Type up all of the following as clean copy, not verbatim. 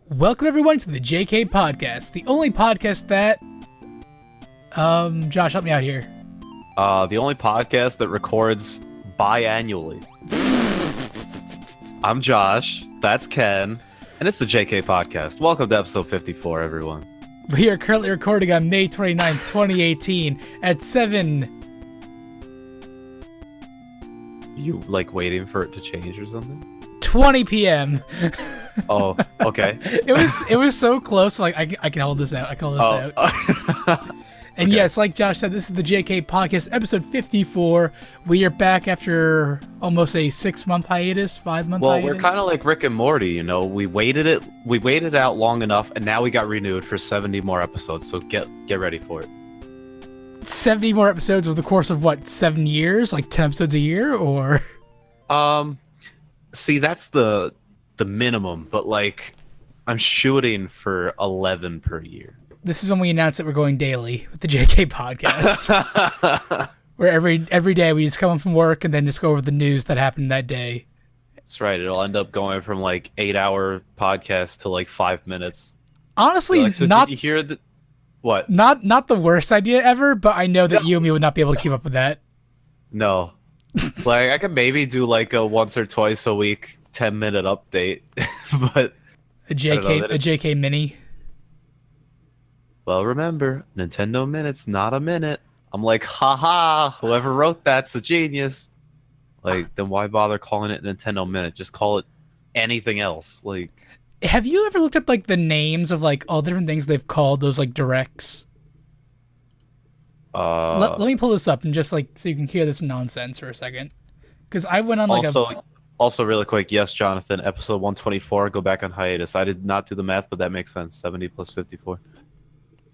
Welcome everyone to the JK Podcast, the only podcast that... Josh, help me out here. The only podcast that records biannually. I'm Josh, that's Ken, and it's the JK Podcast. Welcome to episode 54, everyone. We are currently recording on May 29th, 2018 at 7... You, like, waiting for it to change or something? 20 p.m. Oh, okay. It was so close. Like I can hold this out. I can hold this out. And okay. Yes, like Josh said, this is the JK Podcast, episode 54. We are back after almost a 6-month hiatus, 5-month hiatus. Well, we're kind of like Rick and Morty, you know. We waited out long enough, and now we got renewed for 70 more episodes. So get ready for it. 70 more episodes over the course of what, 7 years? Like 10 episodes a year, or? See, that's the minimum, but like, I'm shooting for 11 per year. This is when we announce that we're going daily with the JK Podcast. Where every day we just come home from work and then just go over the news that happened that day. That's right. It'll end up going from like 8-hour podcast to like 5 minutes. Honestly, so, like, so not... Did you hear the... What? Not the worst idea ever, but I know that you and me would not be able to keep up with that. No. Like, I could maybe do like a once or twice a week 10-minute update, but... A JK mini. Well, remember, Nintendo Minute's not a minute. I'm like, haha, whoever wrote that's a genius. Like, then why bother calling it Nintendo Minute? Just call it anything else. Like, have you ever looked up like the names of like all the different things they've called those like directs? Let me pull this up and just like so you can hear this nonsense for a second. Because I went on like Also, really quick, yes, Jonathan, episode 124, go back on hiatus. I did not do the math, but that makes sense. 70 plus 54.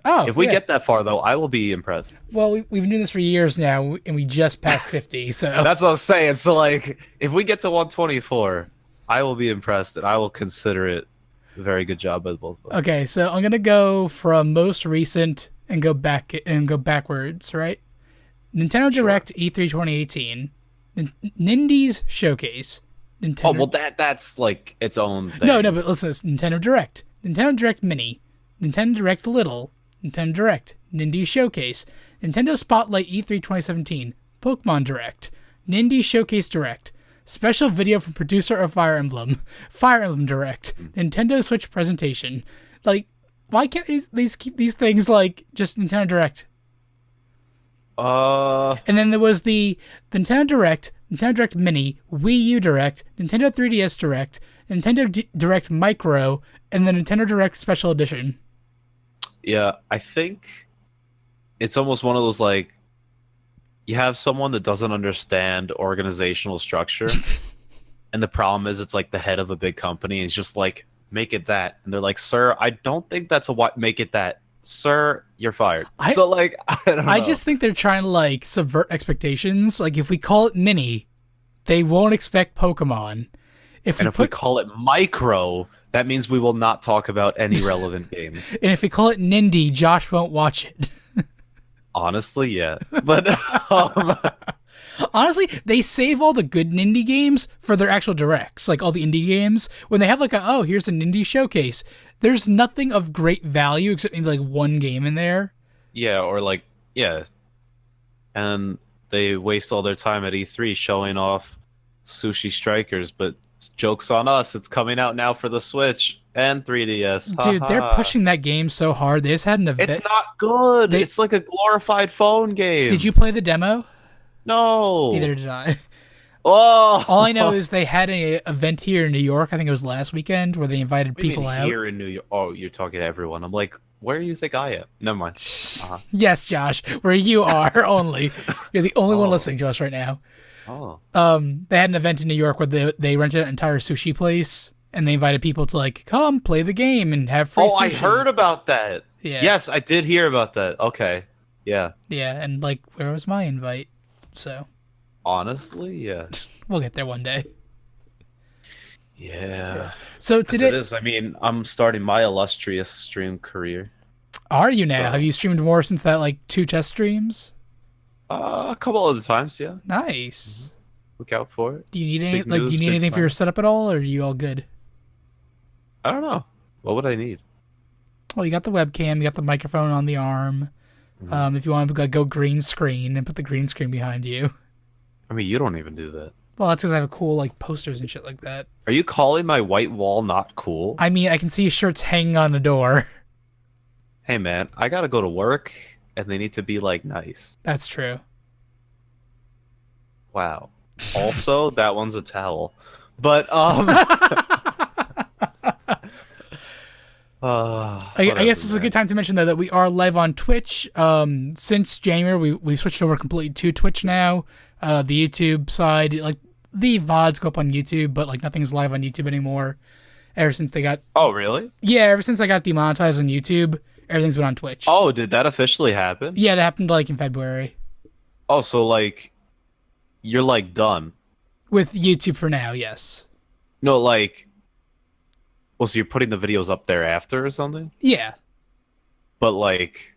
Oh, if we get that far, though, I will be impressed. Well, we've been doing this for years now, and we just passed 50, so... That's what I'm saying. So, like, if we get to 124, I will be impressed, and I will consider it a very good job by both of us. Okay, so I'm going to go from most recent and go backwards, right? Nintendo Direct E3 2018. Nindy's Showcase. Nintendo... Oh, well, that's like its own thing. No, but listen to this. Nintendo Direct. Nintendo Direct Mini. Nintendo Direct Little. Nintendo Direct. Nindy Showcase. Nintendo Spotlight E3 2017. Pokemon Direct. Nindy Showcase Direct. Special video from producer of Fire Emblem. Fire Emblem Direct. Nintendo Switch presentation. Like, why can't these keep these things like just Nintendo Direct? And then there was the Nintendo Direct, Nintendo Direct Mini, Wii U Direct, Nintendo 3DS Direct, Nintendo Direct Micro, and the Nintendo Direct Special Edition. Yeah, I think it's almost one of those, like, you have someone that doesn't understand organizational structure, and the problem is it's like the head of a big company, and he's just like, make it that. And they're like, sir, I don't think that's make it that. Sir, you're fired. So, like, I don't know. I just think they're trying to, like, subvert expectations. Like, if we call it Mini, they won't expect Pokemon. If we call it Micro, that means we will not talk about any relevant games. And if we call it Nindy, Josh won't watch it. Honestly, yeah. But, honestly, they save all the good Nindy games for their actual directs, like all the indie games. When they have like here's a Nindy showcase, there's nothing of great value except maybe like one game in there. Yeah, or like, yeah. And they waste all their time at E3 showing off Sushi Strikers, but joke's on us, it's coming out now for the Switch and 3DS. Dude, they're pushing that game so hard. They just had an event. It's not good. It's like a glorified phone game. Did you play the demo? No. Neither did I. Oh. All I know is they had an event here in New York. I think it was last weekend where they invited people out. Here in New York. Oh, you're talking to everyone. I'm like, where do you think I am? Never mind. Yes, Josh, where you are only. You're the only one listening to us right now. Oh. They had an event in New York where they rented an entire sushi place and they invited people to like come play the game and have free sushi. I heard about that. Yeah. Yes, I did hear about that. Okay. Yeah. Yeah, and like where was my invite? So honestly, yeah. We'll get there one day. Yeah. So today it is. I mean, I'm starting my illustrious stream career. Are you now? So, have you streamed more since that like 2 test streams? A couple of the times, yeah. Nice. Look out for it. Do you need any Big news, do you need big anything for your setup at all, or are you all good? I don't know. What would I need? Well, you got the webcam, you got the microphone on the arm. If you want to go green screen and put the green screen behind you. I mean, you don't even do that. Well, that's because I have cool like posters and shit like that. Are you calling my white wall not cool? I mean, I can see shirts hanging on the door. Hey, man, I gotta go to work, and they need to be, like, nice. That's true. Wow. Also, that one's a towel. But, I guess it's a good time to mention though that we are live on Twitch. Since January, we switched over completely to Twitch now. The YouTube side, like the VODs go up on YouTube, but like nothing's live on YouTube anymore. Ever since they got really? Yeah, ever since I got demonetized on YouTube, everything's been on Twitch. Oh, did that officially happen? Yeah, that happened like in February. Oh, so like you're like done with YouTube for now? Yes. No, like. Well, so you're putting the videos up there after or something? Yeah. But, like...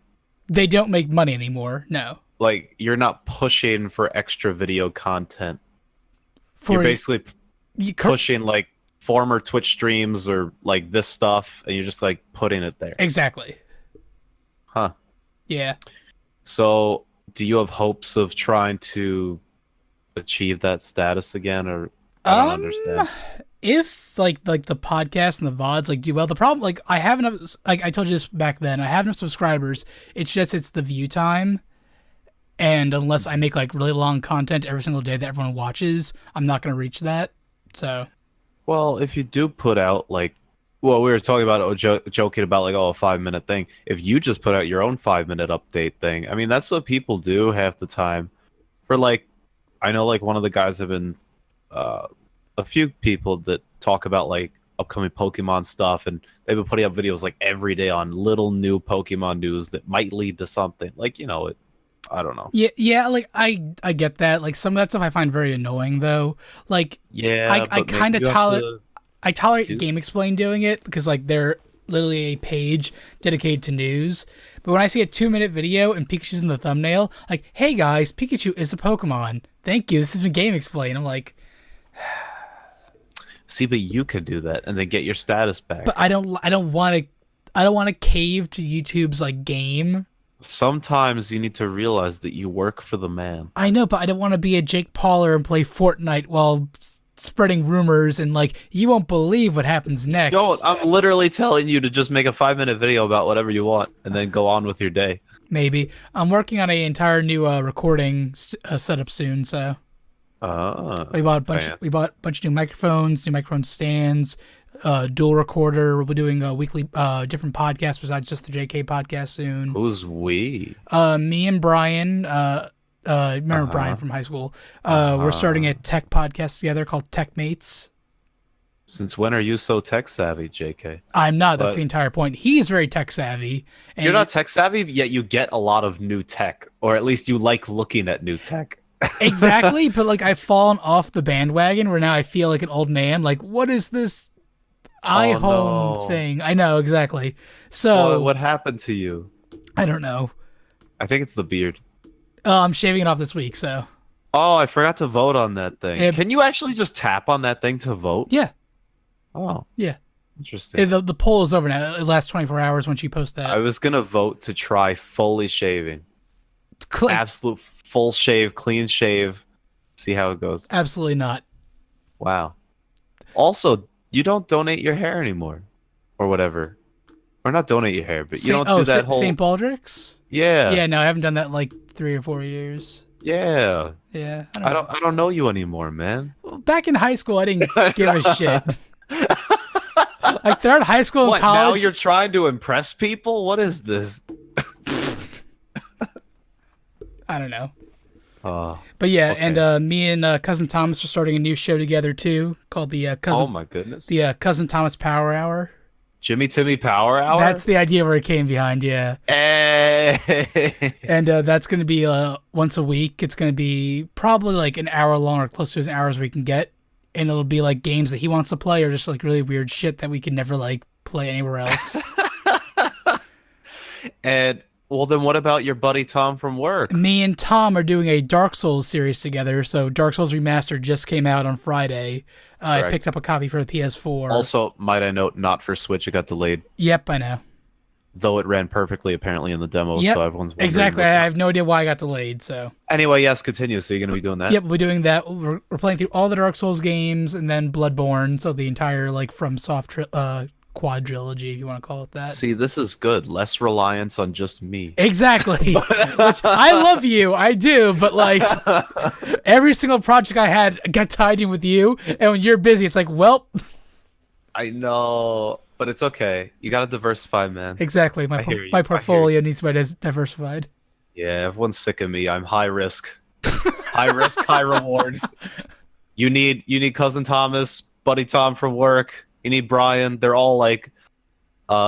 They don't make money anymore, no. Like, you're not pushing for extra video content. You're basically pushing, like, former Twitch streams or, like, this stuff, and you're just, like, putting it there. Exactly. Huh. Yeah. So, do you have hopes of trying to achieve that status again, or... I don't understand. If like the podcast and the VODs like do well, the problem like I have enough, like I told you this back then, I have enough subscribers. It's the view time, and unless I make like really long content every single day that everyone watches, I'm not gonna reach that. So, well, if you do put out like, well, we were talking about joking about like, oh, a 5-minute thing. If you just put out your own 5-minute update thing, I mean that's what people do half the time. For like, I know like one of the guys have been. A few people that talk about like upcoming Pokemon stuff, and they've been putting up videos like every day on little new Pokemon news that might lead to something. Like, you know, I don't know. Yeah, like I get that. Like some of that stuff I find very annoying though. Like yeah, I kind of tolerate Game Explain doing it because like they're literally a page dedicated to news. But when I see a 2-minute video and Pikachu's in the thumbnail, like, hey guys, Pikachu is a Pokemon. Thank you. This has been Game Explain. I'm like. See, but you could do that and then get your status back. But I don't want to cave to YouTube's like game. Sometimes you need to realize that you work for the man. I know, but I don't want to be a Jake Pauler and play Fortnite while spreading rumors and like you won't believe what happens next. Don't. I'm literally telling you to just make a 5-minute video about whatever you want and then go on with your day. Maybe. I'm working on an entire new recording setup soon, so. We bought a bunch of new microphones, new microphone stands, dual recorder. We'll be doing a weekly different podcast besides just the JK podcast soon. Who's we? Me and Brian. Remember Brian from high school? We're starting a tech podcast together called Tech Mates. Since when are you so tech savvy, JK? I'm not. That's the entire point. He's very tech savvy. And you're not tech savvy, yet you get a lot of new tech, or at least you like looking at new tech. Exactly, but like I've fallen off the bandwagon where now I feel like an old man. Like, what is this iHome thing? I know, exactly. So what happened to you? I don't know. I think it's the beard. I'm shaving it off this week, so. Oh, I forgot to vote on that thing. Can you actually just tap on that thing to vote? Yeah. Oh. Yeah. Interesting. The poll is over now. It lasts 24 hours once you post that. I was going to vote to try fully shaving. Absolute full shave, clean shave. See how it goes. Absolutely not. Wow. Also, you don't donate your hair anymore. Or whatever. Or not donate your hair, but you don't do that whole... St. Baldrick's? Yeah. Yeah, no, I haven't done that in like 3 or 4 years. Yeah. Yeah. I don't know you anymore, man. Well, back in high school, I didn't give a shit. Like throughout high school and college. Now you're trying to impress people? What is this? I don't know. But yeah, okay. And me and Cousin Thomas are starting a new show together too, called the Cousin. Oh my goodness. The Cousin Thomas Power Hour. Jimmy Timmy Power Hour. That's the idea where it came behind. Yeah. Hey. And that's going to be once a week. It's going to be probably like an hour long or close to as hours we can get, and it'll be like games that he wants to play or just like really weird shit that we can never like play anywhere else. And Well, then what about your buddy Tom from work? Me and Tom are doing a Dark Souls series together. So Dark Souls Remastered just came out on Friday. I Correct. picked up a copy for the PS4. Also, might I note, not for Switch. It got delayed, Yep, I know. though it ran perfectly apparently in the demo. Yep, So everyone's wondering exactly. what's I up. have no idea why I got delayed. So Anyway, yes, continue. So you're gonna be doing that? yep, we're doing that. We're playing through all the Dark Souls games and then Bloodborne. So the entire like From Soft quadrilogy, if you want to call it that. See, this is good. Less reliance on just me. Exactly. Which I love you, I do, but like every single project I had got tied in with you, and when you're busy, it's like, well, I know, but it's okay. You gotta diversify, man. exactly. I hear you. My I hear portfolio needs to be diversified. Yeah, everyone's sick of me. I'm high risk. High risk, high reward. You need cousin Thomas, buddy Tom from work. You need Brian. They're all like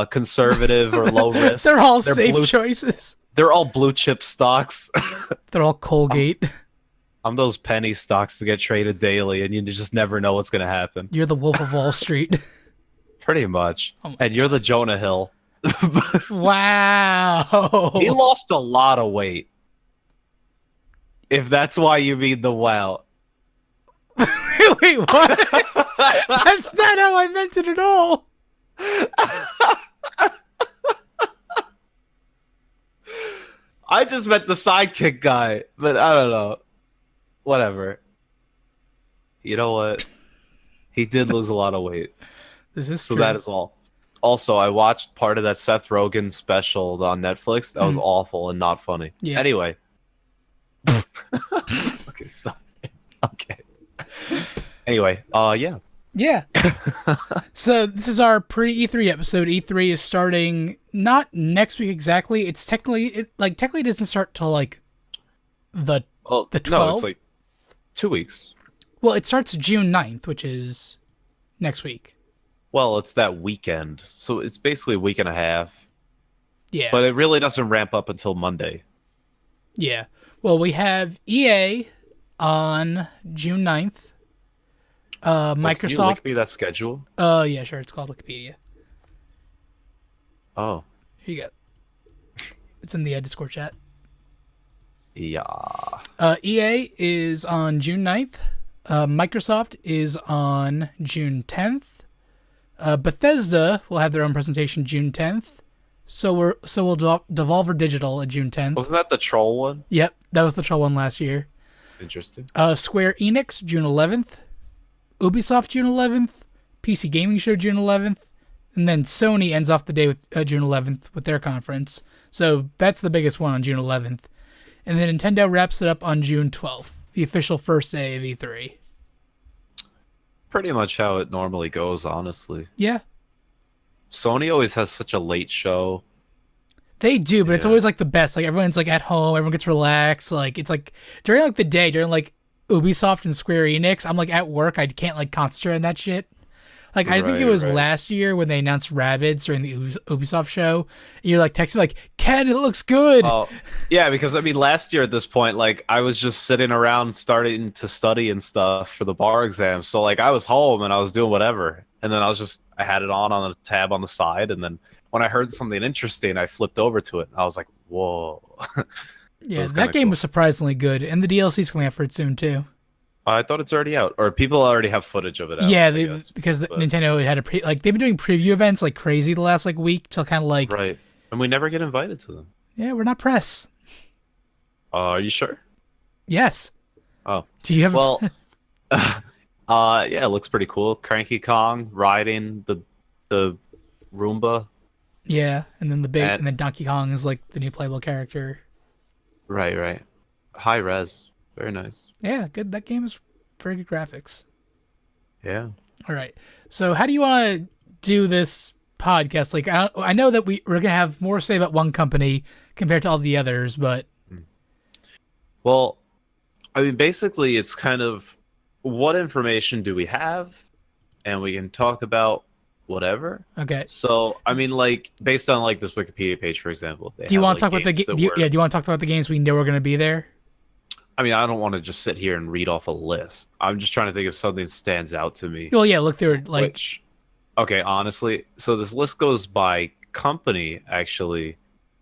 conservative or low risk. They're all safe choices. They're all blue chip stocks. They're all Colgate. I'm those penny stocks that get traded daily, and you just never know what's gonna happen. You're the Wolf of Wall Street. Pretty much. Oh my And you're the Jonah Hill. Wow. He lost a lot of weight. If that's why you mean the wow. Wait, what? That's not how I meant it at all. I just meant the sidekick guy, but I don't know. Whatever. You know what? He did lose a lot of weight. This is So true. that is all. Also, I watched part of that Seth Rogen special on Netflix. That was awful and not funny. Yeah. Anyway. Okay, sorry. Okay. Anyway, yeah. Yeah. So this is our pre-E3 episode. E3 is starting not next week exactly. It's technically it doesn't start till like the Well, The no, 12? it's like 2 weeks. well, it starts June 9th, which is next week. Well, it's that weekend. So it's basically a week and a half. Yeah. But it really doesn't ramp up until Monday. Yeah. Well, we have EA on June 9th. Can you Microsoft. link me that schedule? Yeah, sure. It's called Wikipedia. Oh, Here you go. It's in the Discord chat. yeah. EA is on June 9th. Microsoft is on June 10th. Bethesda will have their own presentation June 10th. So will Devolver Digital at June 10th. Wasn't that the troll one? Yep, that was the troll one last year. Interesting. Square Enix June 11th. Ubisoft June 11th. PC Gaming Show June 11th. And then Sony ends off the day with June 11th with their conference. So that's the biggest one on June 11th. And then Nintendo wraps it up on June 12th, the official first day of E3. Pretty much how it normally goes, honestly. Yeah, Sony always has such a late show. they do, but it's Yeah. always like the best. Like everyone's like at home, everyone gets relaxed. Like it's like during like the day, during like Ubisoft and Square Enix, I'm like at work, I can't like concentrate on that shit. Like I think it Right, was right. last year when they announced Rabbids during the Ubisoft show. And you're like texting me like, Ken, it looks good. Oh, yeah, because I mean, last year at this point, like I was just sitting around starting to study and stuff for the bar exam. So like I was home and I was doing whatever, and then I had it on a tab on the side, and then when I heard something interesting, I flipped over to it. And I was like, whoa. Yeah, was that kinda game cool. was surprisingly good, and the DLC's coming out for it soon too. I thought it's already out, or people already have footage of it out. Yeah, I guess. because but- Nintendo had they've been doing preview events like crazy the last like week till kind of like Right. And we never get invited to them. yeah, we're not press. Are you sure? Yes. Oh. Do you have Well, yeah, it looks pretty cool. Cranky Kong riding the Roomba. yeah, and then And- and then Donkey Kong is like the new playable character. Right, right. High res. Very nice. Yeah, good. That game is very good graphics. Yeah. All right. So how do you want to do this podcast? Like I know that we're gonna have more to say about one company compared to all the others, but Well, I mean, basically, it's kind of what information do we have, and we can talk about whatever. okay. So, I mean, like based on like this Wikipedia page, for example. Do you want to talk about the games that do you were- want to talk about the games we know are gonna be there? I mean, I don't want to just sit here and read off a list. I'm just trying to think if something stands out to me. Well, yeah. Look through it. Like Which, okay, honestly, so this list goes by company, actually.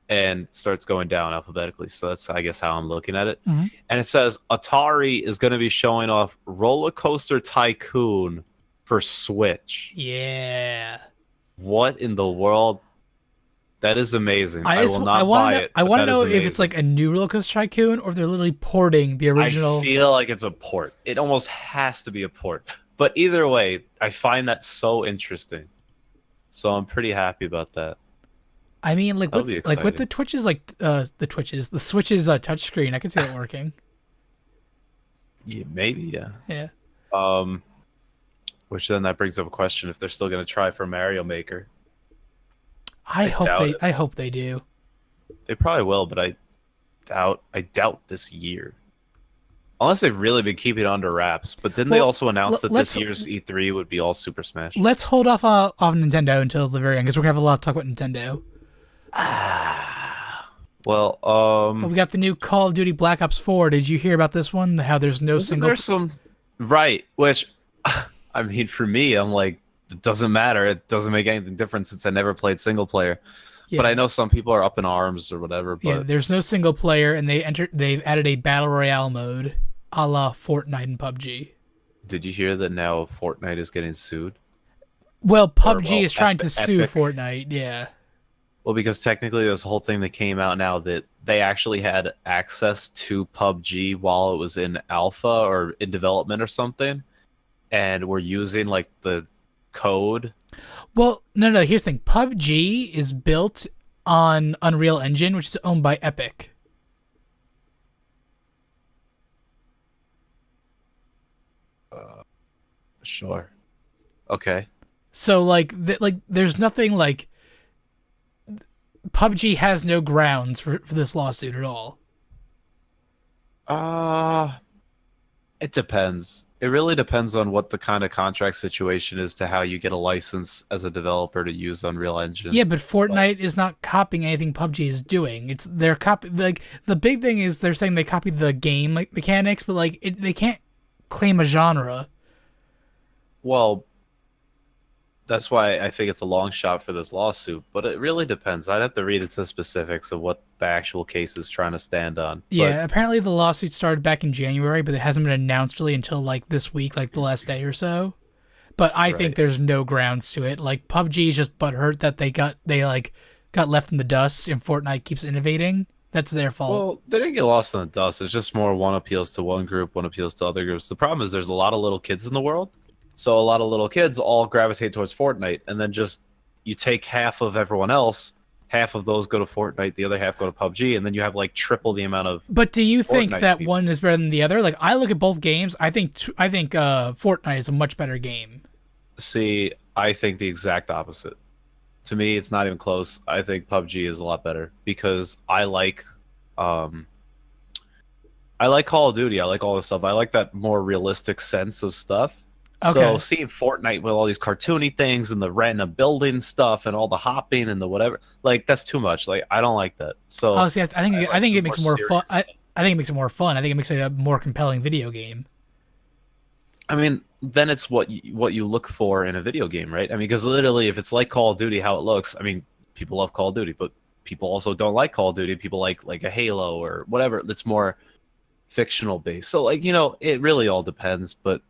and starts going down alphabetically. So that's, I guess, how I'm looking at it. Mhm. And it says Atari is going to be showing off Roller Coaster Tycoon for Switch. Yeah. What in the world? That is amazing. I will I not want buy to know. it. I But want to that is know if it's amazing. like a new Roller Coaster Tycoon or if they're literally porting the I original. feel like it's a port. It almost has to be a port. But either way, I find that so interesting. So I'm pretty happy about that. I mean, That'll be with exciting. the Twitches, the Switch's touchscreen, I could see that working. Yeah, maybe, yeah. Yeah. Um, which then that brings up a question if they're still going to try for Mario Maker. I doubt it. I hope they do. They probably will, but I doubt this year. Unless they've really been keeping it under wraps. But didn't they Well, also announce that let's this year's E3 would be all Super Smash? let's hold off Nintendo until the very end because we're gonna have a lot to talk about Nintendo. Well, Well, we got the new Call of Duty Black Ops 4. Did you hear about this one? How there's no wasn't single. there some right? Which, I mean, for me, I'm like, it doesn't matter. It doesn't make anything different since I never played single player. Yeah. But I know some people are up in arms or whatever. Yeah, But there's no single player, and they've added a battle royale mode, a la Fortnite and PUBG. did you hear that now Fortnite is getting sued? Well, Or, PUBG well, is trying to sue Epic. Fortnite. Yeah. Well, because technically there's a whole thing that came out now that they actually had access to PUBG while it was in alpha or in development or something, and were using like the code. Well, no. Here's the thing: PUBG is built on Unreal Engine, which is owned by Epic. Sure. Okay. So there's nothing like PUBG has no grounds for this lawsuit at all. Uh it depends. It really depends on what the kind of contract situation is to how you get a license as a developer to use Unreal Engine. Yeah, but Fortnite is not copying anything PUBG is doing. It's they're copy like the big thing is they're saying they copied the game like mechanics, but they can't claim a genre. Well, that's why I think it's a long shot for this lawsuit, but it really depends. I'd have to read into the specifics of what the actual case is trying to stand on. Yeah, apparently the lawsuit started back in January, but it hasn't been announced really until like this week, like the last day or so. But I think Right. there's no grounds to it. Like PUBG is just butthurt that they got left in the dust and Fortnite keeps innovating. That's their fault. Well, they didn't get lost in the dust. It's just more one appeals to one group, one appeals to other groups. The problem is there's a lot of little kids in the world. So a lot of little kids all gravitate towards Fortnite, and then just you take half of everyone else, half of those go to Fortnite, the other half go to PUBG, and then you have like triple the amount of But do you think Fortnite that people. one is better than the other? Like I look at both games, I think Fortnite is a much better game. See, I think the exact opposite. To me, it's not even close. I think PUBG is a lot better because um I like Call of Duty. I like all this stuff. I like that more realistic sense of stuff. Okay. So seeing Fortnite with all these cartoony things and the random building stuff and all the hopping and the whatever, like that's too much. Like I don't like that. So Oh, see, I like think the it makes it more fun. serious I think it makes it more fun. I think it makes it a more compelling video game. I mean, then it's what you look for in a video game, right? I mean, because literally, if it's like Call of Duty, how it looks, I mean, people love Call of Duty, but people also don't like Call of Duty. People like a Halo or whatever that's more fictional based. So like it really all depends. But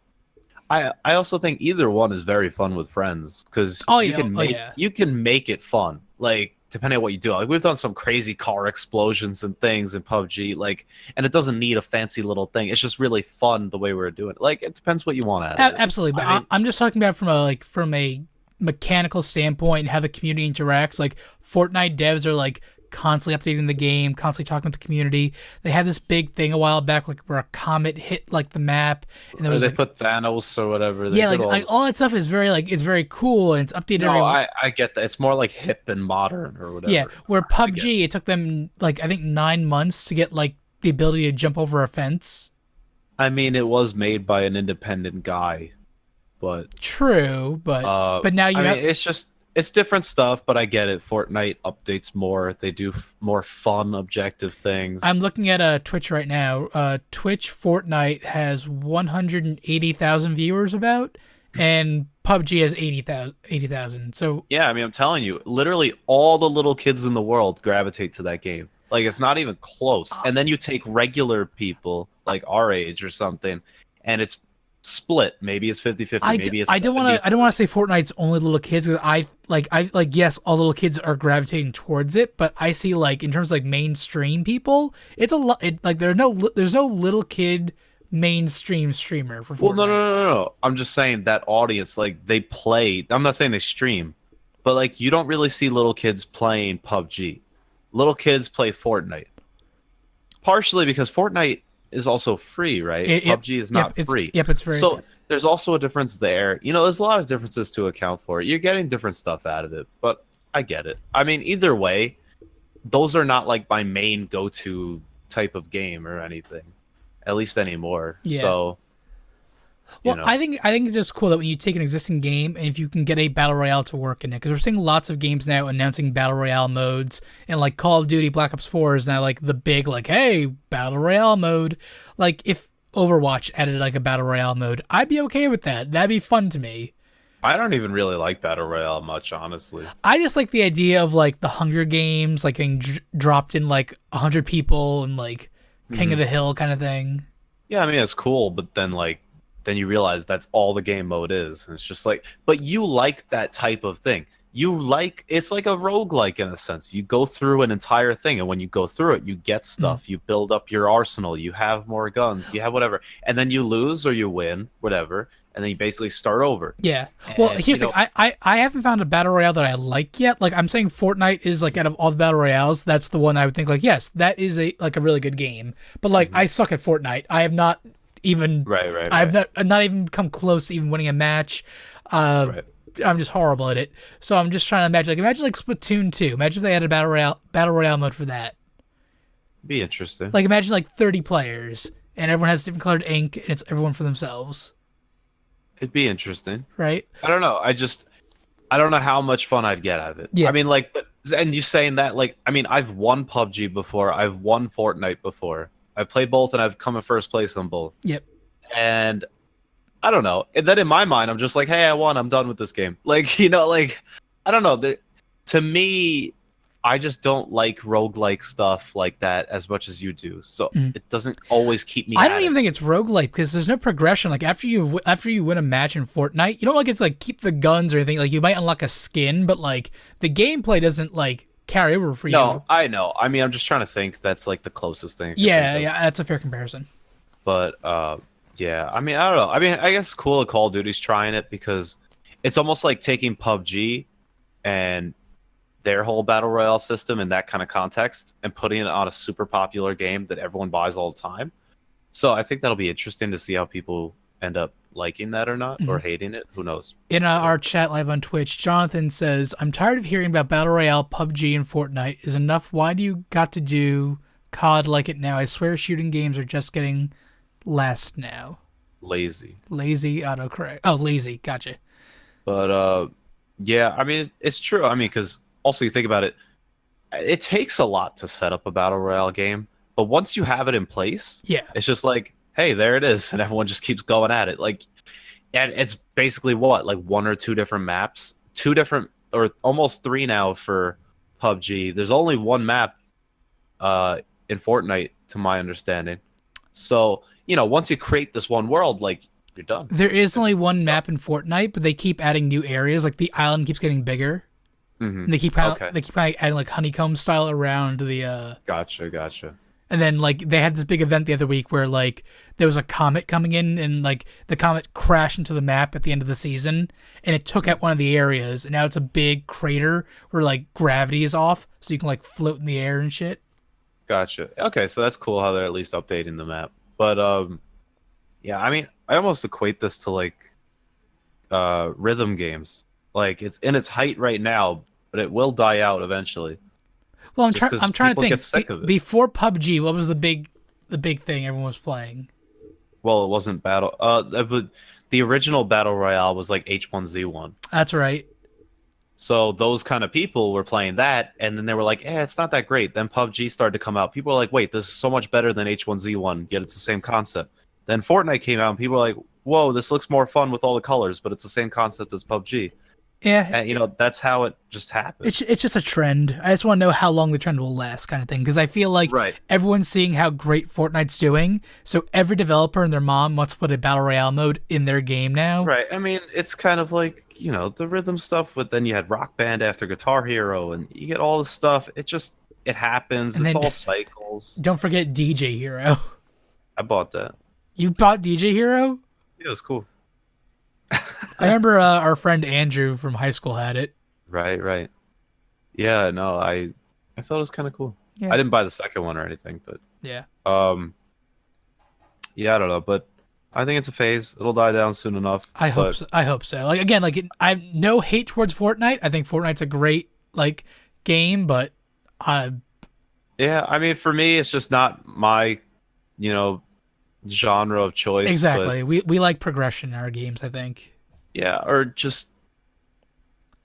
I also think either one is very fun with friends because Oh, you yeah. can Oh, make yeah. you can make it fun. Like depending on what you do. Like we've done some crazy car explosions and things in PUBG. Like, and it doesn't need a fancy little thing. It's just really fun the way we're doing it. Like it depends what you want out of it. Absolutely, but I mean, I'm just talking about from a mechanical standpoint and how the community interacts. Like Fortnite devs are like constantly updating the game, constantly talking with the community. They had this big thing a while back, like where a comet hit like the map, and there or was they like, put Thanos or whatever. They yeah, put like all that stuff is very it's very cool and it's updated No, every. I get that. It's more like hip and modern or whatever. Yeah, where I get PUBG, it took them like I think 9 months to get like the ability to jump over a fence. I mean, it was made by an independent guy, but True, but now you I have. mean, it's different stuff. But I get it. Fortnite updates more. They do more fun, objective things. I'm looking at Twitch right now. Twitch Fortnite has 180,000 viewers about, and PUBG has 80,000. So Yeah, I mean, I'm telling you, literally all the little kids in the world gravitate to that game. Like, it's not even close. And then you take regular people, like our age or something, and it's split. Maybe it's 50-50, maybe it's I don't want 70. to say Fortnite's only little kids. 'Cause I like yes, all little kids are gravitating towards it, but I see like in terms of like mainstream people, it's a lot. Like there's no little kid mainstream streamer for Fortnite. Well, no. I'm just saying that audience, like, they play. I'm not saying they stream, but like, you don't really see little kids playing PUBG. Little kids play Fortnite. Partially because Fortnite is also free, right? PUBG is not free. Yep, it's free. So there's also a difference there. You know, there's a lot of differences to account for. You're getting different stuff out of it, but I get it. I mean, either way, those are not like my main go-to type of game or anything, at least anymore. Yeah. So, well, I think it's just cool that when you take an existing game and if you can get a battle royale to work in it, because we're seeing lots of games now announcing battle royale modes, and like Call of Duty Black Ops 4 is now like the big like, hey, battle royale mode. Like if Overwatch added like a battle royale mode, I'd be okay with that. That'd be fun to me. I don't even really like battle royale much, honestly. I just like the idea of like the Hunger Games, like getting dropped in like 100 people and like King of the Hill kind of thing. Yeah, I mean, it's cool, but then like, then you realize that's all the game mode is. And it's just like, but you like that type of thing. You like, it's like a roguelike in a sense. You go through an entire thing, and when you go through it, you get stuff. You build up your arsenal. You have more guns. You have whatever. And then you lose or you win, whatever. And then you basically start over. Yeah. Well, here's the thing. I haven't found a battle royale that I like yet. Like, I'm saying Fortnite is, like, out of all the battle royales, that's the one I would think, like, yes, that is a really good game. But, like, I suck at Fortnite. I have not even... Right. I've not even come close to even winning a match. Right. I'm just horrible at it. So I'm just trying to imagine like Splatoon 2. Imagine if they had a battle royale mode for that. Be interesting. Like, imagine, like, 30 players, and everyone has different colored ink, and it's everyone for themselves. It'd be interesting. Right? I don't know. I don't know how much fun I'd get out of it. Yeah. I mean, like, and you saying that, like, I mean, I've won PUBG before. I've won Fortnite before. I've played both, and I've come in first place on both. Yep. And I don't know. And then in my mind, I'm just like, hey, I won. I'm done with this game. Like, you know, like, I don't know. To me, I just don't like roguelike stuff like that as much as you do. So it doesn't always keep me. I don't even think it's roguelike because there's no progression. Like after you win a match in Fortnite, you don't like it's like keep the guns or anything. Like you might unlock a skin, but like the gameplay doesn't like carry over for you. No, I know. I mean, I'm just trying to think. That's like the closest thing. Yeah, that's a fair comparison. But yeah, I mean, I don't know. I mean, I guess it's cool that Call of Duty's trying it because it's almost like taking PUBG and their whole battle royale system in that kind of context and putting it on a super popular game that everyone buys all the time. So I think that'll be interesting to see how people end up liking that or not, or hating it. Who knows? In our chat live on Twitch, Jonathan says, I'm tired of hearing about battle royale, PUBG, and Fortnite. Is enough? Why do you got to do COD like it now? I swear shooting games are just getting less now. Lazy autocorrect. Oh, lazy. Gotcha. But yeah, I mean, it's true. I mean, because also you think about it, it takes a lot to set up a battle royale game. But once you have it in place, yeah, it's just like, hey, there it is, and everyone just keeps going at it. Like, and it's basically what, like one or two different maps, two different or almost three now for PUBG. There's only one map in Fortnite, to my understanding. So, you know, once you create this one world, like, you're done. There is only one map in Fortnite, but they keep adding new areas. Like the island keeps getting bigger. And they keep adding like honeycomb style around the. Gotcha. And then like they had this big event the other week where like there was a comet coming in and like the comet crashed into the map at the end of the season and it took out one of the areas and now it's a big crater where like gravity is off so you can like float in the air and shit. Gotcha. Okay, so that's cool how they're at least updating the map. But yeah, I mean, I almost equate this to like rhythm games. Like it's in its height right now, but it will die out eventually. Well, I'm trying to think. Get sick of it. Before PUBG, what was the big thing everyone was playing? Well, it wasn't battle. But the original battle royale was like H1Z1. That's right. So those kind of people were playing that, and then they were like, it's not that great. Then PUBG started to come out. People were like, wait, this is so much better than H1Z1, yet it's the same concept. Then Fortnite came out, and people were like, whoa, this looks more fun with all the colors, but it's the same concept as PUBG. Yeah, And that's how it just happened. it's just a trend. I just want to know how long the trend will last, kind of thing. Because I feel like Right. everyone's seeing how great Fortnite's doing, so every developer and their mom wants to put a battle royale mode in their game now. Right. I mean, it's kind of like, the rhythm stuff, but then you had Rock Band after Guitar Hero, and you get all this stuff. It happens. And It's then- all cycles. Don't forget DJ Hero. I bought that. You bought DJ Hero? Yeah, it was cool. I remember our friend Andrew from high school had it. Right. Yeah, no, I thought it was kind of cool. Yeah. I didn't buy the second one or anything, but Yeah. yeah, I don't know, but I think it's a phase. It'll die down soon enough. I hope so. I hope so. Like again, I have no hate towards Fortnite. I think Fortnite's a great game, but Yeah, I mean, for me, it's just not my, genre of choice. exactly. But We like progression in our games, I think. yeah, or just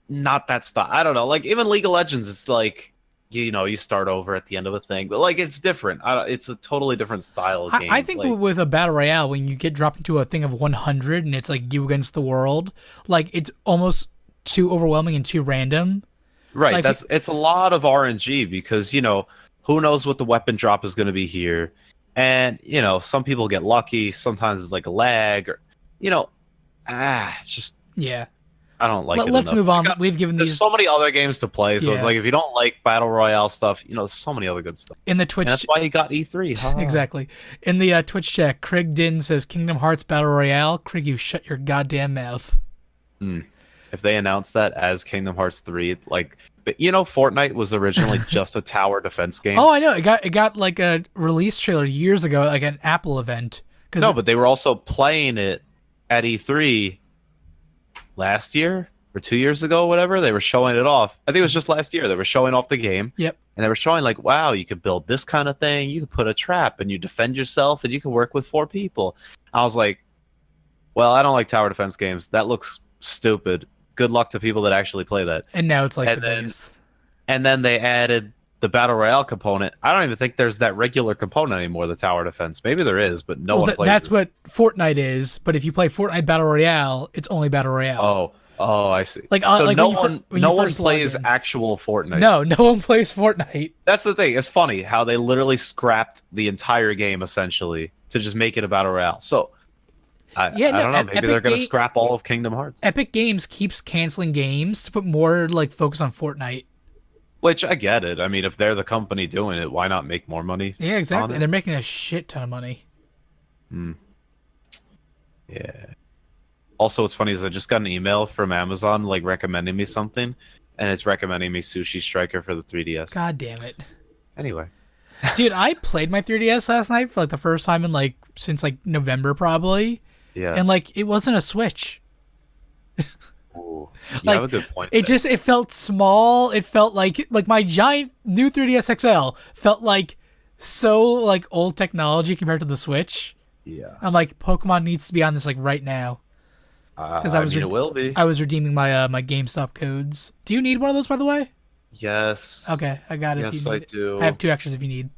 not that style. I don't know. Like even League of Legends, it's like you start over at the end of a thing, but it's different. It's a totally different style of game. I think with a battle royale, when you get dropped into a thing of 100 and it's like you against the world, it's almost too overwhelming and too random. right. It's a lot of RNG because who knows what the weapon drop is going to be here, and some people get lucky. Sometimes it's like a lag, or it's just Yeah. I don't like it. Let's enough. move on. We've given There's these so many other games to play, so it's Yeah. like if you don't like battle royale stuff, there's so many other good stuff. in the And Twitch. that's why you got E3. haha. Exactly. In the Twitch chat, Craig Din says Kingdom Hearts Battle Royale. Craig, you shut your goddamn mouth. If they announced that as Kingdom Hearts 3, but Fortnite was originally just a tower defense game. Oh, I know. It got like a release trailer years ago, like an Apple event. No, but they were also playing it at E3 last year or 2 years ago, whatever. They were showing it off. I think it was just last year. They were showing off the game. Yep. And they were showing wow, you could build this kind of thing. You could put a trap and you defend yourself and you can work with 4 people. I was like, well, I don't like tower defense games. That looks stupid. Good luck to people that actually play that. And now it's like And the then- biggest. And then they added the battle royale component. I don't even think there's that regular component anymore, the tower defense. Maybe there is, but no one plays That's it. what Fortnite is. But if you play Fortnite Battle Royale, it's only Battle Royale. Oh, I see. So no when you one, when no you one first log plays in. actual Fortnite. No one plays Fortnite. That's the thing. It's funny how they literally scrapped the entire game essentially to just make it a battle royale. So I don't know. Maybe they're going to scrap all of Kingdom Hearts. Epic Games keeps canceling games to put more focus on Fortnite. Which I get it. I mean, if they're the company doing it, why not make more money? Yeah, on exactly. it? And they're making a shit ton of money. Yeah. Also, what's funny is I just got an email from Amazon recommending me something, and it's recommending me Sushi Striker for the 3DS. God damn it. Anyway. Dude, I played my 3DS last night for the first time in since November probably. Yeah. And it wasn't a Switch. Ooh, you have a good point. It felt small. It felt like my giant new 3DS XL felt so old technology compared to the Switch. Yeah. I'm like, Pokemon needs to be on this right now. Because it will be. I was redeeming my my GameStop codes. Do you need one of those, by the way? Yes. Okay, I got it. if Yes, you I need it. do. I have 2 extras if you need.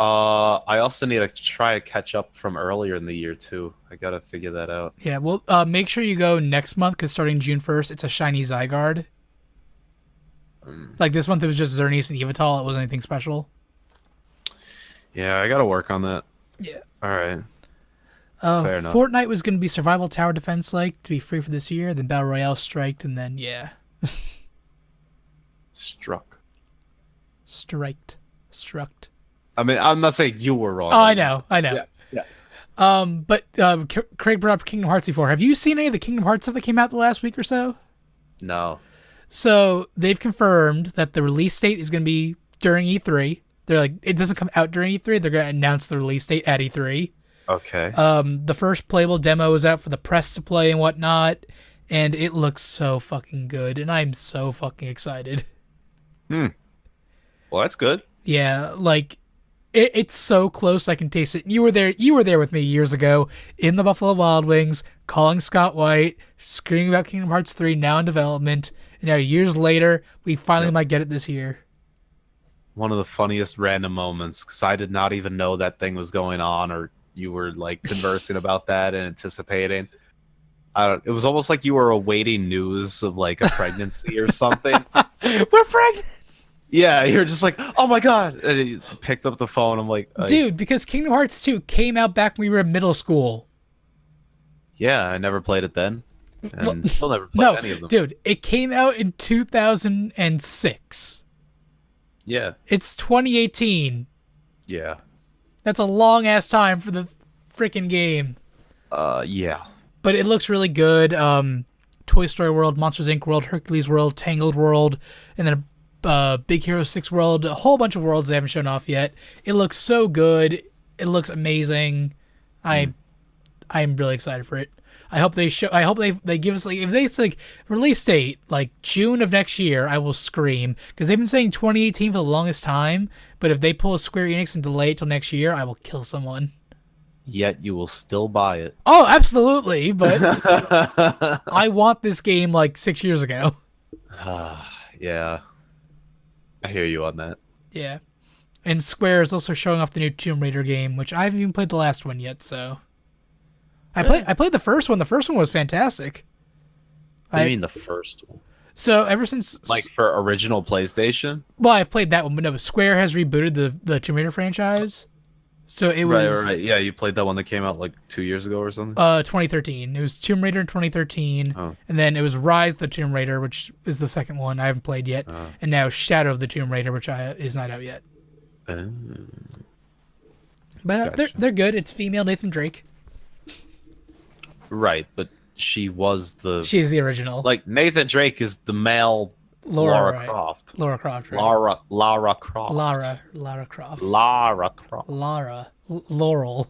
I also need to try to catch up from earlier in the year too. I gotta figure that out. Yeah, well, make sure you go next month because starting June 1st, it's a shiny Zygarde. This month it was just Xerneas and Evital. It wasn't anything special. Yeah, I gotta work on that. Yeah. All right. Fair enough. Fortnite was going to be survival tower defense to be free for this year. Then Battle Royale striked, and then Struck. struck. I mean, I'm not saying you were wrong. Oh, I know. Yeah. But Craig brought up Kingdom Hearts before. Have you seen any of the Kingdom Hearts stuff that came out the last week or so? No. So they've confirmed that the release date is going to be during E3. They're like, it doesn't come out during E3. They're going to announce the release date at E3. Okay. The first playable demo is out for the press to play and whatnot, and it looks so fucking good, and I'm so fucking excited. Well, that's good. Yeah, it's so close I can taste it. You were there with me years ago in the Buffalo Wild Wings, calling Scott White, screaming about Kingdom Hearts 3 now in development, and now years later, we finally might get it this year. One of the funniest random moments, because I did not even know that thing was going on or you were like conversing about that and anticipating. I don't. It was almost like you were awaiting news of like a pregnancy or something. We're pregnant, Yeah, you're just like, oh my god! And you picked up the phone. I'm like, dude. Because Kingdom Hearts 2 came out back when we were in middle school. yeah, I never played it then, and Well, still never played No, any of them. dude, it came out in 2006. Yeah, It's 2018. yeah, That's a long ass time for the freaking game. yeah. But it looks really good. Toy Story World, Monsters Inc. World, Hercules World, Tangled World, and then Big Hero 6 World. A whole bunch of worlds they haven't shown off yet. It looks so good. It looks amazing. I'm really excited for it. I hope they give us like, if they like release date like June of next year, I will scream, because they've been saying 2018 for the longest time. But if they pull a Square Enix and delay it till next year, I will kill someone. Yet you will still buy it. Oh, absolutely, but I want this game like 6 years ago. Yeah, I hear you on that. Yeah. And Square is also showing off the new Tomb Raider game, which I haven't even played the last one yet, so I played the first one. The first one was fantastic. What do you mean the first one? So ever since Like for original PlayStation? well, I've played that one, but no, Square has rebooted the Tomb Raider franchise. So it was Right. Yeah, you played that one that came out like 2 years ago or something? 2013. It was Tomb Raider in 2013, and then it was Rise of the Tomb Raider, which is the second one I haven't played yet, and now Shadow of the Tomb Raider, which is not out yet. But Gotcha. they're good. It's female Nathan Drake. Right, but she was the... She's the original. Like, Nathan Drake is the male Lara right. Croft. Lara Croft, right? Lara Croft. Lara Croft. Lara Croft. Laurel.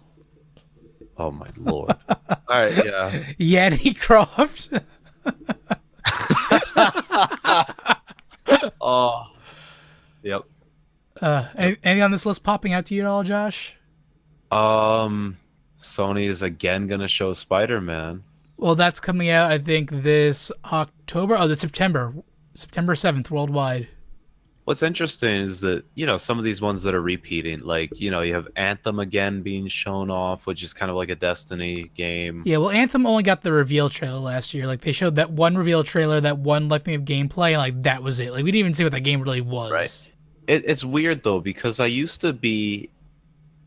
Oh my lord. Alright, yeah. Yanny Croft. Oh. Yep. Anything on this list popping out to you at all, Josh? Sony is again gonna show Spider-Man. Well, that's coming out, I think, this October. Oh, this September 7th, worldwide. What's interesting is that, you know, some of these ones that are repeating, like, you know, you have Anthem again being shown off, which is kind of like a Destiny game. Yeah, well, Anthem only got the reveal trailer last year. Like, they showed that one reveal trailer, that one lightning of gameplay, and, like, that was it. Like, we didn't even see what that game really was. Right. It's weird, though, because I used to be,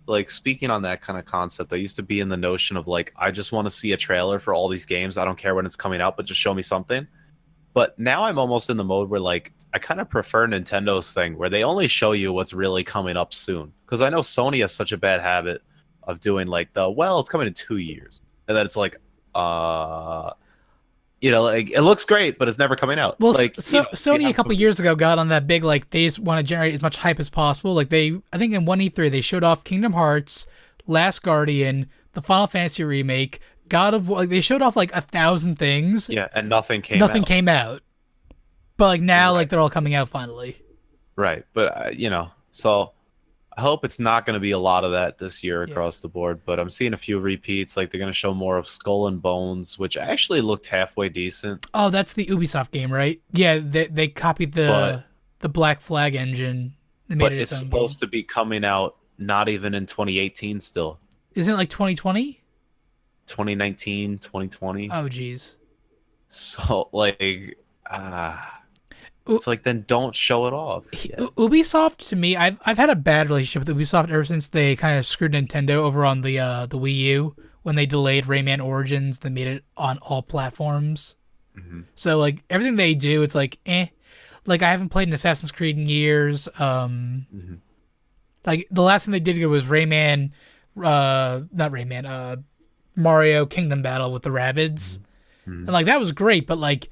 like, speaking on that kind of concept, I used to be in the notion of, like, I just want to see a trailer for all these games. I don't care when it's coming out, but just show me something. But now I'm almost in the mode where, like, I kind of prefer Nintendo's thing, where they only show you what's really coming up soon. Because I know Sony has such a bad habit of doing, like, it's coming in 2 years. And then it's like, you know, like, it looks great, but it's never coming out. Well, like, Sony a couple years ago got on that big, like, they just want to generate as much hype as possible. Like, I think in one E3, they showed off Kingdom Hearts, Last Guardian, the Final Fantasy remake, God of War. Like, they showed off, like, 1,000 things. Yeah, and nothing came out. But, like, now, like, they're all coming out finally. Right. But, you know, so I hope it's not going to be a lot of that this year across the board. But I'm seeing a few repeats. Like, they're going to show more of Skull and Bones, which actually looked halfway decent. Oh, that's the Ubisoft game, right? Yeah, they copied the Black Flag engine. They made it its own supposed game. to be coming out not even in 2018 still. Isn't it like 2020? 2019, 2020. Oh, geez. So, like, it's like, then don't show it off. Ubisoft, to me, I've had a bad relationship with Ubisoft ever since they kind of screwed Nintendo over on the Wii U when they delayed Rayman Origins. They made it on all platforms. Mm-hmm. So, like, everything they do, it's like, eh. Like, I haven't played an Assassin's Creed in years. Like, the last thing they did was Rayman, not Rayman, Mario Kingdom Battle with the Rabbids. And, like, that was great, but, like,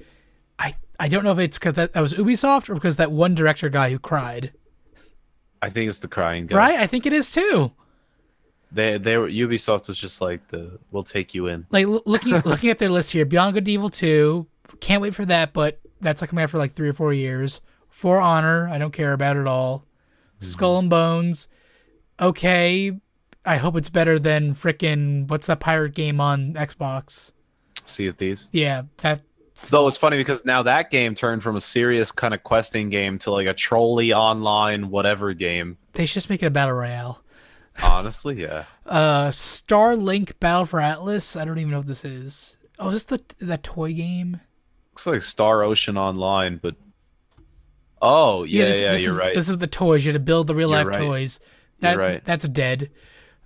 I don't know if it's because that was Ubisoft or because that one director guy who cried. I think it's the crying guy. Right? I think it is, too. They were, Ubisoft was just like, we'll take you in. Like, looking at their list here, Beyond Good and Evil 2, can't wait for that, but that's like coming out for like 3 or 4 years. For Honor, I don't care about at all. Skull and Bones, okay. I hope it's better than frickin' what's that pirate game on Xbox? Sea of Thieves. Yeah, that. Though it's funny because now that game turned from a serious kind of questing game to like a trolley online whatever game. They should just make it a battle royale. Honestly, yeah. Starlink Battle for Atlas. I don't even know what this is. Oh, is this that toy game? Looks like Star Ocean Online, but oh yeah, yeah, you're right. This is the toys. You had to build the real You're life right. toys. You're right. That's dead.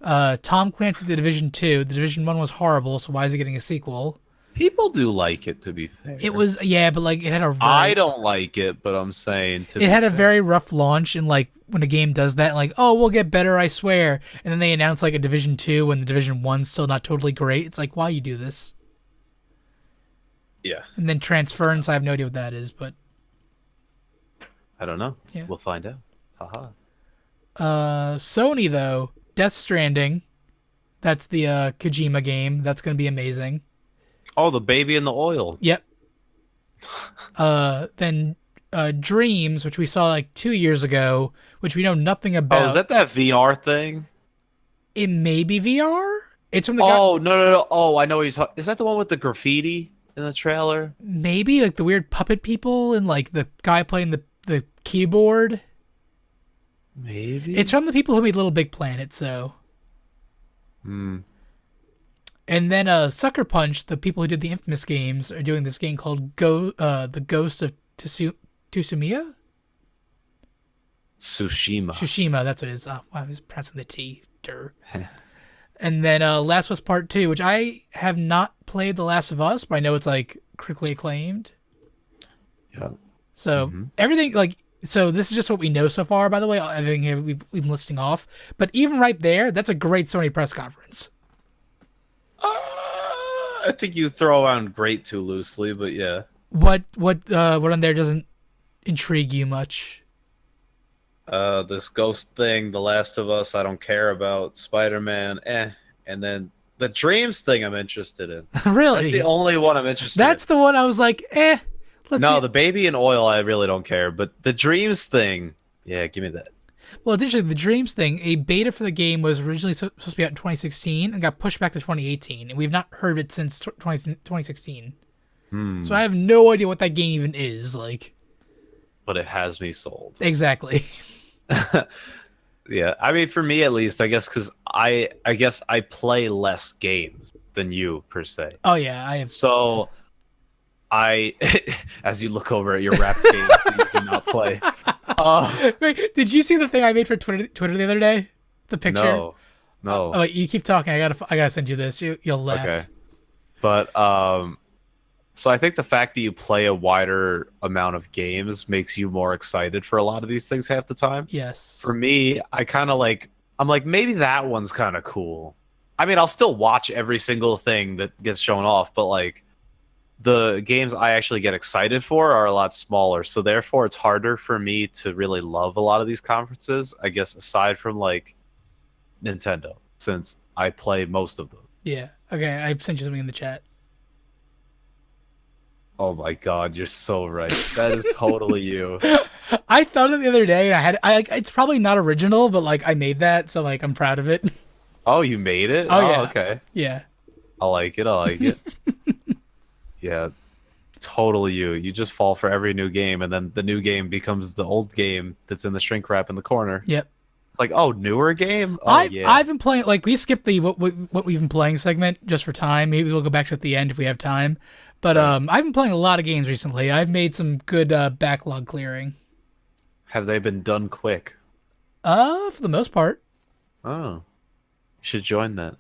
Tom Clancy The Division 2. The Division 1 was horrible, so why is it getting a sequel? People do like it, to be fair. It was, yeah, but like it had a very, I don't like it, but I'm saying it had a very rough launch, and like when a game does that, like, oh, we'll get better, I swear, and then they announce like a Division 2 when the Division 1's still not totally great. It's like, why you do this? Yeah. And then Transference, I have no idea what that is, but I don't know. Yeah. We'll find out. Haha. Sony though, Death Stranding, that's the Kojima game. That's gonna be amazing. Oh, the baby in the oil. Yep. Then Dreams, which we saw like 2 years ago, which we know nothing about. Oh, is that VR thing? It may be VR. It's from the Oh, no. Oh, I know what you're talking. Is that the one with the graffiti in the trailer? maybe like the weird puppet people and like the guy playing the keyboard. Maybe. It's from the people who made Little Big Planet, so. And then Sucker Punch, the people who did the Infamous games, are doing this game called The Ghost of Tsushima? Tsushima, that's what it is. Oh, wow, I was pressing the T. Durr. And then Last of Us Part 2, which I have not played The Last of Us, but I know it's like critically acclaimed. Yeah. So everything, like, so this is just what we know so far, by the way, everything we've been listing off. But even right there, that's a great Sony press conference. I think you throw around great too loosely, but yeah. What on there doesn't intrigue you much? This ghost thing, The Last of Us, I don't care about. Spider-Man, and then the Dreams thing I'm interested in. Really? That's the only one I'm interested in. That's the one I was like, let's see. The baby in oil, I really don't care. But the Dreams thing, yeah, give me that. Well, it's interesting. The Dreams thing, a beta for the game was originally supposed to be out in 2016 and got pushed back to 2018. And we've not heard of it since 2016. So I have no idea what that game even is. Like, But it has me sold. Exactly. Yeah, I mean, for me at least, I guess, because I guess I play less games than you, per se. Oh, yeah, I have. So, as you look over at your rap games that you do not play. Wait, did you see the thing I made for Twitter the other day? The picture? No. Oh, wait, you keep talking. I gotta send you this. You'll laugh. Okay. But, so I think the fact that you play a wider amount of games makes you more excited for a lot of these things half the time. Yes. For me, I'm like, maybe that one's kind of cool. I mean, I'll still watch every single thing that gets shown off, but like the games I actually get excited for are a lot smaller. So therefore it's harder for me to really love a lot of these conferences, I guess, aside from like Nintendo, since I play most of them. Yeah. Okay, I sent you something in the chat. Oh my god, you're so right. That is totally you. I thought it the other day, and it's probably not original, but like I made that, so like I'm proud of it. Oh, you made it? Oh yeah. Okay. Yeah. I like it. Yeah, totally you. You just fall for every new game, and then the new game becomes the old game that's in the shrink wrap in the corner. Yep. It's like, oh, newer game? Oh, I've been playing, like, we skipped the what we've been playing segment just for time. Maybe we'll go back to it at the end if we have time. But I've been playing a lot of games recently. I've made some good backlog clearing. Have they been done quick? For the most part. Oh. You should join that.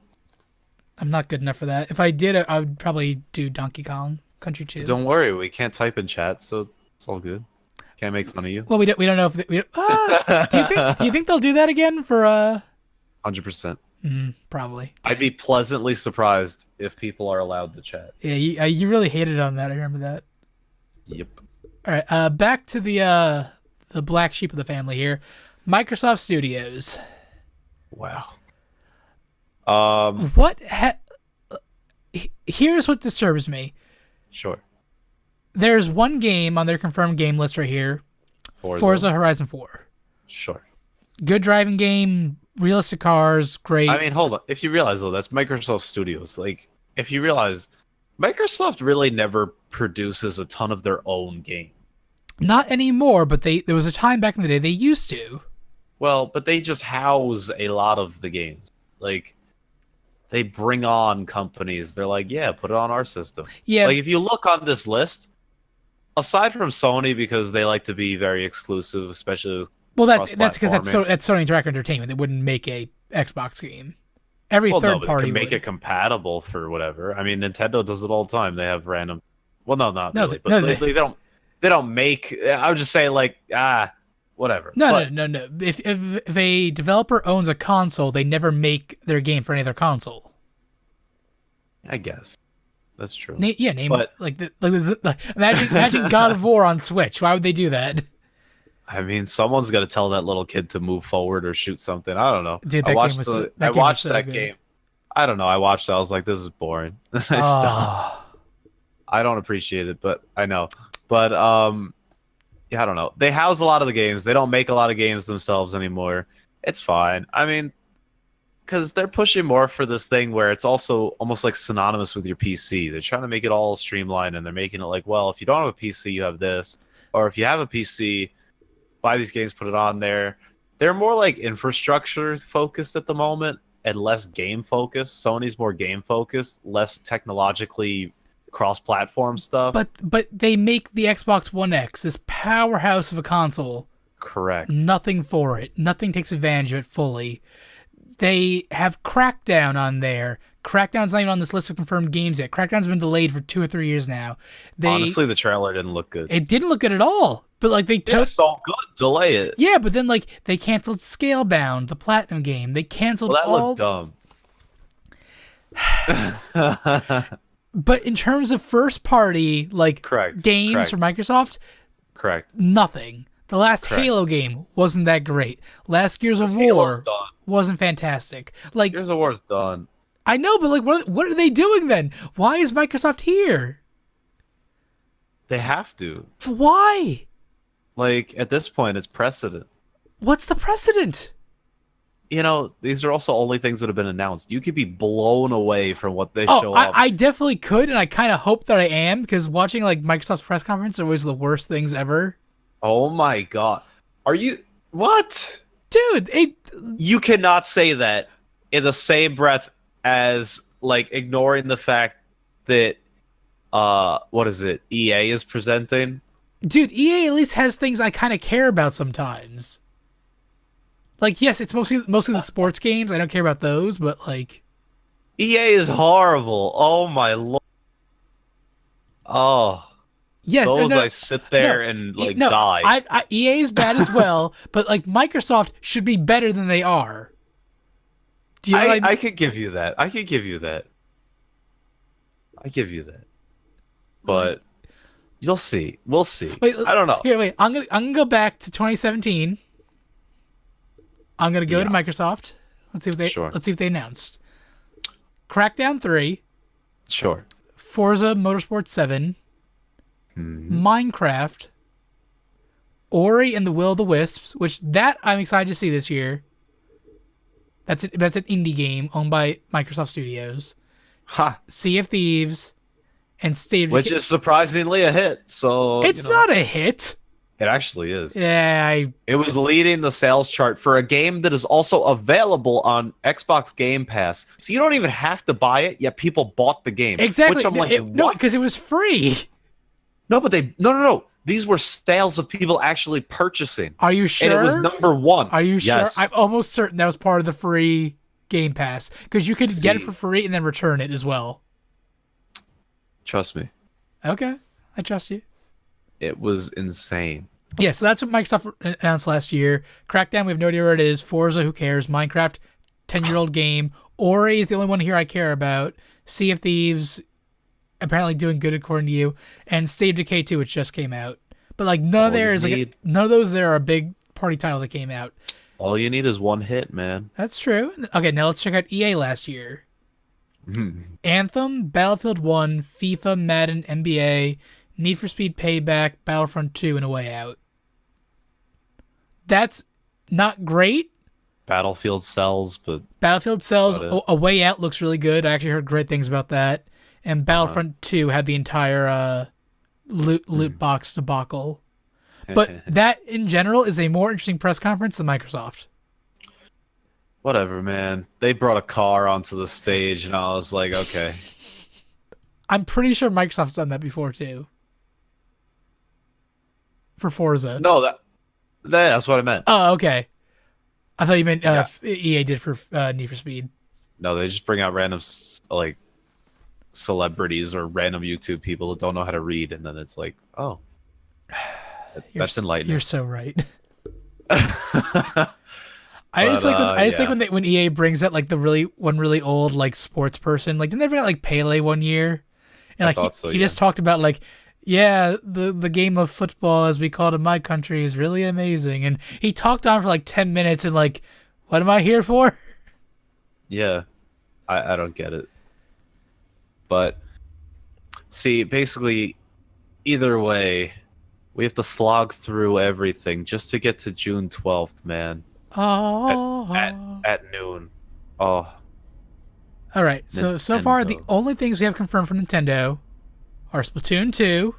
I'm not good enough for that. If I did, I would probably do Donkey Kong Country 2. Don't worry, we can't type in chat, so it's all good. Can't make fun of you. Well, we don't know if do you think they'll do that again for 100%. Probably. I'd be pleasantly surprised if people are allowed to chat. Yeah, you really hated on that. I remember that. Yep. All right, back to the black sheep of the family here. Microsoft Studios. Wow. Here's what disturbs me. Sure. There's one game on their confirmed game list right here. Forza Horizon 4. Sure. Good driving game, realistic cars, great. I mean, hold on. If you realize, though, that's Microsoft Studios. Like, if you realize, Microsoft really never produces a ton of their own game. Not anymore, but there was a time back in the day they used to. Well, but they just house a lot of the games. Like, they bring on companies. They're like, yeah, put it on our system. Yeah. Like, if you look on this list, aside from Sony, because they like to be very exclusive, especially with Well, that's because that's cross-platforming. Sony Interactive Entertainment. They wouldn't make a Xbox game. Every Well, no, third but they party can make would. it compatible for whatever. I mean, Nintendo does it all the time. They have random. Well, no, not No, really, they- no, but they- they don't. They don't make. I would just say like whatever. No, But, no. If a developer owns a console, they never make their game for any other console. I guess that's true. Name But- imagine God of War on Switch. Why would they do that? I mean, someone's got to tell that little kid to move forward or shoot something. I don't know. Dude, I that watched game was the- so- that I game was watched so that good. game. I don't know. I watched it. I was like, this is boring. I stopped. I don't appreciate it, but I know. But yeah, I don't know. They house a lot of the games. They don't make a lot of games themselves anymore. It's fine. I mean, because they're pushing more for this thing where it's also almost like synonymous with your PC. They're trying to make it all streamlined, and they're making it like, well, if you don't have a PC, you have this, or if you have a PC, buy these games, put it on there. They're more like infrastructure focused at the moment and less game focused. Sony's more game focused, less technologically cross-platform stuff. But they make the Xbox One X, this powerhouse of a console, Correct. nothing for it. Nothing takes advantage of it fully. They have Crackdown on there. Crackdown's not even on this list of confirmed games yet. Crackdown's been delayed for 2 or 3 years now. Honestly, the trailer didn't look good. It didn't look good at all. But like they took It's all good. Delay it. Yeah, but then like they canceled Scalebound, the Platinum game. They canceled Well, that all looked dumb. But in terms of first party like Correct. games Correct. for Microsoft, Correct. nothing. The last Correct. Halo game wasn't that great. Last Gears of Halo's War done. wasn't fantastic. Like Gears of War's done. I know, but like what are they doing then? Why is Microsoft here? They have to. Why? Like, at this point, it's precedent. What's the precedent? You know, these are also only things that have been announced. You could be blown away from what they Oh, show up. I definitely could, and I kind of hope that I am, because watching like Microsoft's press conference are always the worst things ever. Oh my god. Are you... What? Dude, You cannot say that in the same breath as, like, ignoring the fact that, what is it, EA is presenting? dude, EA at least has things I kind of care about sometimes. Like, yes, it's mostly the sports games. I don't care about those, but like, EA is horrible. Oh my lord. Oh, yes, those I sit there no, and like no, die. EA is bad as well, but like Microsoft should be better than they are. Do you know what I mean? I could give you that. I could give you that. I give you that. But you'll see. We'll see. Wait, I don't know. Here, wait. I'm gonna go back to 2017. I'm gonna go to Microsoft. Let's see what they announced. Crackdown 3, Sure. Forza Motorsport 7, Hmm. Minecraft, Ori and the Will of the Wisps, which that I'm excited to see this year. That's an indie game owned by Microsoft Studios. Ha. Sea of Thieves, and State of Which Decay. is surprisingly a hit. So It's not a hit. It actually is. Yeah, It was leading the sales chart for a game that is also available on Xbox Game Pass. So you don't even have to buy it, yet people bought the game. exactly. Which I'm like, No, what? because it was free. No, but no. These were sales of people actually purchasing. Are you sure? And it was number one. Are you Yes. sure? I'm almost certain that was part of the free Game Pass, because you could get it for free and then return it as well. Trust me. Okay, I trust you. It was insane. Yeah, so that's what Microsoft announced last year. Crackdown, we have no idea where it is. Forza, who cares? Minecraft, 10-year-old game. Ori is the only one here I care about. Sea of Thieves, apparently doing good according to you. And State of Decay 2, which just came out. But like none of those there are a big party title that came out. All you need is one hit, man. That's true. Okay, now let's check out EA last year. Anthem, Battlefield 1, FIFA, Madden, NBA, Need for Speed Payback, Battlefront 2, and A Way Out. That's not great. Battlefield sells, but Battlefield sells. Got it. A Way Out looks really good. I actually heard great things about that. And Battlefront 2 had the entire loot box debacle. But that, in general, is a more interesting press conference than Microsoft. Whatever, man. They brought a car onto the stage, and I was like, okay. I'm pretty sure Microsoft's done that before too. For Forza. No, that's what I meant. Oh, okay. I thought you meant Yeah. EA did for Need for Speed. No, they just bring out random like celebrities or random YouTube people that don't know how to read, and then it's like, oh, that's enlightening. You're so right. But, I just like yeah. like when EA brings out like the really old like sports person. Like didn't they bring out like Pele one year? And I like thought so, he yeah. just talked about like, yeah, the game of football as we call it in my country is really amazing. And he talked on for like 10 minutes and like, what am I here for? Yeah, I don't get it. But see, basically, either way, we have to slog through everything just to get to June 12th, man. Oh. At noon. Oh, All right. So far the Nintendo. only things we have confirmed for Nintendo are Splatoon 2,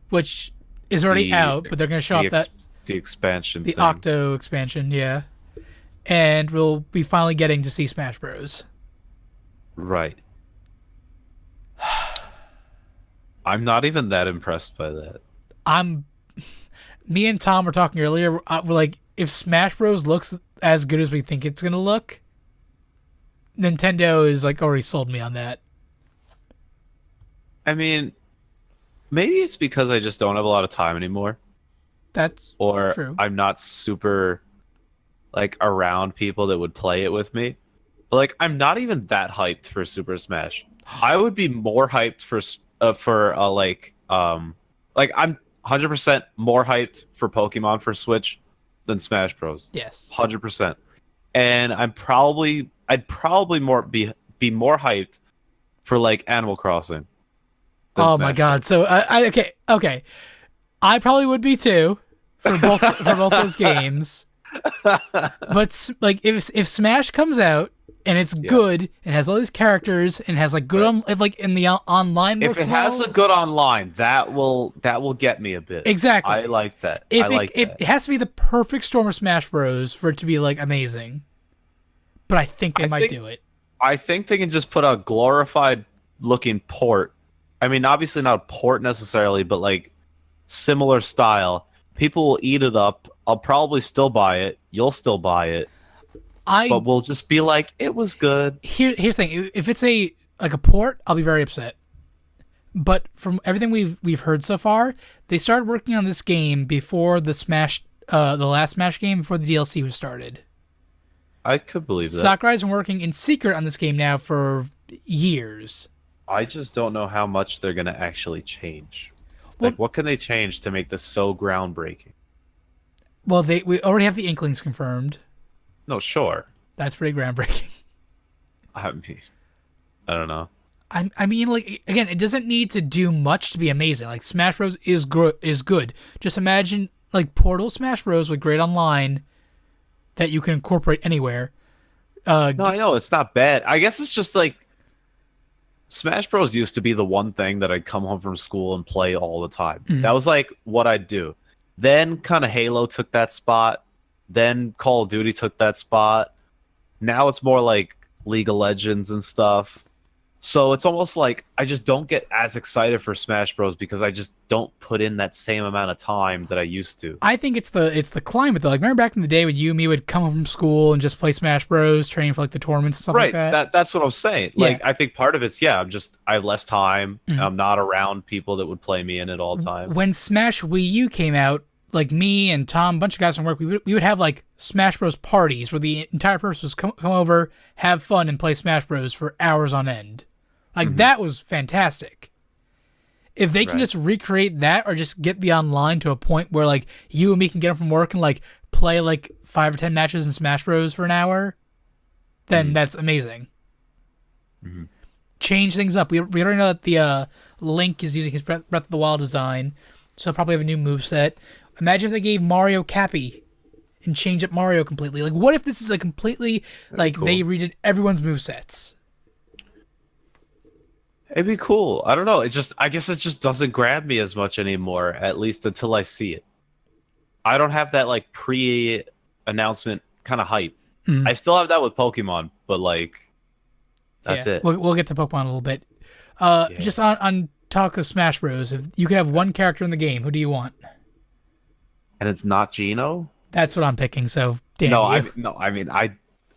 which is already out, but they're going to show off The expansion the thing. Octo expansion, yeah. And we'll be finally getting to see Smash Bros. Right. I'm not even that impressed by that. Me and Tom were talking earlier. We're like, if Smash Bros looks as good as we think it's gonna look, Nintendo is like already sold me on that. I mean, maybe it's because I just don't have a lot of time anymore, That's or true. I'm not super like around people that would play it with me. But like, I'm not even that hyped for Super Smash. I would be more hyped for like I'm 100% more hyped for Pokemon for Switch than Smash Bros. Yes. 100%. And I'd probably more be more hyped for like Animal Crossing. Than Oh my Smash god. So I okay. I probably would be too for both those games. But like if Smash comes out and it's good and has all these characters and has like good like in the online If works it has well, a good online, that will get me a bit. exactly. I like that. If it has to be the perfect storm of Smash Bros for it to be like amazing. But I think they might do it. I think they can just put a glorified looking port. I mean, obviously not a port necessarily, but like similar style. People will eat it up. I'll probably still buy it. You'll still buy it. But we'll just be like, it was good. Here's the thing: if it's a port, I'll be very upset. But from everything we've heard so far, they started working on this game before the last Smash game, before the DLC was started. I could believe that. Sakurai's been working in secret on this game now for years. I just don't know how much they're gonna actually change. Well, Like, what can they change to make this so groundbreaking? Well, we already have the Inklings confirmed. No, sure. That's pretty groundbreaking. I mean, I don't know. I mean, like again, it doesn't need to do much to be amazing. Like Smash Bros is good. Just imagine like Portal Smash Bros with great online that you can incorporate anywhere. No, I know it's not bad. I guess it's just like Smash Bros used to be the one thing that I'd come home from school and play all the time. Mhm. That was like what I'd do. Then kind of Halo took that spot. Then Call of Duty took that spot. Now it's more like League of Legends and stuff. So it's almost like I just don't get as excited for Smash Bros because I just don't put in that same amount of time that I used to. I think it's the climate though. Like remember back in the day when you and me would come home from school and just play Smash Bros, training for like the tournaments and stuff like that. That's what I'm saying. Yeah. Like I think part of it's I have less time. I'm not around people that would play me in it all the time. When Smash Wii U came out, like me and Tom, a bunch of guys from work, we would have like Smash Bros parties where the entire person was come over, have fun, and play Smash Bros for hours on end. Like that was fantastic. If they can just recreate that or just get the online to a point where like you and me can get up from work and like play like 5 or 10 matches in Smash Bros for an hour, then that's amazing. Change things up. We already know that the Link is using his Breath of the Wild design, so he'll probably have a new moveset. Imagine if they gave Mario Cappy and changed up Mario completely. Like, what if this is a completely like cool. they redid everyone's movesets? It'd be cool. I don't know. I guess it just doesn't grab me as much anymore, at least until I see it. I don't have that like pre-announcement kind of hype. I still have that with Pokemon, but like, that's yeah. it. We'll get to Pokemon in a little bit. Just on talk of Smash Bros. If you could have one character in the game, who do you want? And it's not Geno? That's what I'm picking. So damn No, you. I mean, I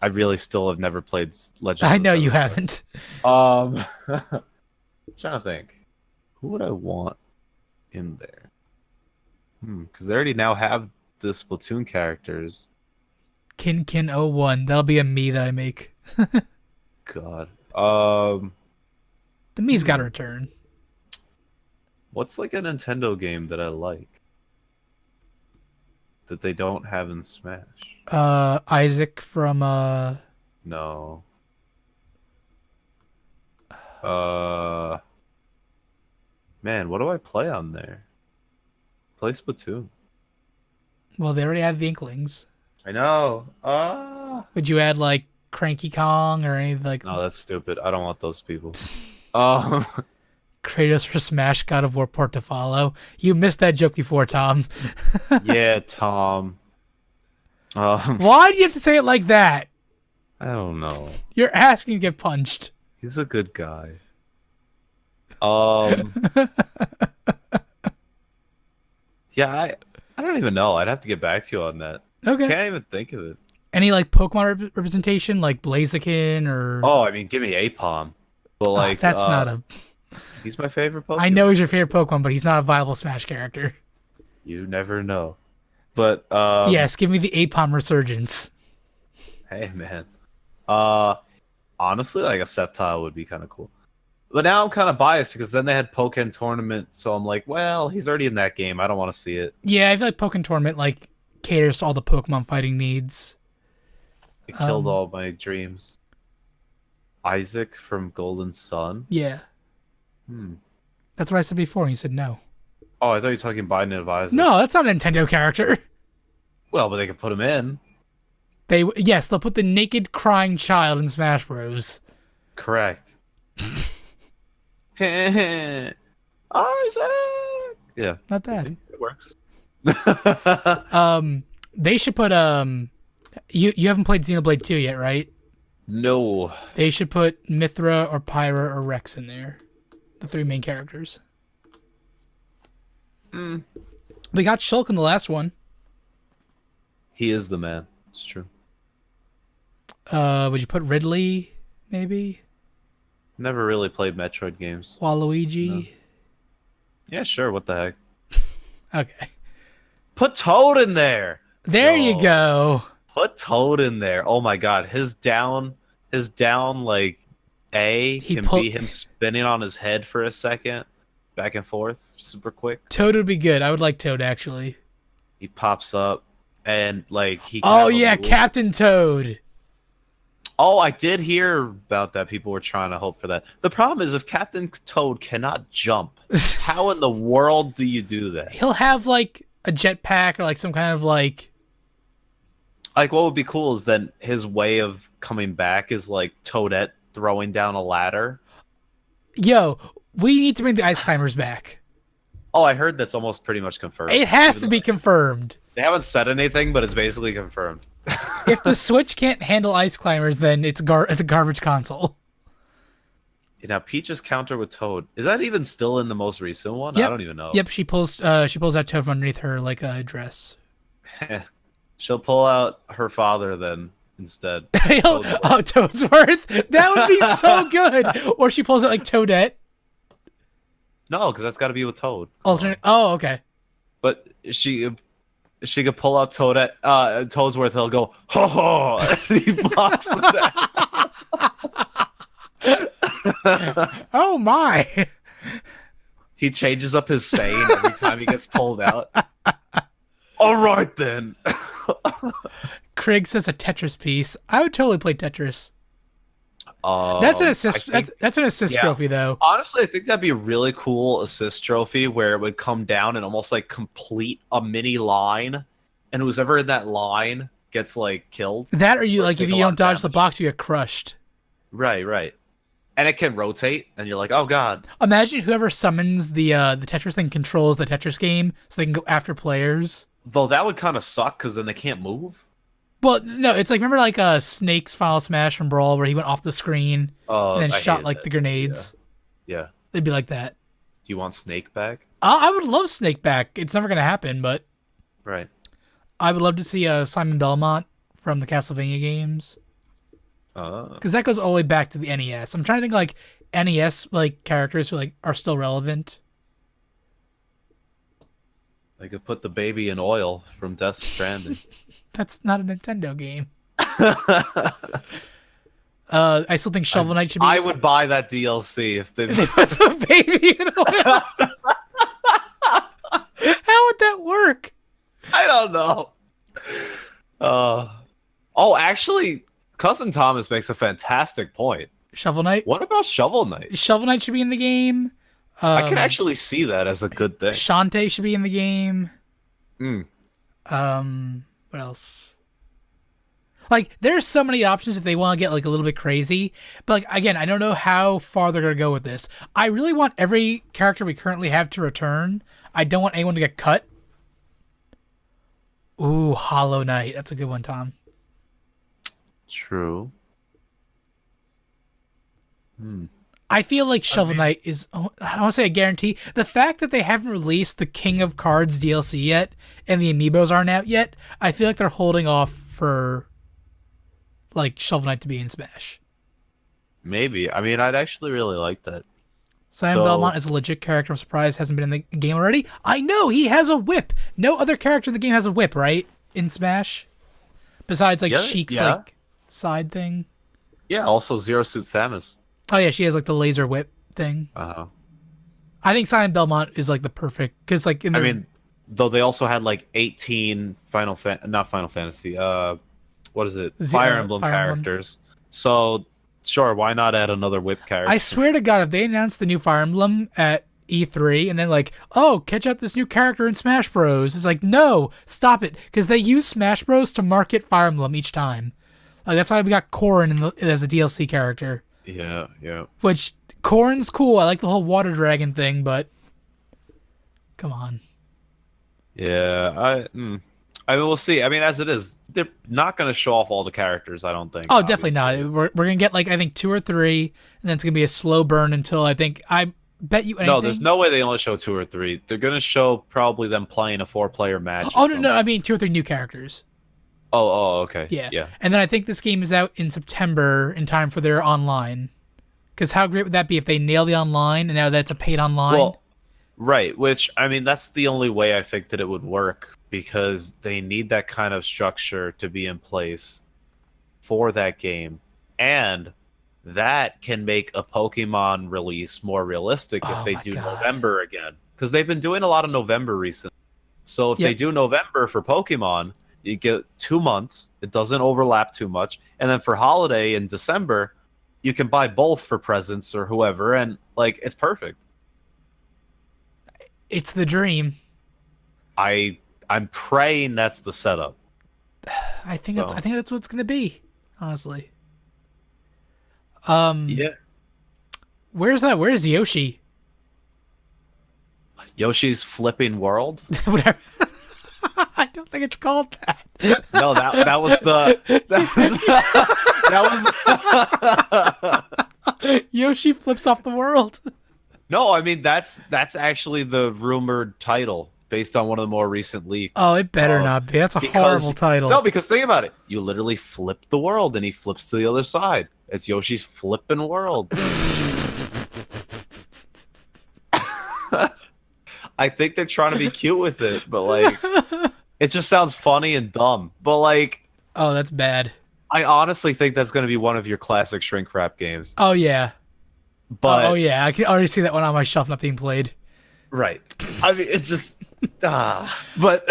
really still have never played Legend. I know you haven't. Trying to think, who would I want in there? Because they already now have the Splatoon characters. Kin 01. That'll be a me that I make. God. The me's got to return. What's like a Nintendo game that I like that they don't have in Smash? Isaac from No. Man, what do I play on there? Play Splatoon. Well, they already have the Inklings. I know. Would you add like Cranky Kong or any like No, that's stupid. I don't want those people. Kratos for Smash God of War port to follow? You missed that joke before, Tom. Yeah, Tom. Why do you have to say it like that? I don't know. You're asking to get punched. He's a good guy. Yeah, I don't even know. I'd have to get back to you on that. Okay. Can't even think of it. Any like Pokemon representation, like Blaziken or? Oh, I mean, give me Apom. But like, that's not a. He's my favorite Pokemon. I know he's your favorite Pokemon, but he's not a viable Smash character. You never know. But yes, give me the Apom resurgence. Hey man. Honestly, like a Sceptile would be kind of cool. But now I'm kind of biased because then they had Pokken Tournament, so I'm like, well, he's already in that game. I don't want to see it. Yeah, I feel like Pokken Tournament like caters to all the Pokemon fighting needs. It killed all my dreams. Isaac from Golden Sun? Yeah. That's what I said before, and you said no. Oh, I thought you were talking Biden of Isaac. No, that's not a Nintendo character. Well, but they could put him in. Yes, they'll put the naked crying child in Smash Bros. Correct. Isaac! Yeah. Not bad. It works. They should put you haven't played Xenoblade 2 yet, right? No. They should put Mithra or Pyra or Rex in there. The three main characters. They got Shulk in the last one. He is the man. It's true. Would you put Ridley, maybe? Never really played Metroid games. Waluigi? No. Yeah, sure. What the heck? Okay. Put Toad in there. There you go. Put Toad in there. Oh my god. His down like A can be him spinning on his head for a second. Back and forth. Super quick. Toad would be good. I would like Toad, actually. He pops up and like he Oh yeah, Captain Toad. Oh, I did hear about that. People were trying to hope for that. The problem is if Captain Toad cannot jump, how in the world do you do that? He'll have like a jetpack or like some kind of like what would be cool is then his way of coming back is like Toadette throwing down a ladder. Yo, we need to bring the ice climbers back. Oh, I heard that's almost pretty much confirmed. It has to be confirmed. They haven't said anything, but it's basically confirmed. If the Switch can't handle ice climbers, then it's a garbage console. Now Peach's counter with Toad, is that even still in the most recent one? Yep. I don't even know. Yep, she pulls out Toad from underneath her like a dress. She'll pull out her father then instead. Toadsworth? That would be so good. Or she pulls out like Toadette. No, because that's got to be with Toad. Alternate. Oh, okay. But she could pull out Toadette. Toadsworth. He'll go ho ho. And he blocks that. Oh my! He changes up his saying every time he gets pulled out. All right then. Craig says a Tetris piece. I would totally play Tetris. That's an assist. That's an assist trophy, though. Honestly, I think that'd be a really cool assist trophy where it would come down and almost like complete a mini line, and who's ever in that line gets like killed. That or you like if you don't dodge the box, you get crushed. Right. And it can rotate, and you're like, oh god. Imagine whoever summons the Tetris thing controls the Tetris game, so they can go after players. Though that would kind of suck because then they can't move. Well, no, it's like remember like Snake's Final Smash from Brawl where he went off the screen Oh, and then I shot hated like that. the grenades. Yeah. It'd be like that. Do you want Snake back? I would love Snake back. It's never gonna happen, but Right. I would love to see Simon Belmont from the Castlevania games because that goes all the way back to the NES. I'm trying to think like NES like characters who like are still relevant. I could put the baby in oil from Death Stranding. That's not a Nintendo game. I still think Shovel Knight should be. I would buy that DLC if they. They put the baby in oil. How would that work? I don't know. Oh, actually, Cousin Thomas makes a fantastic point. Shovel Knight. What about Shovel Knight? Shovel Knight should be in the game. I can actually see that as a good thing. Shantae should be in the game. Hmm. What else? Like, there's so many options if they want to get like a little bit crazy. But like again, I don't know how far they're gonna go with this. I really want every character we currently have to return. I don't want anyone to get cut. Ooh, Hollow Knight. That's a good one, Tom. True. I feel like Shovel Knight is, I don't want to say a guarantee. The fact that they haven't released the King of Cards DLC yet and the amiibos aren't out yet, I feel like they're holding off for like Shovel Knight to be in Smash. Maybe. I mean, I'd actually really like that. Simon Belmont is a legit character. I'm surprised hasn't been in the game already. I know, he has a whip. No other character in the game has a whip, right? In Smash? Besides like Sheik's like side thing. Yeah, also Zero Suit Samus. Oh yeah, she has like the laser whip thing. Uh-huh. I think Simon Belmont is like the perfect because like in the, I mean, though they also had like 18 not Final Fantasy. What is it? Fire Emblem characters. So sure, why not add another whip character? I swear to God, if they announced the new Fire Emblem at E3 and then like, oh, catch out this new character in Smash Bros. It's like, no, stop it, because they use Smash Bros to market Fire Emblem each time. Like that's why we got Corrin as a DLC character. Yeah, yeah. Which Corrin's cool. I like the whole water dragon thing, but come on. Yeah, I mean, we'll see. I mean, as it is, they're not going to show off all the characters, I don't think. Oh, definitely not. We're going to get, like, I think 2 or 3, and then it's going to be a slow burn until I bet you anything. No, there's no way they only show 2 or 3. They're going to show probably them playing a 4-player match. Oh, no, I mean 2 or 3 new characters. Oh, okay. Yeah. And then I think this game is out in September in time for their online. Because how great would that be if they nail the online, and now that's a paid online? Well, right, which, I mean, that's the only way I think that it would work, because they need that kind of structure to be in place for that game. And that can make a Pokemon release more realistic if they do November again. Because they've been doing a lot of November recently. So if they do November for Pokemon, you get 2 months. It doesn't overlap too much. And then for holiday in December, you can buy both for presents or whoever. And, like, it's perfect. It's the dream. I'm praying that's the setup. I think that's what it's gonna be, honestly. Yeah. Where's Yoshi? Yoshi's Flipping World? Whatever. I don't think it's called that. No, that was Yoshi flips off the world. No, I mean that's actually the rumored title based on one of the more recent leaks. Oh, it better not be. That's a horrible title. No, because think about it. You literally flip the world and he flips to the other side. It's Yoshi's Flippin' World. I think they're trying to be cute with it, but like it just sounds funny and dumb. But like, oh, that's bad. I honestly think that's going to be one of your classic shrink wrap games. Oh yeah. But oh yeah, I can already see that one on my shelf not being played. Right. I mean, it's just but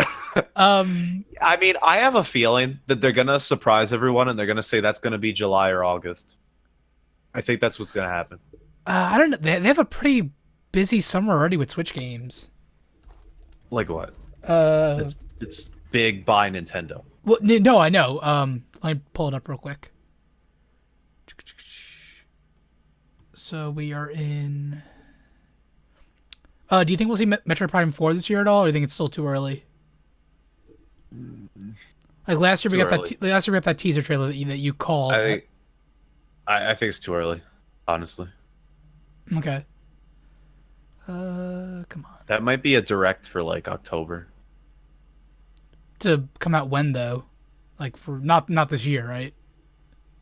I mean, I have a feeling that they're going to surprise everyone and they're going to say that's going to be July or August. I think that's what's going to happen. I don't know. They have a pretty busy summer already with Switch games. Like what? It's big by Nintendo. Well, no, I know. Let me pull it up real quick. So we are in. Do you think we'll see Metroid Prime 4 this year at all, or do you think it's still too early? Like last year, we Too got early. last year we got that teaser trailer that you called. I think it's too early, honestly. Okay. Come on. That might be a direct for like October. To come out when though? Like for not this year, right?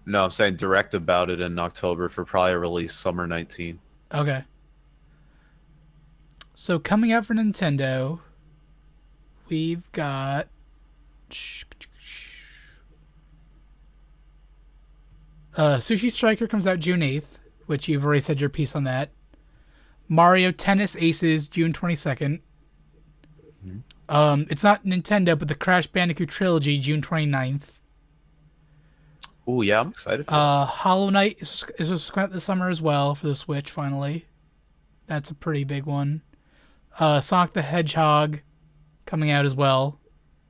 No, I'm saying direct about it in October for probably a release summer 19. Okay. So coming out for Nintendo, we've got Sushi Striker comes out June 8th, which you've already said your piece on that. Mario Tennis Aces June 22nd. It's not Nintendo, but the Crash Bandicoot Trilogy June 29th. Oh yeah, I'm excited for that. Hollow Knight is supposed to come out this summer as well for the Switch finally. That's a pretty big one. Sonic the Hedgehog coming out as well.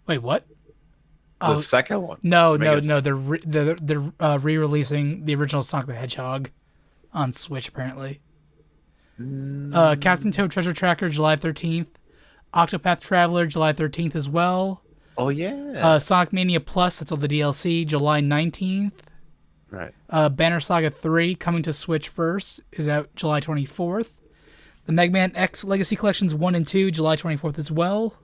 Wait, what? The second one. No. They're re-releasing the original Sonic the Hedgehog on Switch apparently. Captain Toad Treasure Tracker July 13th. Octopath Traveler July 13th as well. Oh yeah. Sonic Mania Plus, that's all the DLC, July 19th. Right. Banner Saga 3 coming to Switch first is out July 24th. The Mega Man X Legacy Collections 1 and 2 July 24th as well.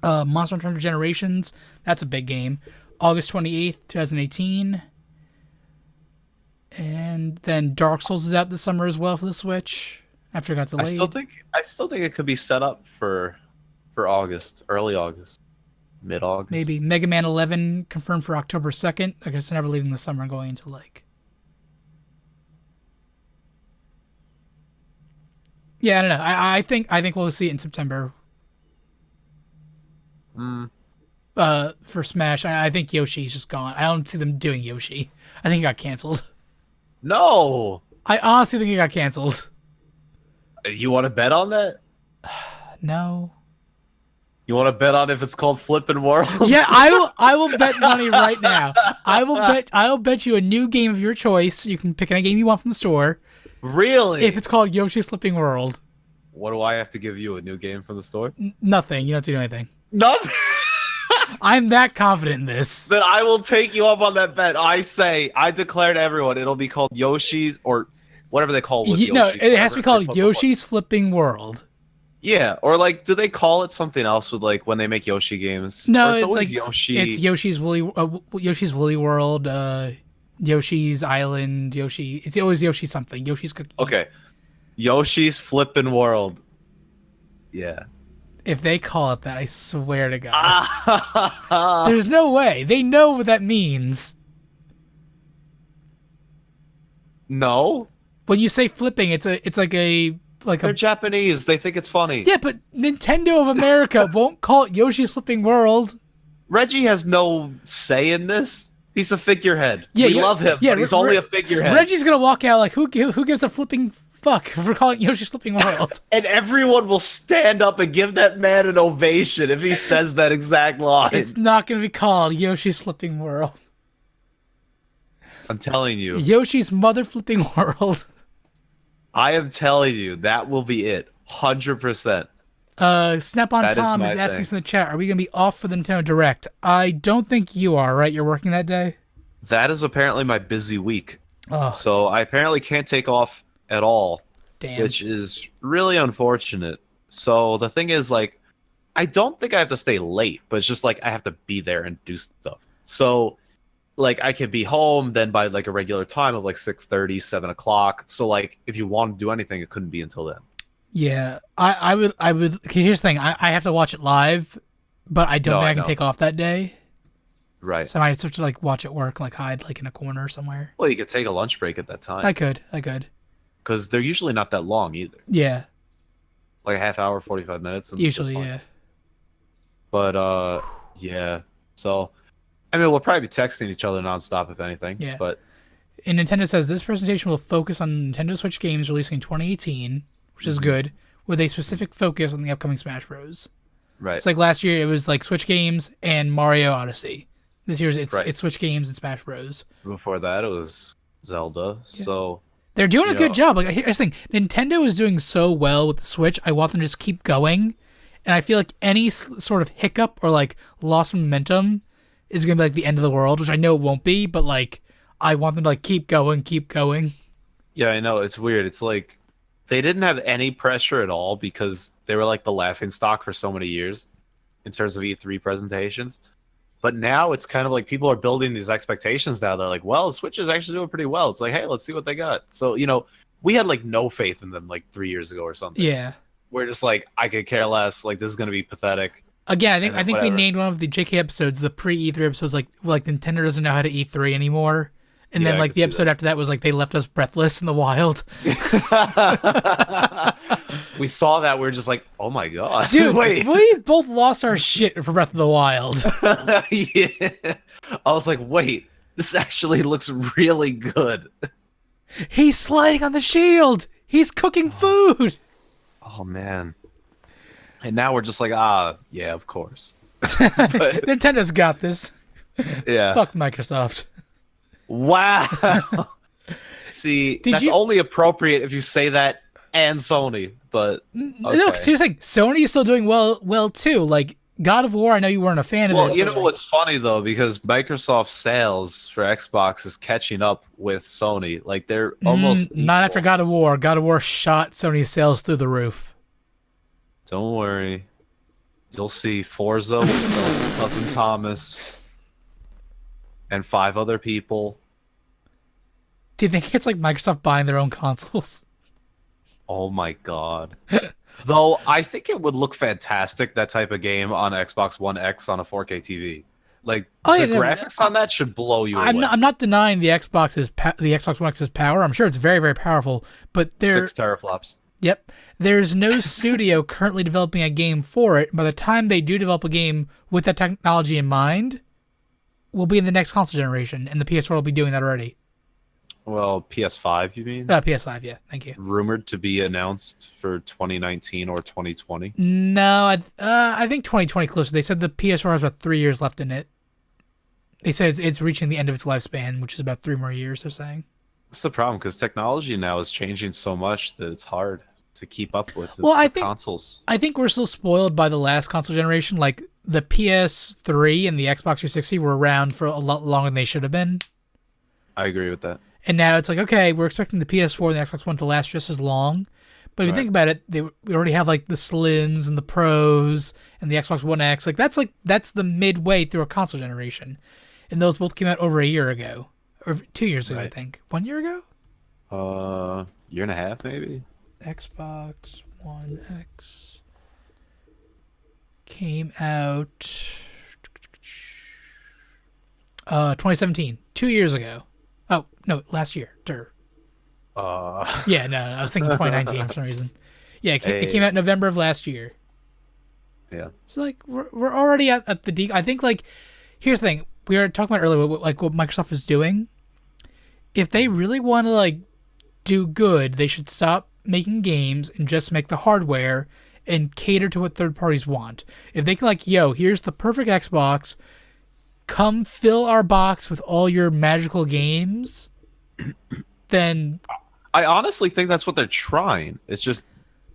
Monster Hunter Generations, that's a big game. August 28th, 2018. And then Dark Souls is out this summer as well for the Switch. After it got delayed. I still think it could be set up for August, early August, mid August. Maybe Mega Man 11 confirmed for October 2nd. I guess never leaving the summer and going into like. Yeah, I don't know. I think we'll see it in September. For Smash, I think Yoshi's just gone. I don't see them doing Yoshi. I think it got canceled. No. I honestly think it got canceled. You want to bet on that? No. You want to bet on if it's called Flippin' World? Yeah, I will bet money right now. I'll bet you a new game of your choice. You can pick any game you want from the store. Really? If it's called Yoshi's Flipping World. What do I have to give you? A new game from the store? Nothing. You don't have to do anything. Nothing. I'm that confident in this. Then I will take you up on that bet. I declare to everyone it'll be called Yoshi's or whatever they call it. With No, Yoshi, it has to be called Yoshi's Flipping World. Yeah, or like, do they call it something else with like when they make Yoshi games? No, Or it's always like Yoshi. It's Yoshi's Woolly World, Yoshi's Island, Yoshi. It's always Yoshi something. Yoshi's Cookie. Okay, Yoshi's Flippin' World. Yeah. If they call it that, I swear to God, there's no way. They know what that means. No. When you say flipping, it's like They're Japanese. They think it's funny. Yeah, but Nintendo of America won't call it Yoshi's Flipping World. Reggie has no say in this. He's a figurehead. Yeah, we love him, but he's only a figurehead. Reggie's gonna walk out like, who gives a flipping fuck if we're calling it Yoshi's Flipping World? And everyone will stand up and give that man an ovation if he says that exact line. It's not gonna be called Yoshi's Flipping World. I'm telling you. Yoshi's Mother Flipping World. I am telling you, that will be it. 100%. Snap-on Tom is asking us in the chat, are we going to be off for the Nintendo Direct? I don't think you are, right? You're working that day? That is apparently my busy week. Oh. So I apparently can't take off at all. Damn. Which is really unfortunate. So the thing is, like, I don't think I have to stay late, but it's just like I have to be there and do stuff. So, like, I can be home then by like a regular time of like 6:30, 7 o'clock. So like, if you want to do anything, it couldn't be until then. Yeah, I would. Okay, here's the thing. I have to watch it live, but I don't think I can take off that day. Right. So I might have to like watch at work, like hide like in a corner somewhere. Well, you could take a lunch break at that time. I could. Because they're usually not that long either. Yeah. Like a half hour, 45 minutes. And Usually, yeah. But yeah. So, I mean, we'll probably be texting each other nonstop if anything. Yeah. But and Nintendo says this presentation will focus on Nintendo Switch games releasing in 2018. Which is good, with a specific focus on the upcoming Smash Bros. Right. It's like last year it was like Switch games and Mario Odyssey. This year it's Switch games and Smash Bros. Before that it was Zelda. Yeah. So they're doing a good job. Like here's the thing, Nintendo is doing so well with the Switch. I want them to just keep going, and I feel like any sort of hiccup or like lost momentum is going to be like the end of the world, which I know it won't be, but like I want them to like keep going, keep going. Yeah, I know. It's weird. It's like they didn't have any pressure at all because they were like the laughing stock for so many years in terms of E3 presentations. But now it's kind of like people are building these expectations now. They're like, well, Switch is actually doing pretty well. It's like, hey, let's see what they got. So, you know, we had like no faith in them like 3 years ago or something. Yeah. We're just like, I could care less. Like, this is going to be pathetic. Again, I think we whatever. named one of the JK episodes the pre-E3 episodes like Nintendo doesn't know how to E3 anymore. And Yeah, then I like could the see episode after that was like they left us breathless in the wild. We saw that. We are just like, oh my God. Dude, Wait. we both lost our shit for Breath of the Wild. Yeah. I was like, wait, this actually looks really good. He's sliding on the shield. He's cooking food. Oh, man. And now we're just like, yeah, of course. But, Nintendo's got this. yeah. Fuck Microsoft. Wow. See, that's only appropriate if you say that and Sony, but okay. No, seriously, Sony is still doing well too. Like God of War, I know you weren't a fan of it. Well, you know what's funny though, because Microsoft sales for Xbox is catching up with Sony. Like they're almost not equal. after God of War. God of War shot Sony's sales through the roof. Don't worry, you'll see Forza with Cousin Thomas and 5 other people. Do you think it's like Microsoft buying their own consoles? Oh my God. Though I think it would look fantastic, that type of game on Xbox One X on a 4K TV. Like graphics on that should blow you away. I'm not denying the Xbox One X's power. I'm sure it's very, very powerful. But 6 teraflops. Yep. There's no studio currently developing a game for it. By the time they do develop a game with that technology in mind, we'll be in the next console generation, and the PS4 will be doing that already. Well, PS5, you mean? PS5, yeah. Thank you. Rumored to be announced for 2019 or 2020. No, I think 2020 closer. They said the PS4 has about 3 years left in it. They said it's reaching the end of its lifespan, which is about 3 more years, they're saying. That's the problem, because technology now is changing so much that it's hard to keep up with consoles. I think we're still spoiled by the last console generation. Like, the PS3 and the Xbox 360 were around for a lot longer than they should have been. I agree with that. And now it's like, okay, we're expecting the PS4 and the Xbox One to last just as long. But if you think about it, we already have like the Slims and the Pros and the Xbox One X. That's the midway through a console generation. And those both came out over a year ago. Or 2 years ago, I think. 1 year ago? Year and a half, maybe? Xbox One X came out 2017. 2 years ago. Oh, no, last year. Yeah, no, I was thinking 2019 for some reason. Yeah, it came out in November of last year. Yeah. So, like, we're already at the I think, like, here's the thing. We were talking about earlier, what Microsoft is doing. If they really want to, like, do good, they should stop making games and just make the hardware and cater to what third parties want. If they can, like, yo, here's the perfect Xbox, come fill our box with all your magical games, then... I honestly think that's what they're trying. It's just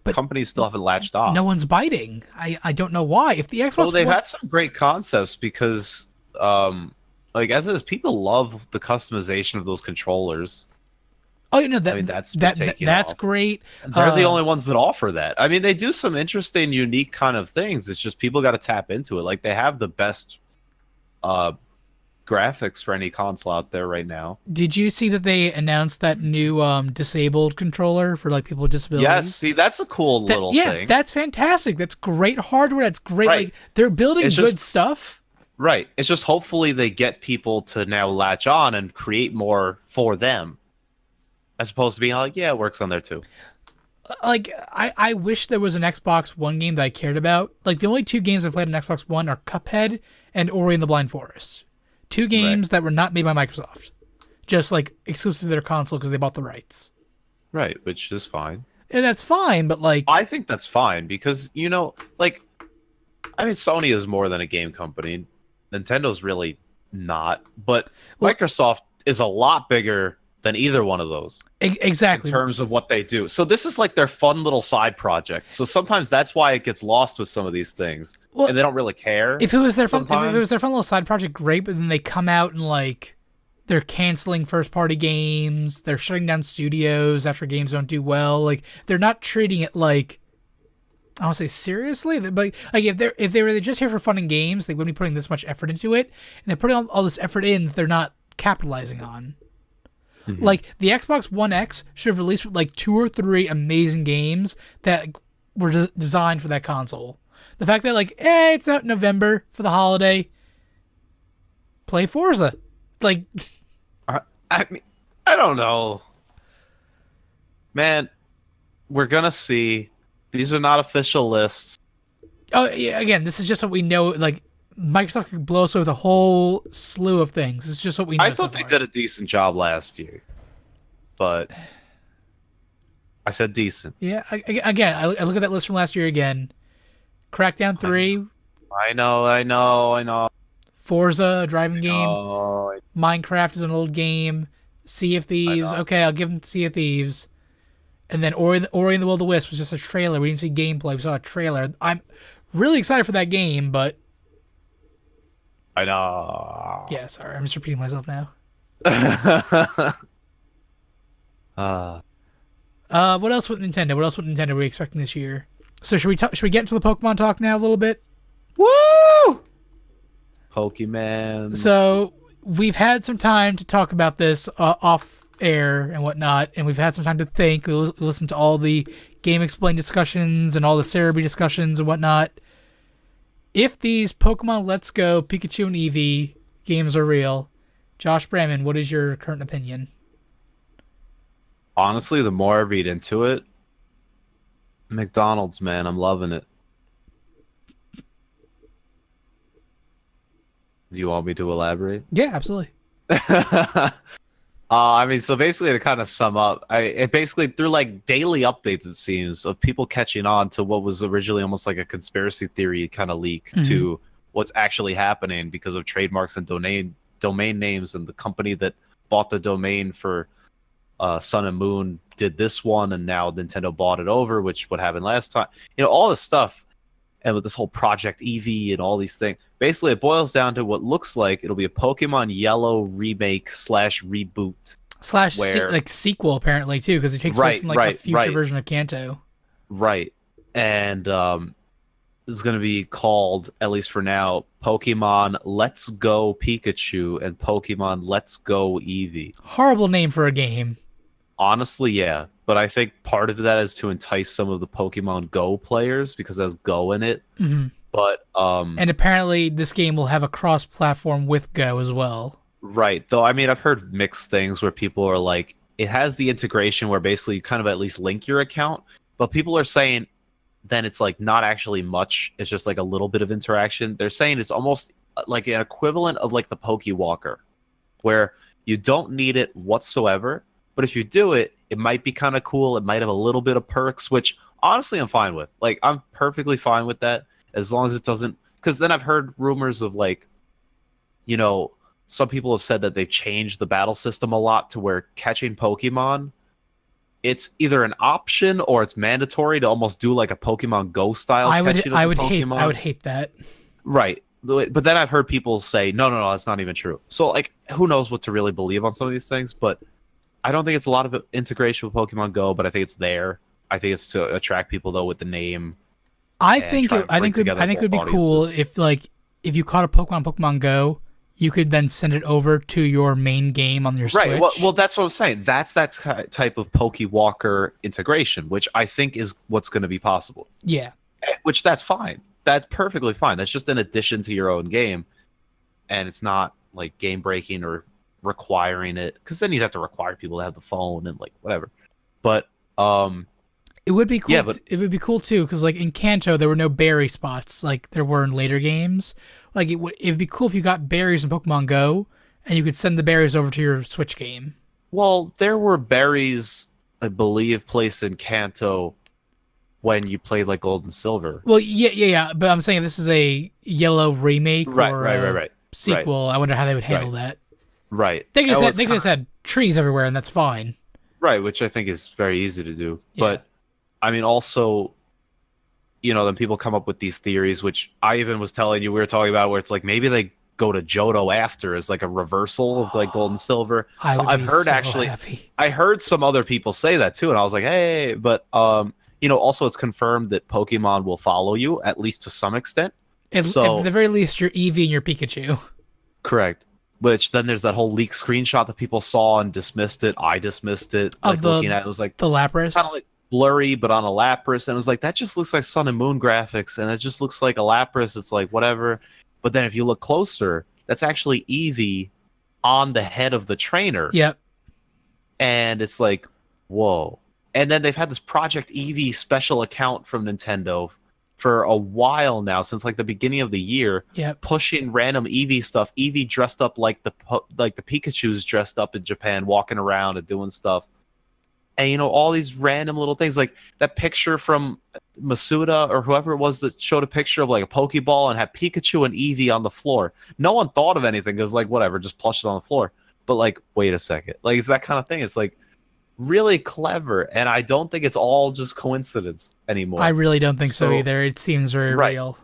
companies still haven't latched off. No one's biting. I don't know why. If the Xbox... Well, they've had some great concepts because, like, as is, people love the customization of those controllers. Oh, you know, that's great. They're the only ones that offer that. I mean, they do some interesting, unique kind of things. It's just people got to tap into it. Like, they have the best graphics for any console out there right now. Did you see that they announced that new disabled controller for like people with disabilities? Yes, see, that's a cool little thing. Yeah, that's fantastic. That's great hardware. That's great. Right. Like, they're building good stuff. Right. It's just hopefully they get people to now latch on and create more for them, as opposed to being like, yeah, it works on there too. Like, I wish there was an Xbox One game that I cared about. Like, the only 2 games I've played on Xbox One are Cuphead and Ori and the Blind Forest. 2 games that were not made by Microsoft. Just, like, exclusive to their console because they bought the rights. Right, which is fine. And that's fine, but, like... I think that's fine because, you know, like... I mean, Sony is more than a game company. Nintendo's really not. But Microsoft is a lot bigger than either one of those. Exactly. In terms of what they do. So this is like their fun little side project. So sometimes that's why it gets lost with some of these things. Well, and they don't really care. If it was their fun little side project, great, but then they come out and like they're canceling first party games, they're shutting down studios after games don't do well. Like they're not treating it like, I don't say seriously, but like if they were just here for fun and games, they wouldn't be putting this much effort into it. And they're putting all this effort in that they're not capitalizing on. Mm-hmm. Like the Xbox One X should have released like 2 or 3 amazing games that were designed for that console. The fact that like, it's out in November for the holiday, play Forza. Like, I mean, I don't know, man. We're gonna see. These are not official lists. Oh yeah, again, this is just what we know. Like Microsoft could blow us with a whole slew of things. It's just what we know. I thought they did a decent job last year, but I said decent. Yeah, again, I look at that list from last year again. Crackdown 3. I know. Forza, a driving game. Minecraft is an old game. Sea of Thieves. Okay, I'll give them Sea of Thieves. And then Ori and the Will of the Wisp was just a trailer. We didn't see gameplay. We saw a trailer. I'm really excited for that game, but I know. Yeah, sorry. I'm just repeating myself now. What else with Nintendo? What else with Nintendo are we expecting this year? So should we get into the Pokemon talk now a little bit? Woo! Pokemon. So we've had some time to talk about this off air and whatnot, and we've had some time to think. We listened to all the Game Explain discussions and all the Cerebi discussions and whatnot. If these Pokemon Let's Go, Pikachu and Eevee games are real, Josh Bramman, what is your current opinion? Honestly, the more I read into it, McDonald's, man, I'm loving it. Do you want me to elaborate? Yeah, absolutely. I mean, so basically to kind of sum up, it basically through like daily updates, it seems, of people catching on to what was originally almost like a conspiracy theory kind of leak to what's actually happening because of trademarks and domain names, and the company that bought the domain for Sun and Moon did this one, and now Nintendo bought it over, which what happened last time. You know, all this stuff, and with this whole Project Eevee and all these things, basically it boils down to what looks like it'll be a Pokemon Yellow remake / reboot / sequel apparently too, because it takes place in like a future version of Kanto. Right, and it's going to be called, at least for now, Pokemon Let's Go Pikachu and Pokemon Let's Go Eevee. Horrible name for a game. Honestly, yeah. But I think part of that is to entice some of the Pokemon Go players because there's Go in it. Mm-hmm. But and apparently this game will have a cross-platform with Go as well. Right. Though, I mean, I've heard mixed things where people are like, it has the integration where basically you kind of at least link your account. But people are saying then it's like not actually much. It's just like a little bit of interaction. They're saying it's almost like an equivalent of like the Pokewalker, where you don't need it whatsoever. But if you do it, it might be kind of cool. It might have a little bit of perks, which honestly I'm fine with. Like, I'm perfectly fine with that as long as it doesn't... Because then I've heard rumors of, like, you know, some people have said that they've changed the battle system a lot to where catching Pokemon, it's either an option or it's mandatory to almost do like a Pokemon Go style. I would hate that. Right. But then I've heard people say, no, that's not even true. So, like, who knows what to really believe on some of these things, but I don't think it's a lot of integration with Pokemon Go, but I think it's there. I think it's to attract people though with the name. I think it would be cool if you caught a Pokemon Go, you could then send it over to your main game on your Switch. Right. Well, that's what I'm saying. That's that type of Pokewalker integration, which I think is what's going to be possible. Yeah. Which that's fine. That's perfectly fine. That's just an addition to your own game, and it's not like game breaking or requiring it, because then you'd have to require people to have the phone and like whatever. But it would be cool. Yeah, it would be cool too, because like in Kanto there were no berry spots like there were in later games. Like it'd be cool if you got berries in Pokemon Go and you could send the berries over to your Switch game. Well, there were berries, I believe, placed in Kanto when you played like Gold and Silver. Well, yeah. But I'm saying this is a Yellow remake or right. sequel. Right. I wonder how they would handle that. Right. They could And just what's had trees everywhere, and that's fine. right, which I think is very easy to do. Yeah. But I mean, also, then people come up with these theories, which I even was telling you we were talking about, where it's like maybe they go to Johto after as like a reversal of like Gold and Silver. I So would I've be heard so actually, happy. I heard some other people say that too, and I was like, hey, but also it's confirmed that Pokemon will follow you at least to some extent. At So the very least, your Eevee and your Pikachu. correct. Which then there's that whole leak screenshot that people saw and dismissed it. I dismissed it. Of Like the looking at it, was like the Lapras. kind of like blurry, but on a Lapras, and it was like that just looks like Sun and Moon graphics, and it just looks like a Lapras. It's like whatever. But then if you look closer, that's actually Eevee on the head of the trainer, Yep. and it's like whoa. And then they've had this Project Eevee special account from Nintendo for a while now, since like the beginning of the year, Yep. pushing random Eevee stuff. Eevee dressed up like the Pikachu's dressed up in Japan, walking around and doing stuff. And all these random little things, like that picture from Masuda or whoever it was that showed a picture of like a Pokeball and had Pikachu and Eevee on the floor. No one thought of anything because like whatever, just plush it on the floor. But like, wait a second, like it's that kind of thing. It's like really clever, and I don't think it's all just coincidence anymore. I really don't think so either. It seems very Right. real.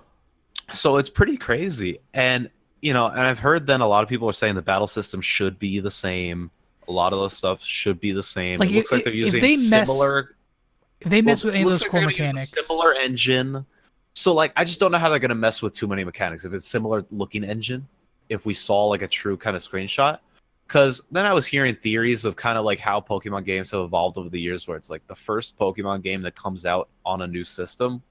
So it's pretty crazy, and and I've heard then a lot of people are saying the battle system should be the same. A lot of the stuff should be the same. Like, it looks like they're using similar. If they mess with any of those core they're gonna use a mechanics, similar engine. So like, I just don't know how they're gonna mess with too many mechanics. If it's similar looking engine, if we saw like a true kind of screenshot. Because then I was hearing theories of kind of like how Pokemon games have evolved over the years, where it's like the first Pokemon game that comes out on a new system,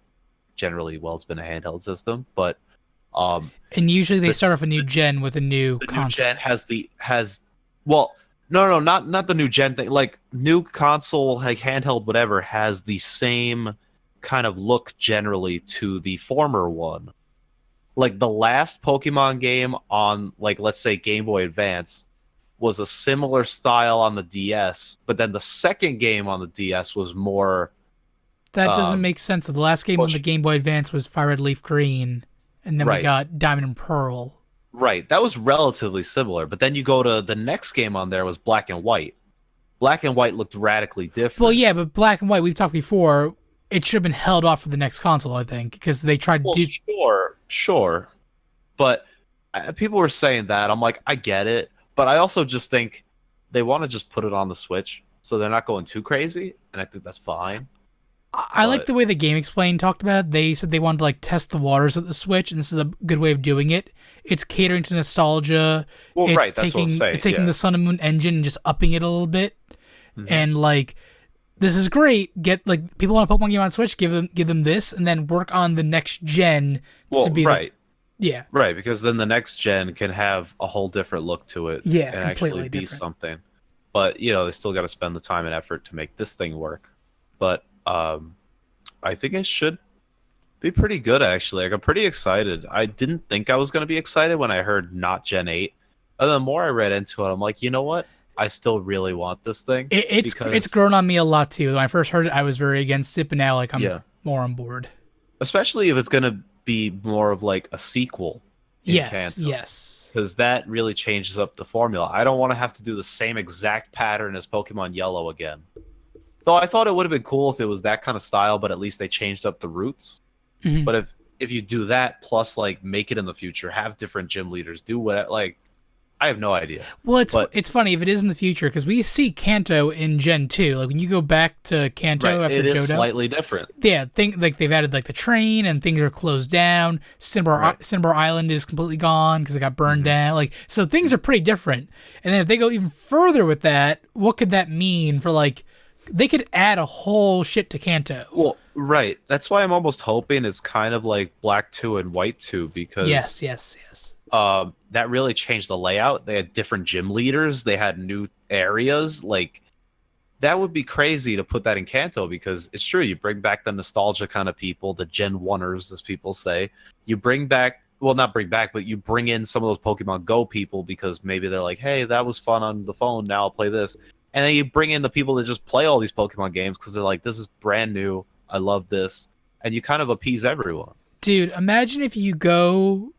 generally, well, it's been a handheld system, but and usually they start off a new gen with a new the console. new gen has no, not the new gen thing, like new console, like handheld, whatever, has the same kind of look generally to the former one. Like the last Pokemon game on, like, let's say Game Boy Advance was a similar style on the DS, but then the second game on the DS was more. That doesn't make sense. The last game on the Game Boy Advance was Fire Red Leaf Green, and then we got Diamond and Pearl. Right, that was relatively similar, but then you go to the next game on there was Black and White. Black and White looked radically different. Well, yeah, but Black and White, we've talked before, it should have been held off for the next console, I think, because they tried to do... Sure. But people were saying that. I'm like, I get it. But I also just think they want to just put it on the Switch, so they're not going too crazy, and I think that's fine. I like the way the Game Explain talked about it. They said they wanted to like test the waters with the Switch, and this is a good way of doing it. It's catering to nostalgia. Well, it's right, that's taking, what I'm saying. It's taking the Sun and Moon engine and just upping it a little bit. Mm-hmm. And like, this is great. Get like people want a Pokemon game on Switch, give them this, and then work on the next gen. Well, to be right. Yeah. Right, because then the next gen can have a whole different look to it. Yeah, and completely actually be different. something. But they still got to spend the time and effort to make this thing work. But I think it should be pretty good, actually. Like, I'm pretty excited. I didn't think I was going to be excited when I heard not Gen 8. And the more I read into it, I'm like, you know what? I still really want this thing. It's grown on me a lot, too. When I first heard it, I was very against it, but now like I'm more on board. Especially if it's going to be more of like a sequel. Yes. Because that really changes up the formula. I don't want to have to do the same exact pattern as Pokemon Yellow again. Though I thought it would have been cool if it was that kind of style, but at least they changed up the routes. Mm-hmm. But if you do that, plus like make it in the future, have different gym leaders, do what, like, I have no idea. Well, it's funny if it is in the future, because we see Kanto in Gen 2. Like when you go back to Kanto after Johto, it is slightly different. Yeah, like they've added like the train and things are closed down. Cinnabar Island is completely gone because it got burned down. Like, so things are pretty different. And then if they go even further with that, what could that mean for like? They could add a whole shit to Kanto. Well, right. That's why I'm almost hoping it's kind of like Black 2 and White 2, because yes. That really changed the layout. They had different gym leaders. They had new areas. Like, that would be crazy to put that in Kanto, because it's true. You bring back the nostalgia kind of people, the Gen 1ers, as people say. You bring back, well, not bring back, but you bring in some of those Pokemon Go people, because maybe they're like, hey, that was fun on the phone. Now I'll play this. And then you bring in the people that just play all these Pokemon games because they're like, this is brand new. I love this. And you kind of appease everyone. Dude, imagine if you go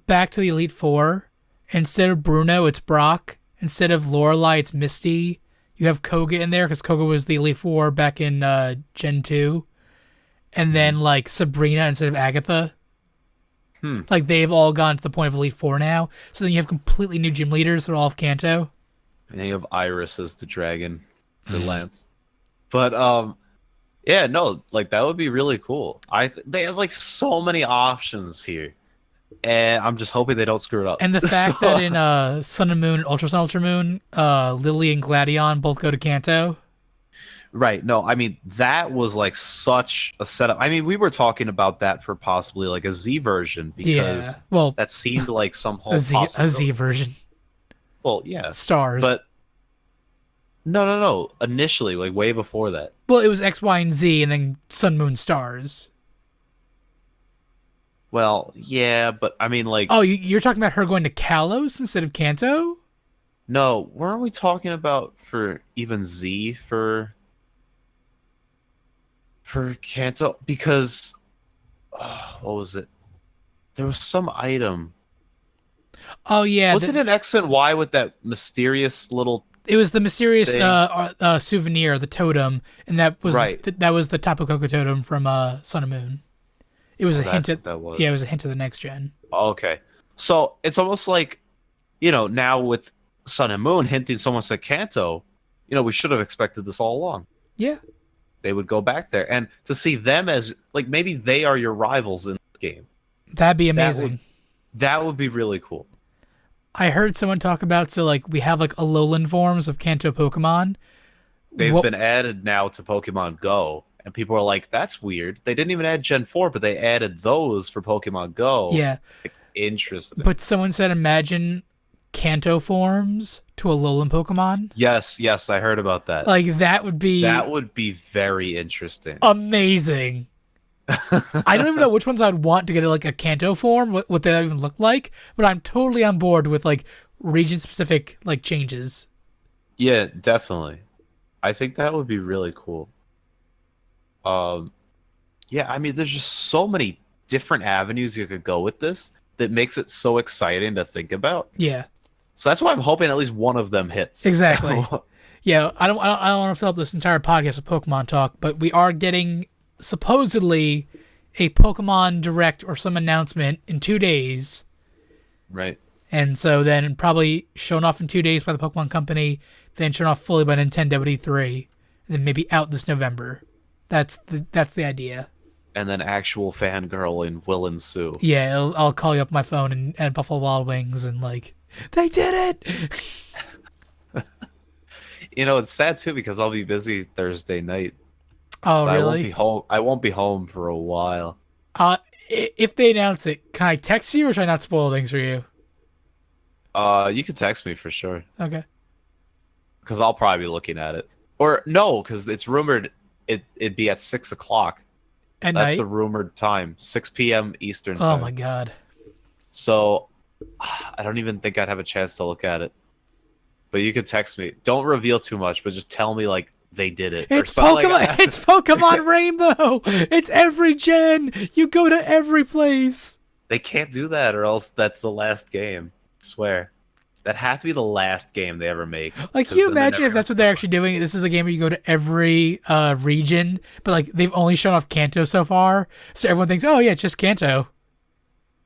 back to the Elite Four, instead of Bruno, it's Brock, Instead of Lorelei, it's Misty. You have Koga in there because Koga was the Elite Four back in Gen 2. And then, like, Sabrina instead of Agatha. Like, they've all gone to the point of Elite Four now. So then you have completely new gym leaders that are all of Kanto. And then you have Iris as the dragon, the Lance. But, yeah, no, like, that would be really cool. They have, like, so many options here. And I'm just hoping they don't screw it up. And the fact that in Sun and Moon and Ultra Sun, Ultra Moon, Lily and Gladion both go to Kanto. Right. No, I mean, that was like such a setup. I mean, we were talking about that for possibly like a Z version because well, that seemed like some whole a Z version. Well, yeah. Stars. But no. Initially, like way before that. Well, it was X, Y, and Z and then Sun, Moon, Stars. Well, yeah, but I mean, like... Oh, you're talking about her going to Kalos instead of Kanto? No, weren't we talking about for even Z for Kanto? Because... what was it? There was some item. Oh, yeah. Was it an X and Y with that mysterious little... It was the mysterious souvenir, the totem, and that was that was the Tapu Koko totem from Sun and Moon. It was a hint at that was. Yeah, it was a hint of the next gen. Okay. So it's almost like, you know, now with Sun and Moon hinting so much at Kanto, you know, we should have expected this all along. Yeah. They would go back there. And to see them as, like, maybe they are your rivals in this game. That'd be amazing. That would be really cool. I heard someone talk about, so, like, we have, like, Alolan forms of Kanto Pokemon. They've been added now to Pokemon Go. And people are like, that's weird. They didn't even add Gen 4, but they added those for Pokemon Go. Yeah. Like, interesting. But someone said imagine Kanto forms to Alolan Pokemon. Yes, I heard about that. Like, that would be... That would be very interesting. Amazing. I don't even know which ones I'd want to get, like, a Kanto form, what they even look like, but I'm totally on board with, like, region-specific, like, changes. Yeah, definitely. I think that would be really cool. Yeah, I mean, there's just so many different avenues you could go with this that makes it so exciting to think about. Yeah. So that's why I'm hoping at least one of them hits. Exactly. Yeah, I don't want to fill up this entire podcast with Pokemon talk, but we are getting supposedly a Pokemon Direct or some announcement in 2 days. Right. And so then probably shown off in 2 days by the Pokemon Company, then shown off fully by Nintendo at E3, and then maybe out this November. That's the idea. And then actual fangirling will ensue. Yeah, I'll call you up my phone and Buffalo Wild Wings and like, they did it! You know, it's sad too because I'll be busy Thursday night. Oh, so really? I won't be home for a while. If they announce it, can I text you or should I not spoil things for you? You can text me for sure. Okay. Because I'll probably be looking at it. Or no, because it's rumored it'd be at 6 o'clock. At That's night? the rumored time, 6 p.m. Eastern Oh time. my god. So I don't even think I'd have a chance to look at it. But you could text me. Don't reveal too much, but just tell me like they did it. It's or Pokemon. Like It's Pokemon Rainbow. It's every gen. You go to every place. They can't do that, or else that's the last game. I swear. That has to be the last game they ever make. Like, can you imagine if that's what they're actually doing? This is a game where you go to every region, but like they've only shown off Kanto so far, so everyone thinks, oh yeah, it's just Kanto.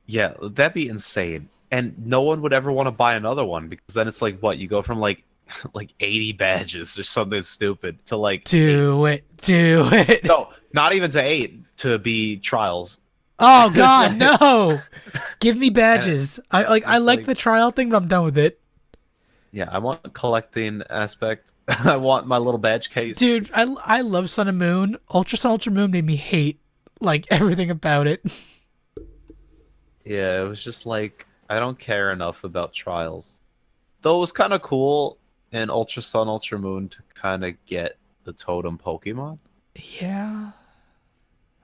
Yeah, that'd be insane. And no one would ever want to buy another one because then it's like what you go from like 80 badges or something stupid to like do it. No, not even to 8 to be trials. Oh god, no! Give me badges. I like the trial thing, but I'm done with it. Yeah, I want a collecting aspect. I want my little badge case. Dude, I love Sun and Moon. Ultra Sun, Ultra Moon made me hate like everything about it. Yeah, it was just like I don't care enough about trials. Though it was kind of cool in Ultra Sun, Ultra Moon to kind of get the totem Pokemon. Yeah,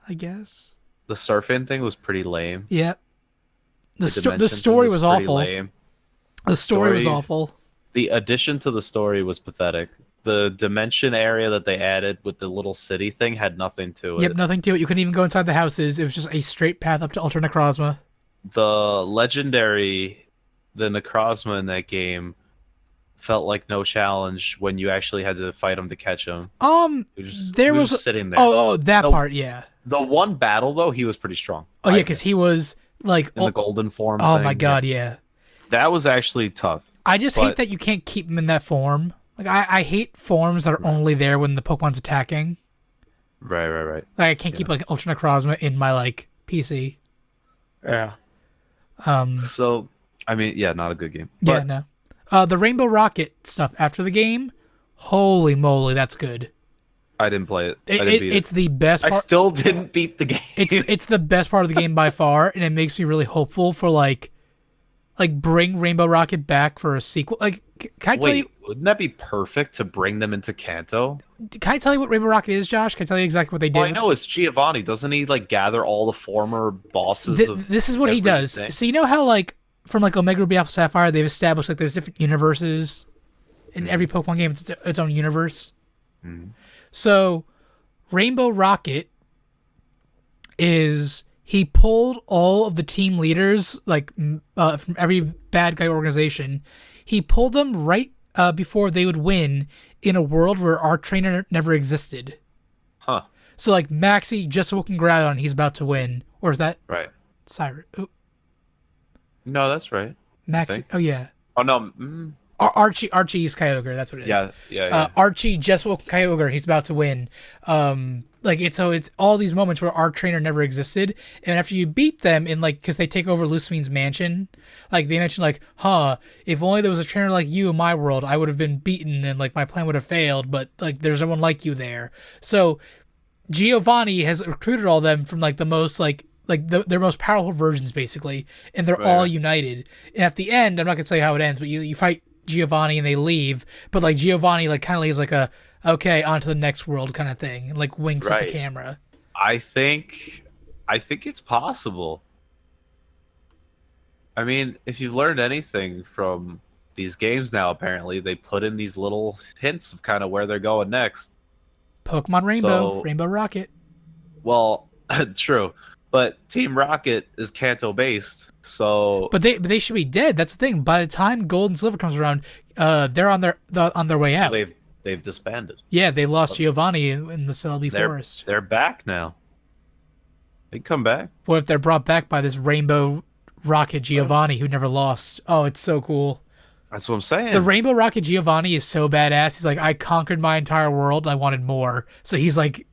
I guess. The surfing thing was pretty lame. Yeah. The story was awful. Lame. The story was awful. The addition to the story was pathetic. The dimension area that they added with the little city thing had nothing to it. Yep, nothing to it. You couldn't even go inside the houses. It was just a straight path up to Ultra Necrozma. The Necrozma in that game felt like no challenge when you actually had to fight him to catch him. There he was just sitting there. That part, yeah. The one battle though, he was pretty strong. Oh yeah, because he was like in the golden form. Oh thing. my god, yeah. That was actually tough. I just hate that you can't keep him in that form. Like I hate forms that are only there when the Pokemon's attacking. Right. Like I can't keep like Ultra Necrozma in my like PC. Yeah. So, I mean, yeah, not a good game. But, yeah, no. The Rainbow Rocket stuff after the game, holy moly, that's good. I didn't play it. I didn't beat it's the best part. I still didn't beat the game. It's the best part of the game by far, and it makes me really hopeful for like bring Rainbow Rocket back for a sequel. Like, can I tell you? Wouldn't that be perfect to bring them into Kanto? Can I tell you what Rainbow Rocket is, Josh? Can I tell you exactly what they did? Well, I know it's Giovanni. Doesn't he like gather all the former bosses? This is what he does. So you know how like from like Omega Ruby Alpha Sapphire, they've established like there's different universes in every Pokemon game. It's its own universe. So Rainbow Rocket is he pulled all of the team leaders like from every bad guy organization. He pulled them right before they would win in a world where our trainer never existed. Huh. So like Maxie just awoken Groudon, he's about to win. Or is that right? Cyrus. No, that's right. Maxie. Oh yeah. Oh no. Archie's Kyogre. That's what it is. Yeah. Archie just woke Kyogre. He's about to win. It's all these moments where our trainer never existed, and after you beat them in like, because they take over Lucine's mansion, like they mention like, if only there was a trainer like you in my world, I would have been beaten and like my plan would have failed, but like there's no one like you there. So Giovanni has recruited all them from like the most their most powerful versions basically, and they're all united. And at the end, I'm not gonna tell you how it ends, but you fight Giovanni and they leave, but like Giovanni like kind of leaves like a okay, on to the next world kind of thing, and like winks at the camera. I think it's possible. I mean, if you've learned anything from these games now, apparently they put in these little hints of kind of where they're going next. Pokemon Rainbow, Rainbow Rocket. Well, true, but Team Rocket is Kanto based, so. But they should be dead. That's the thing. By the time Gold and Silver comes around, they're on their way out. They've disbanded. Yeah, they lost Giovanni in the Celebi Forest. They're back now. They can come back. What if they're brought back by this Rainbow Rocket Giovanni who never lost? Oh, it's so cool. That's what I'm saying. The Rainbow Rocket Giovanni is so badass. He's like, I conquered my entire world. I wanted more. So he's like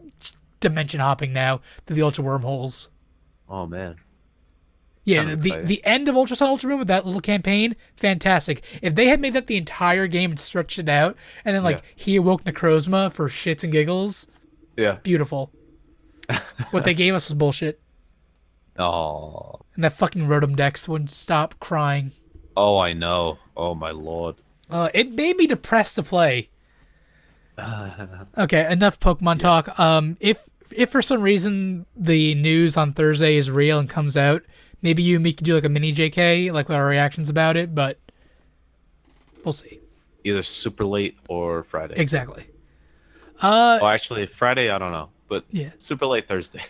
dimension hopping now through the Ultra Wormholes. Oh, man. Yeah, the end of Ultra Sun Ultra Moon with that little campaign, fantastic. If they had made that the entire game and stretched it out, and then he awoke Necrozma for shits and giggles, beautiful. What they gave us was bullshit. Oh. And that fucking Rotom Dex wouldn't stop crying. Oh, I know. Oh my lord. It made me depressed to play. Okay, enough Pokemon talk. If for some reason the news on Thursday is real and comes out, maybe you and me could do like a mini JK, like with our reactions about it, but we'll see. Either super late or Friday. Exactly. Actually, Friday, I don't know, but super late Thursday.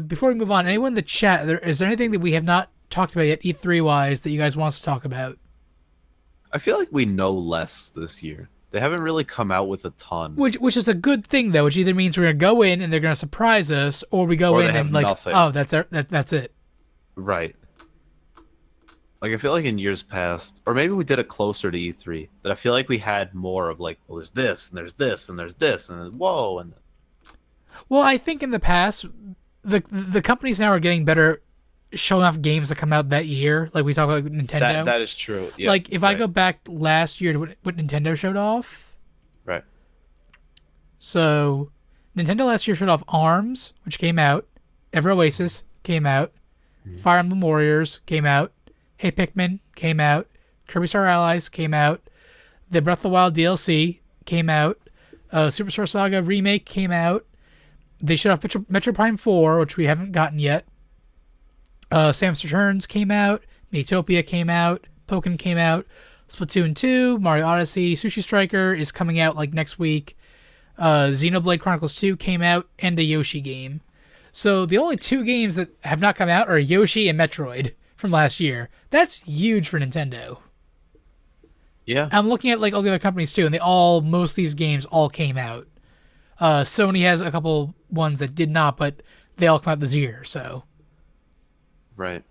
Before we move on, anyone in the chat, is there anything that we have not talked about yet, E3-wise, that you guys want us to talk about? I feel like we know less this year. They haven't really come out with a ton. Which is a good thing, though, which either means we're going to go in and they're going to surprise us, or we go in and like, nothing. Oh, that's it. Right. Like, I feel like in years past, or maybe we did it closer to E3, that I feel like we had more of like, well, there's this, and there's this, and there's this, and then, whoa, and. Well, I think in the past, the companies now are getting better showing off games that come out that year. Like we talk about Nintendo. That is true. Yeah, like if I go back last year to what Nintendo showed off. Right. So, Nintendo last year showed off ARMS, which came out. Ever Oasis came out. Fire Emblem Warriors came out. Hey Pikmin came out. Kirby Star Allies came out. The Breath of the Wild DLC came out. Superstar Saga Remake came out. They showed off Metro Prime 4, which we haven't gotten yet. Samus Returns came out. Miitopia came out. Pokken came out. Splatoon 2, Mario Odyssey, Sushi Striker is coming out like next week. Xenoblade Chronicles 2 came out, and a Yoshi game. So the only two games that have not come out are Yoshi and Metroid from last year. That's huge for Nintendo. Yeah. I'm looking at like all the other companies too, and most of these games all came out. Sony has a couple ones that did not, but they all come out this year. So, Right.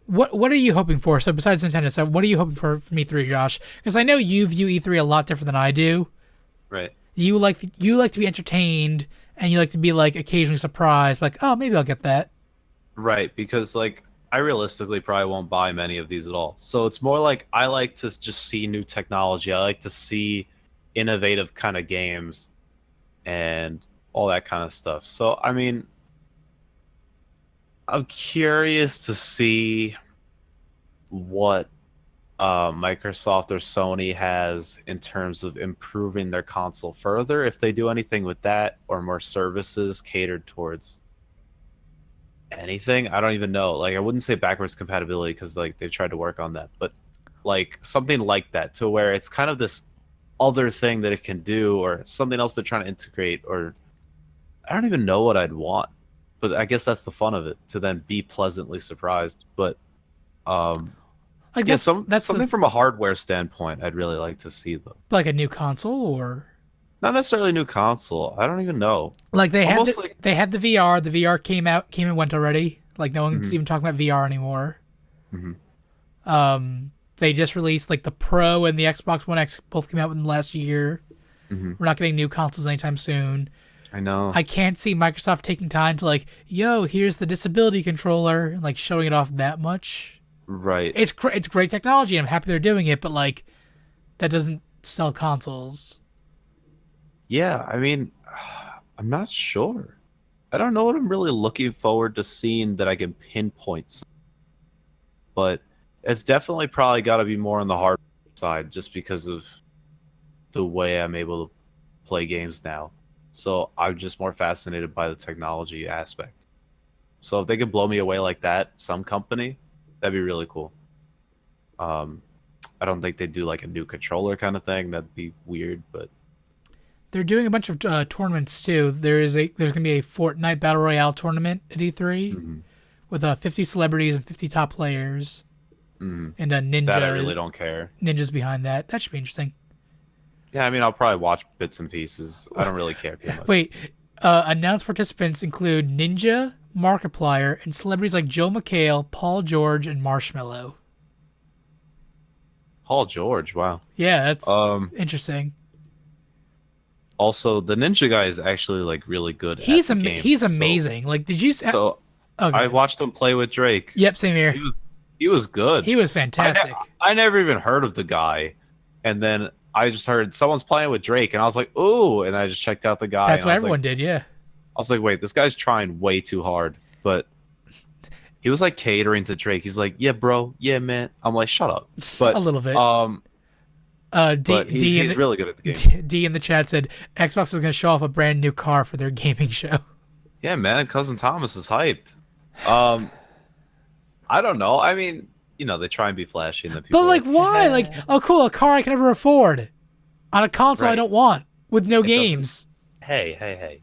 what are you hoping for? So besides Nintendo, so what are you hoping for from E3, Josh? Because I know you view E3 a lot different than I do. Right. You like to be entertained, and you like to be like occasionally surprised, like, oh, maybe I'll get that. Right. Because like I realistically probably won't buy many of these at all. So it's more like I like to just see new technology. I like to see innovative kind of games and all that kind of stuff. So I mean, I'm curious to see what Microsoft or Sony has in terms of improving their console further, if they do anything with that, or more services catered towards anything. I don't even know. Like, I wouldn't say backwards compatibility because like they've tried to work on that, but like something like that to where it's kind of this other thing that it can do, or something else they're trying to integrate, or I don't even know what I'd want. But I guess that's the fun of it, to then be pleasantly surprised. But Like yeah, that's something from a hardware standpoint, I'd really like to see though. like a new console, or Not necessarily a new console. I don't even know. like Almost like they had the VR. The VR came and went already. Like no one's even talking about VR anymore. They just released like the Pro and the Xbox One X both came out within the last year. We're not getting new consoles anytime soon. I know. I can't see Microsoft taking time to like, yo, here's the disability controller, and like showing it off that much. Right. It's great technology. I'm happy they're doing it, but like, that doesn't sell consoles. Yeah, I mean, I'm not sure. I don't know what I'm really looking forward to seeing that I can pinpoint. But it's definitely probably got to be more on the hard side, just because of the way I'm able to play games now. So I'm just more fascinated by the technology aspect. So if they could blow me away like that, some company, that'd be really cool. I don't think they'd do like a new controller kind of thing. That'd be weird, but They're doing a bunch of tournaments too. There's gonna be a Fortnite Battle Royale tournament at E3 with 50 celebrities and 50 top players, and a ninja. that I really don't care. Ninjas behind that. That should be interesting. Yeah, I mean, I'll probably watch bits and pieces. I don't really care too much. Wait, announced participants include Ninja, Markiplier, and celebrities like Joe McHale, Paul George, and Marshmello. Paul George, wow. Yeah, that's interesting. Also, the ninja guy is actually like really good. He's at the game, he's so- amazing. Like, did you? So Okay. I watched him play with Drake. Yep, same here. He was good. He was fantastic. I never even heard of the guy, and then I just heard someone's playing with Drake, and I was like, "Ooh!" And I just checked out the guy. That's and what I was everyone like, did. Yeah. I was like, "Wait, this guy's trying way too hard." But he was like catering to Drake. He's like, "Yeah, bro. Yeah, man." I'm like, "Shut up." But A little bit. but he's really good at the game. D in the chat said Xbox is going to show off a brand new car for their gaming show. Yeah, man. Cousin Thomas is hyped. I don't know. I mean, you know, they try and be flashy, and then people. But like, why? Like, oh, cool, a car I can never afford on a console I Right. don't want with no It doesn't- games. Hey.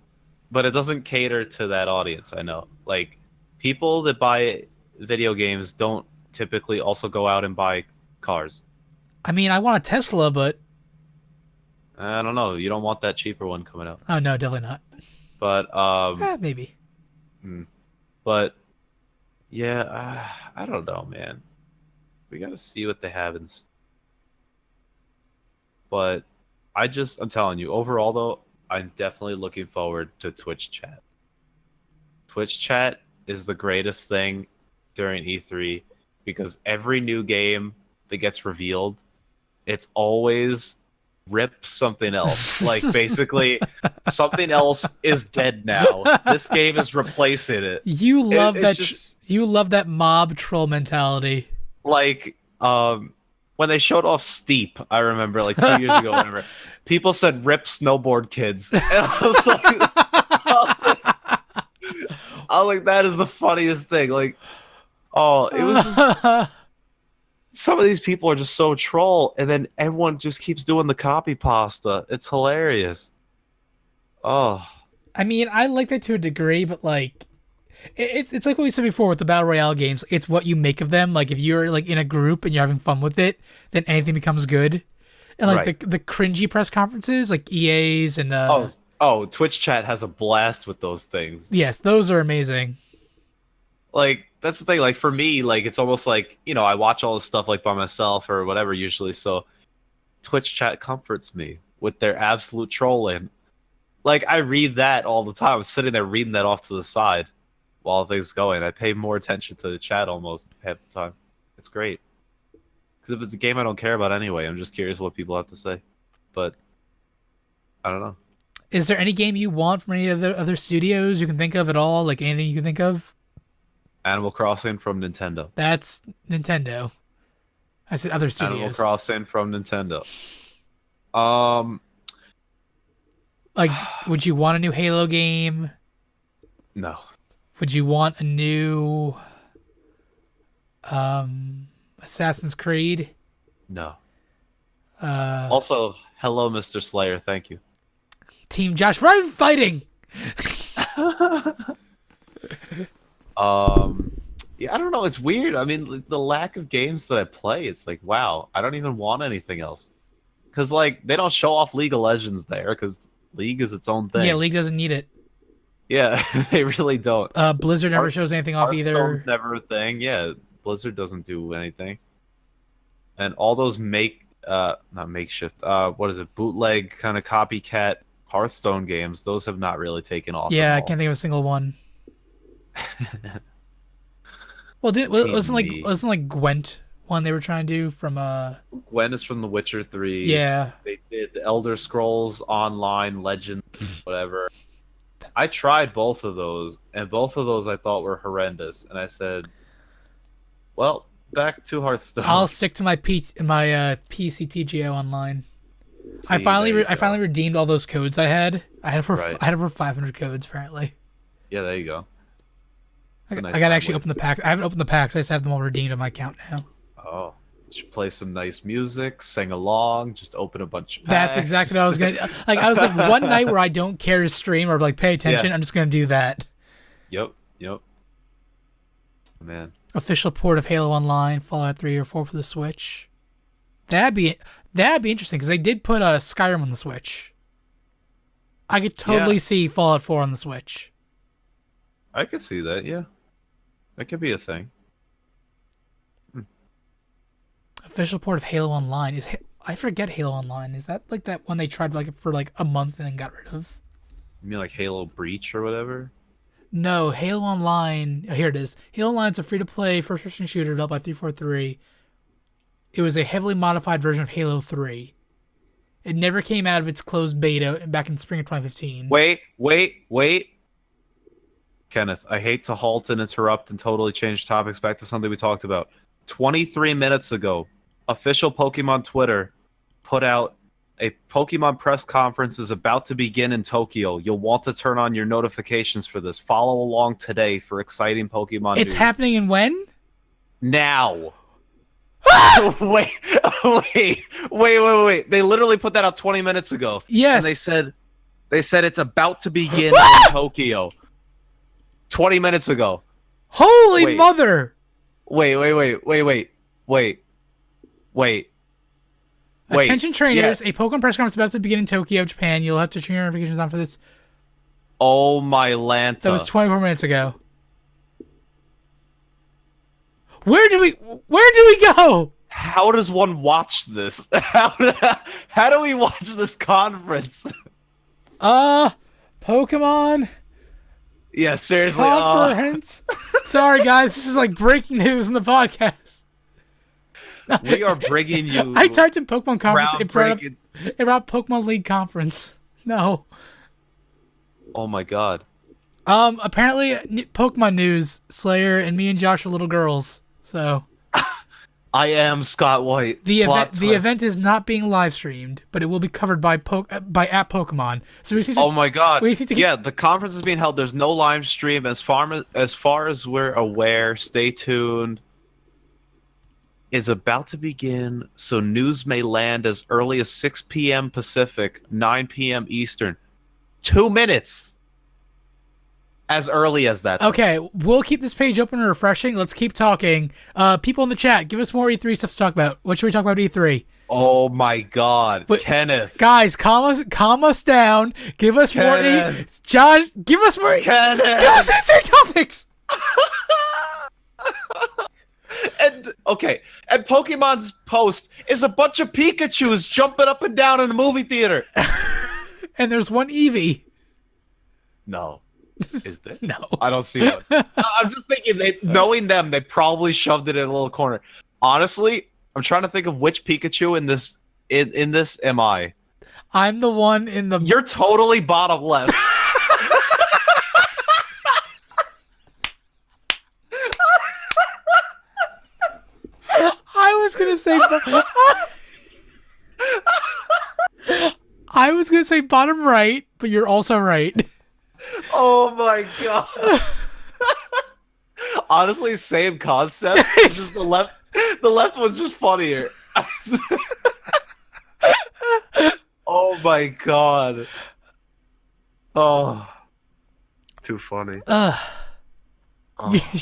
But it doesn't cater to that audience, I know. Like, people that buy video games don't typically also go out and buy cars. I mean, I want a Tesla, but I don't know. You don't want that cheaper one coming out. oh no, definitely not. But, Maybe. but, yeah, I don't know, man. We gotta see what they have in. But I'm telling you, overall though, I'm definitely looking forward to Twitch chat. Twitch chat is the greatest thing during E3 because every new game that gets revealed, it's always rip something else. Like basically something else is dead now. This game is replacing it. You love it's that. just- You love that mob troll mentality. Like when they showed off Steep, I remember like 2 years ago, whatever. People said "rip snowboard kids," and I was like, that is the funniest thing. Like, oh, it was just some of these people are just so troll, and then everyone just keeps doing the copy pasta. It's hilarious. Oh, I mean, I like that to a degree, but like, It's like what we said before with the battle royale games. It's what you make of them. Like if you're like in a group and you're having fun with it, then anything becomes good. And like Right. the cringy press conferences, like EA's and Twitch chat has a blast with those things. yes, those are amazing. Like that's the thing. Like for me, like it's almost like I watch all this stuff like by myself or whatever usually. So Twitch chat comforts me with their absolute trolling. Like I read that all the time. I'm sitting there reading that off to the side while things going. I pay more attention to the chat almost half the time. It's great. Because if it's a game I don't care about anyway, I'm just curious what people have to say. But I don't know. Is there any game you want from any of the other studios you can think of at all? Like anything you can think of? Animal Crossing from Nintendo. That's Nintendo. I said other studios. Animal Crossing from Nintendo. Like, would you want a new Halo game? No. Would you want a new Assassin's Creed? No. Also, hello, Mr. Slayer. Thank you. Team Josh, run fighting! Yeah, I don't know. It's weird. I mean, the lack of games that I play, it's like, wow, I don't even want anything else. Because, like, they don't show off League of Legends there, because League is its own thing. Yeah, League doesn't need it. Yeah, they really don't. Blizzard never shows anything off either. Hearthstone's never a thing. Yeah, Blizzard doesn't do anything. And all those not makeshift, what is it, bootleg kind of copycat Hearthstone games, those have not really taken off. Yeah, I can't think of a single one. Well, wasn't like Gwent one they were trying to do from Gwen is from The Witcher 3. Yeah. They did the Elder Scrolls Online Legends, whatever. I tried both of those, and both of those I thought were horrendous. And I said, well, back to Hearthstone. I'll stick to my PCTGO Online. See, I finally redeemed all those codes I had. I had over 500 codes apparently. Yeah, there you go. I gotta actually open the packs. I haven't opened the packs. I just have them all redeemed on my account now. Oh, you should play some nice music, sing along, just open a bunch of packs. That's exactly what I was gonna. Like I was like one night where I don't care to stream or like pay attention. Yeah. I'm just gonna do that. Yep. Man. Official port of Halo Online, Fallout 3 or 4 for the Switch. That'd be interesting because they did put Skyrim on the Switch. I could totally see Fallout 4 on the Switch. I could see that. Yeah, that could be a thing. Official port of Halo Online I forget Halo Online. Is that like that one they tried like for like a month and then got rid of? You mean like Halo Breach or whatever? No, Halo Online. Oh, here it is. Halo Online is a free-to-play first-person shooter developed by 343. It was a heavily modified version of Halo 3. It never came out of its closed beta back in spring of 2015. Wait. Kenneth, I hate to halt and interrupt and totally change topics back to something we talked about. 23 minutes ago, official Pokemon Twitter put out a Pokemon press conference is about to begin in Tokyo. You'll want to turn on your notifications for this. Follow along today for exciting Pokemon It's news. happening in when? Now. wait. They literally put that out 20 minutes ago. Yes. And they said it's about to begin in Tokyo. 20 minutes ago. Holy mother! Wait. Attention trainers, a Pokemon press conference is about to begin in Tokyo, Japan. You'll have to turn your notifications on for this. Oh my Lanta. That was 24 minutes ago. Where do we go? How does one watch this? How do we watch this conference? Pokemon Yeah, seriously. conference. Sorry guys, this is like breaking news in the podcast. We are bringing you. I typed in Pokemon conference. It brought up Pokemon League conference. No. Oh my god. Apparently Pokemon news. Slayer and me and Josh are little girls. So. I am Scott White. The event is not being live streamed, but it will be covered by at Pokemon. So we see. Oh my god. Yeah, the conference is being held. There's no live stream as far as we're aware. Stay tuned. Is about to begin, so news may land as early as 6 p.m. Pacific, 9 p.m. Eastern. 2 minutes. as early as that. Okay, we'll keep this page open and refreshing. Let's keep talking. People in the chat, give us more E3 stuff to talk about. What should we talk about E3? Oh my God, But, Kenneth. Guys, calm us down. Give us Kenneth. more. Josh, give us more. Kenneth. Give us E3 topics. And okay, and Pokemon's post is a bunch of Pikachus jumping up and down in a movie theater. And there's one Eevee. No. Is there? No. I don't see one. I'm just thinking, knowing them, they probably shoved it in a little corner. Honestly, I'm trying to think of which Pikachu in this am I. I'm the one in the... You're totally bottom left. I was gonna say... I was gonna say bottom right, but you're also right. Oh my God. Honestly, same concept. It's just the left one's just funnier. Oh my God. Oh. Too funny.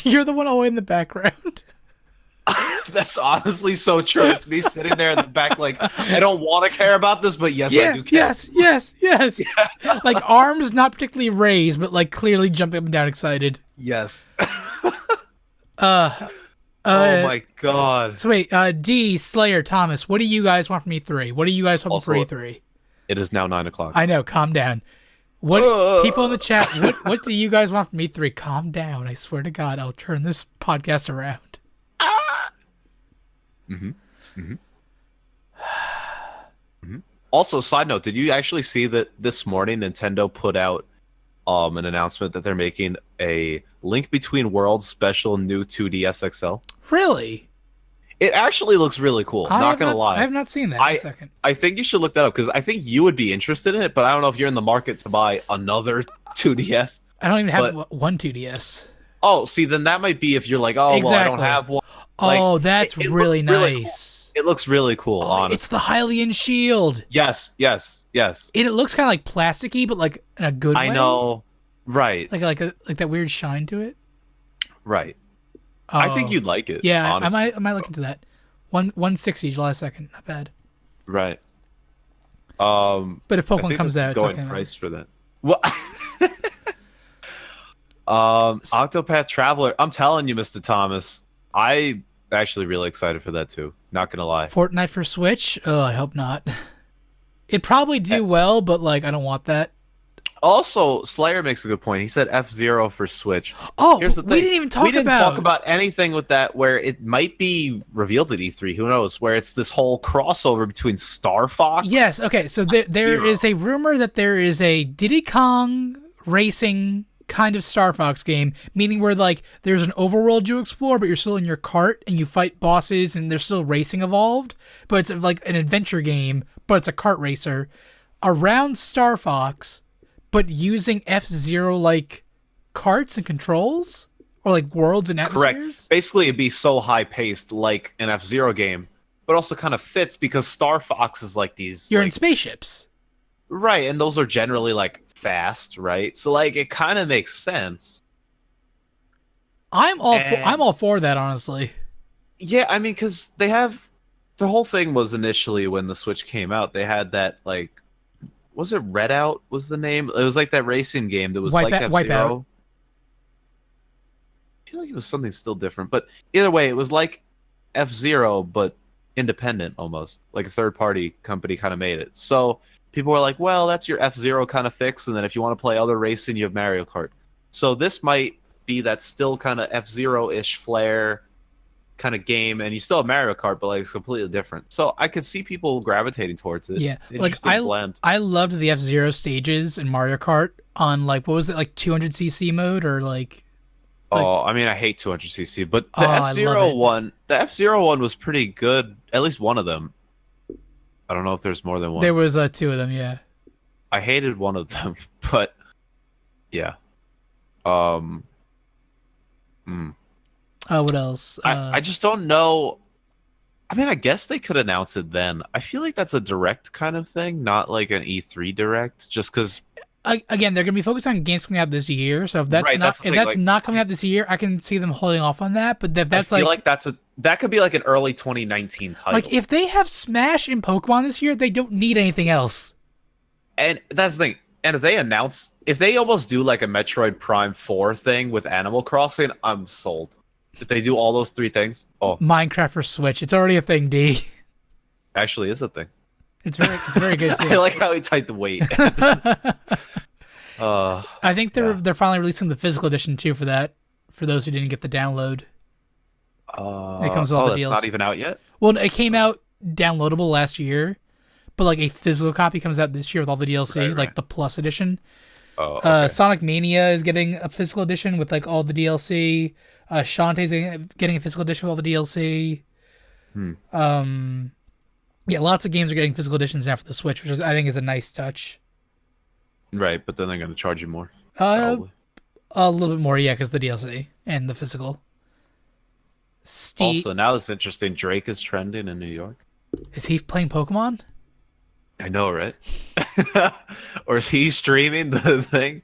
You're the one all the way in the background. That's honestly so true. It's me sitting there in the back like, I don't want to care about this, but yes, I do care. Yes. Like arms not particularly raised, but like clearly jumping up and down excited. Yes. Oh my God. So wait, D, Slayer, Thomas, what do you guys want from E3? What are you guys hoping for E3? It is now 9 o'clock. I know, calm down. What people in the chat, what do you guys want from E3? Calm down. I swear to God, I'll turn this podcast around. Also, side note, did you actually see that this morning Nintendo put out an announcement that they're making a Link Between Worlds special new 2DS XL? Really? It actually looks really cool. Not gonna lie. I have not seen that. In a second. I think you should look that up because I think you would be interested in it, but I don't know if you're in the market to buy another 2DS. I don't even have one 2DS. Oh, see, then that might be if you're like, oh, exactly. well, I don't have one. Oh, that's really nice. It looks really cool, honestly. It's the Hylian shield. Yes. It looks kind of like plasticky, but like in a good way. I know. Right. Like that weird shine to it. Right. I think you'd like it. Yeah, honestly. I might look into that. 160 July 2nd, not bad. Right. But if Pokemon comes out, it's going okay. Price for that. Well, Octopath Traveler. I'm telling you, Mr. Thomas, I actually really excited for that too. Not gonna lie. Fortnite for Switch? Oh, I hope not. It'd probably do well, but like I don't want that. Also, Slayer makes a good point. He said F-Zero for Switch. Oh, here's the thing. We didn't talk about anything with that where it might be revealed at E3. Who knows? Where it's this whole crossover between Star Fox. Yes. Okay. So there is a rumor that there is a Diddy Kong racing kind of Star Fox game, meaning where like there's an overworld you explore, but you're still in your cart and you fight bosses and there's still racing involved. But it's like an adventure game, but it's a kart racer around Star Fox, but using F-Zero like carts and controls or like worlds and atmospheres. Correct. Basically, it'd be so high paced like an F-Zero game, but also kind of fits because Star Fox is like these. You're in spaceships, right? And those are generally like fast, right? So like it kind of makes sense. I'm all for that, honestly. Yeah, I mean, because they have the whole thing was initially when the Switch came out, they had that like. Was it Redout was the name? It was like that racing game that was like F-Zero. I feel like it was something still different. But either way, it was like F-Zero, but independent almost. Like a third-party company kind of made it. So people were like, well, that's your F-Zero kind of fix. And then if you want to play other racing, you have Mario Kart. So this might be that still kind of F-Zero-ish flair kind of game, and you still have Mario Kart, but like it's completely different. So I could see people gravitating towards it. Yeah, like I loved the F-Zero stages in Mario Kart on like what was it, like 200cc mode or like. Oh, I mean, I hate 200cc, but the F-Zero one was pretty good. At least one of them. I don't know if there's more than one. There was two of them, yeah. I hated one of them, but yeah. What else? I just don't know. I mean, I guess they could announce it then. I feel like that's a direct kind of thing, not like an E3 direct, just because Again, they're going to be focused on games coming out this year. So if that's Right, not that's the if thing, that's like- not coming out this year, I can see them holding off on that. But if that's I feel like that could be like an early 2019 title. like if they have Smash and Pokemon this year, they don't need anything else. And that's the thing. And if they almost do like a Metroid Prime 4 thing with Animal Crossing, I'm sold. If they do all those three things, Minecraft for Switch, it's already a thing. D. actually is a thing. It's very good too. I like how he typed wait. I think they're finally releasing the physical edition too for that. For those who didn't get the download, it comes with all the that's DLC. not even out yet? Well, it came out downloadable last year, but like a physical copy comes out this year with all the DLC, Right. like the Plus edition. Oh, okay. Sonic Mania is getting a physical edition with like all the DLC. Shantae's getting a physical edition with all the DLC. Yeah, lots of games are getting physical editions now for the Switch, which I think is a nice touch. Right, but then they're going to charge you more. Uh, Probably. a little bit more, yeah, because the DLC and the physical. Also, now it's interesting. Drake is trending in New York. Is he playing Pokemon? I know, right? Or is he streaming the thing?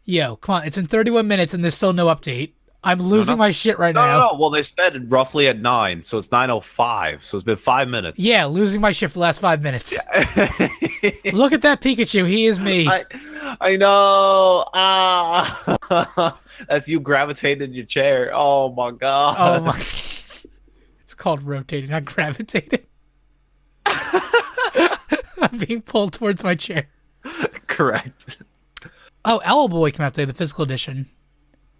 Yo, come on! It's been 31 minutes and there's still no update. I'm losing my shit right No, now. no, no. Well, they said roughly at 9, so it's 9:05. So it's been 5 minutes. Yeah, losing my shit for the last 5 minutes. Look at that Pikachu. He is me. I know. As you gravitate in your chair. Oh my god. Oh my! It's called rotating, not gravitating. I'm being pulled towards my chair. Correct. Oh, Owl Boy came out today, the physical edition.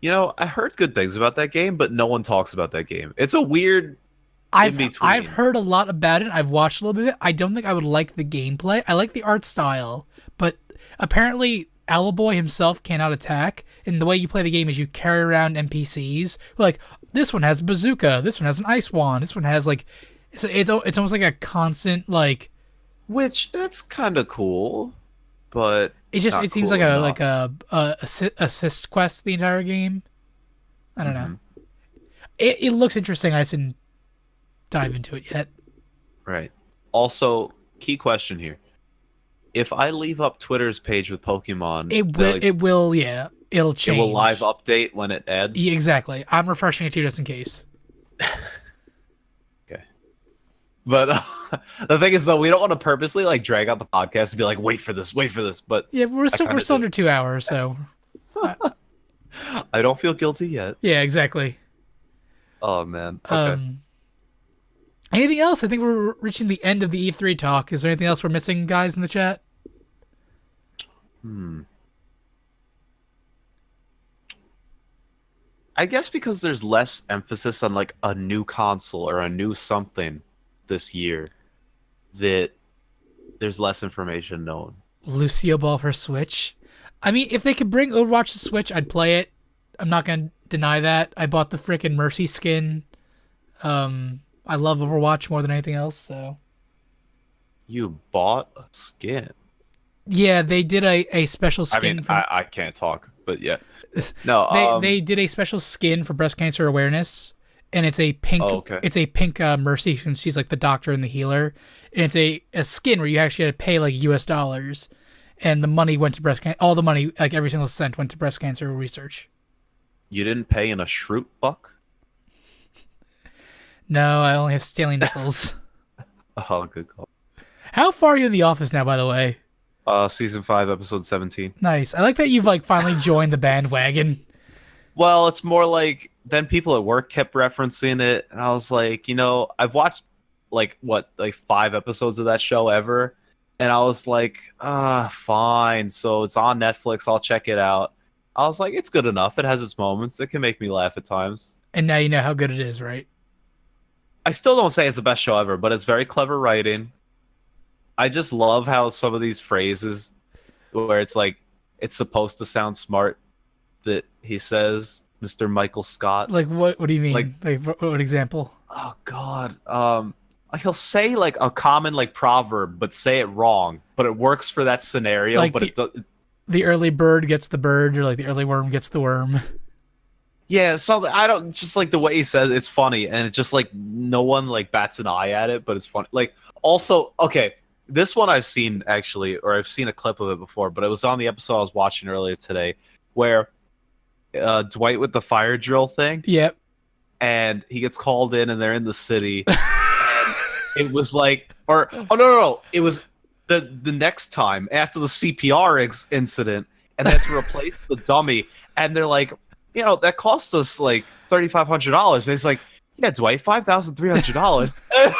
You know, I heard good things about that game, but no one talks about that game. It's a weird I've in-between. heard a lot about it. I've watched a little bit of it. I don't think I would like the gameplay. I like the art style, but apparently Owl Boy himself cannot attack, and the way you play the game is you carry around NPCs. Like, this one has a bazooka, this one has an ice wand, this one has like... So it's almost like a constant, like... Which, that's kind of cool, but... It seems cool like a assist quest the entire game. I don't know. It looks interesting. I just didn't dive into it yet. Right. Also, key question here: if I leave up Twitter's page with Pokemon, It'll change. it will live update when it adds. Yeah, exactly. I'm refreshing it too just in case. Okay. But the thing is, though, we don't want to purposely like drag out the podcast and be like, wait for this. But Yeah, we're still kinda under 2 hours, so I don't feel guilty yet. yeah, exactly. Oh man. Okay. Anything else? I think we're reaching the end of the E3 talk. Is there anything else we're missing, guys, in the chat? I guess because there's less emphasis on like a new console or a new something this year, that there's less information known. Lucio Ball for Switch. I mean, if they could bring Overwatch to Switch, I'd play it. I'm not gonna deny that. I bought the frickin' Mercy skin. I love Overwatch more than anything else, so. You bought a skin. Yeah, they did a special I skin. mean, I can't talk, but yeah. No, they did a special skin for breast cancer awareness, and it's a pink. Oh, okay. It's a pink Mercy, since she's like the doctor and the healer, and it's a skin where you actually had to pay like US dollars, and the money went to breast cancer. All the money, like every single cent, went to breast cancer research. You didn't pay in a shroot buck? No, I only have Stanley Nichols. Oh, good call. How far are you in the office now, by the way? Season 5, episode 17. Nice. I like that you've like finally joined the bandwagon. Well, it's more like then people at work kept referencing it, and I was like, I've watched like 5 episodes of that show ever, and I was like, fine. So it's on Netflix. I'll check it out. I was like, it's good enough. It has its moments. It can make me laugh at times. And now you know how good it is, right? I still don't say it's the best show ever, but it's very clever writing. I just love how some of these phrases, where it's like, it's supposed to sound smart, that he says, Mr. Michael Scott. Like what? What do you mean? Like what example? Oh God. Like he'll say like a common like proverb, but say it wrong, but it works for that scenario. Like but the early bird gets the bird, or like the early worm gets the worm. Yeah, so I don't just like the way he says it's funny, and it's just like no one like bats an eye at it, but it's funny. Like also, okay, this one I've seen actually, or I've seen a clip of it before, but it was on the episode I was watching earlier today, where Dwight with the fire drill thing. Yep. And he gets called in, and they're in the city. And it was like, no, it was the next time after the CPR incident, and they had to replace the dummy, and they're like, that cost us like $3,500. And he's like, yeah, Dwight, $5,300.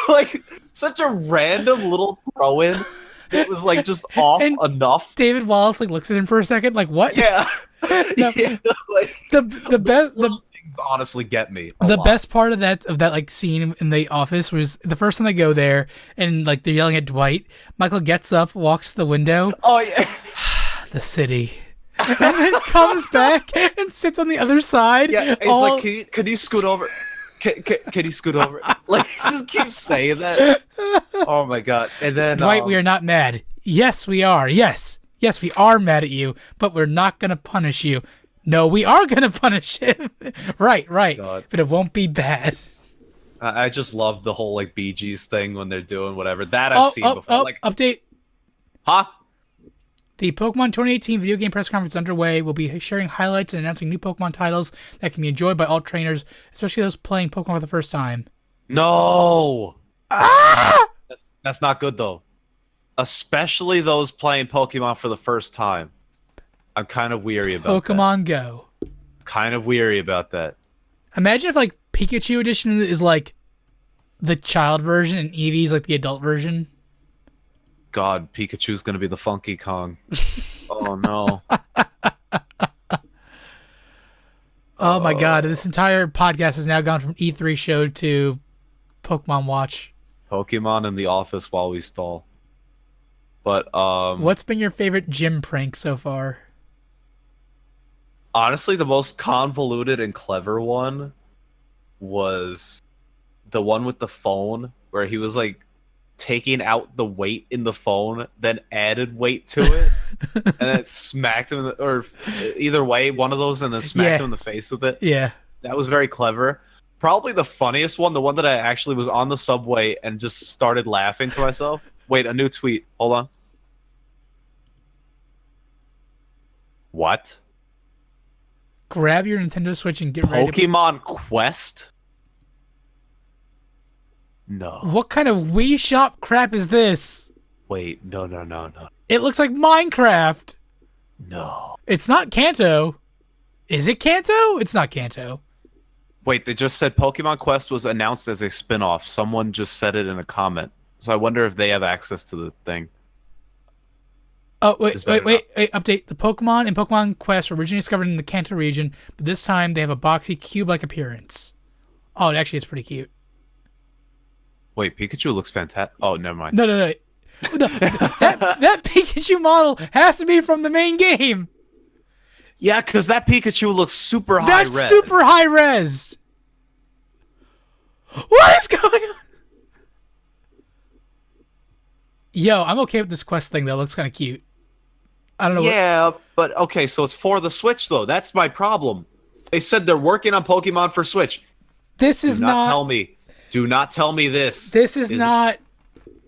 Like such a random little throw in. It was like just off enough. David Wallace like looks at him for a second, like what? Yeah. No, yeah, like, the best things honestly get me. The best part of that like scene in the office was the first time they go there and like they're yelling at Dwight. Michael gets up, walks to the window. Oh yeah. The city. And then comes back and sits on the other side. Yeah, he's like, can you scoot over? Can you scoot over? Like, he just keeps saying that. Oh my god! And then Dwight, we are not mad. Yes, we are. Yes, we are mad at you, but we're not gonna punish you. No, we are gonna punish him. right. God. But it won't be bad. I just love the whole like Bee Gees thing when they're doing whatever. That I've seen before. Like, update. Huh? The Pokemon 2018 video game press conference is underway. We'll be sharing highlights and announcing new Pokemon titles that can be enjoyed by all trainers, especially those playing Pokemon for the first time. No! Ah! That's not good, though. Especially those playing Pokemon for the first time. I'm kind of weary about Pokemon Go. Kind of weary about that. Imagine if, like, Pikachu Edition is, like, the child version and Eevee's, like, the adult version. God, Pikachu's gonna be the Funky Kong. Oh no. Oh my god, this entire podcast has now gone from E3 show to Pokemon Watch. Pokemon in the office while we stall. But what's been your favorite gym prank so far? Honestly, the most convoluted and clever one was the one with the phone where he was like taking out the weight in the phone, then added weight to it, and then smacked him, or either way, one of those, and then smacked him in the face with it. Yeah. That was very clever. Probably the funniest one, the one that I actually was on the subway and just started laughing to myself. Wait, a new tweet. Hold on. What? Grab your Nintendo Switch and get ready to... Pokemon Quest? No. What kind of Wii Shop crap is this? Wait, no. It looks like Minecraft. No. It's not Kanto. Is it Kanto? It's not Kanto. Wait, they just said Pokemon Quest was announced as a spin-off. Someone just said it in a comment. So I wonder if they have access to the thing. Oh, wait, update. The Pokemon in Pokemon Quest were originally discovered in the Kanto region, but this time they have a boxy cube-like appearance. Oh, it actually is pretty cute. Wait, Pikachu looks fantastic. Oh, never mind. No. That Pikachu model has to be from the main game. Yeah, because that Pikachu looks super high res. That's super high res. What is going on? Yo, I'm okay with this quest thing, though. It looks kind of cute. I don't know. Yeah, but okay, so it's for the Switch, though. That's my problem. They said they're working on Pokemon for Switch. This is not... tell me. Do not tell me this. This is not...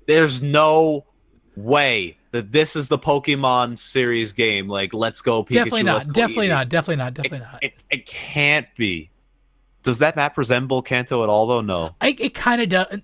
There's no way that this is the Pokemon series game. Like, let's go Pikachu. Definitely not. It can't be. Does that map resemble Kanto at all, though? No. It kind of does.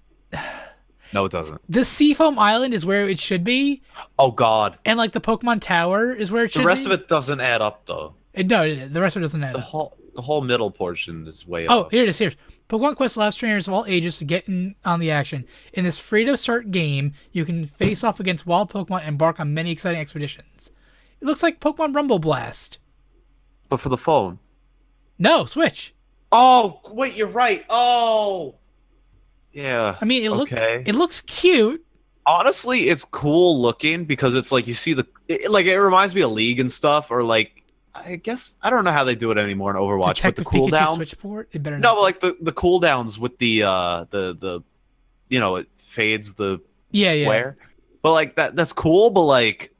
No, it doesn't. The Seafoam Island is where it should be. Oh, God. And, like, the Pokemon Tower is where it should be. The rest of it doesn't add up, though. No, the rest of it doesn't add up. The whole middle portion is way up. Oh, here it is. Pokemon Quest allows trainers of all ages to get in on the action. In this free-to-start game, you can face off against wild Pokemon and embark on many exciting expeditions. It looks like Pokemon Rumble Blast. But for the phone? No, Switch. Oh, wait, you're right. Oh! Yeah. I mean, it looks cute. Honestly, it's cool looking because it's like you see it reminds me of League and stuff, or like, I guess I don't know how they do it anymore in Overwatch. Detective with the cooldowns. Switch port? It better no, not. like the cooldowns with the it fades the square. Yeah. But like that's cool, but like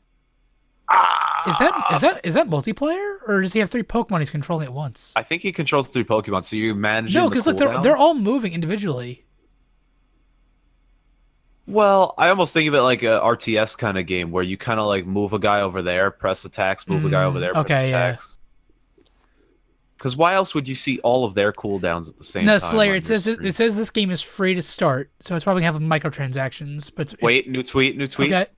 Is that multiplayer, or does he have 3 Pokemon he's controlling at once? I think he controls 3 Pokemon, so you manage. No, because look, they're all moving individually. Well, I almost think of it like a RTS kind of game where you kind of like move a guy over there, press attacks, move a guy over there, press Okay, yeah. attacks. Because why else would you see all of their cooldowns at the same No, time Slayer. on It your says screen? it says this game is free to start, so it's probably gonna have microtransactions. But Wait, new tweet, new tweet. okay.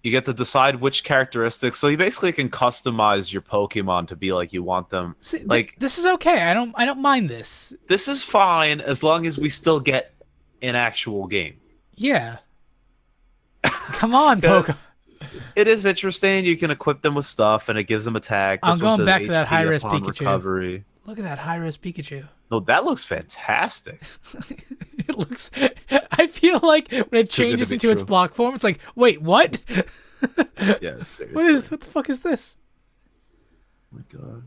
You get to decide which characteristics. So you basically can customize your Pokemon to be like you want them. See, Like this is okay. I don't mind this. this is fine as long as we still get an actual game. Yeah. Come on, Because Pokemon. it is interesting. You can equip them with stuff, and it gives them attack. I'm This one going says back to that HP high-risk upon Pikachu. recovery. Look at that high-res Pikachu. No, that looks fantastic. It looks. I feel like when it Too good to changes be into its true. block form, it's like, wait, what? Yeah, seriously. What the fuck is this? Oh my god.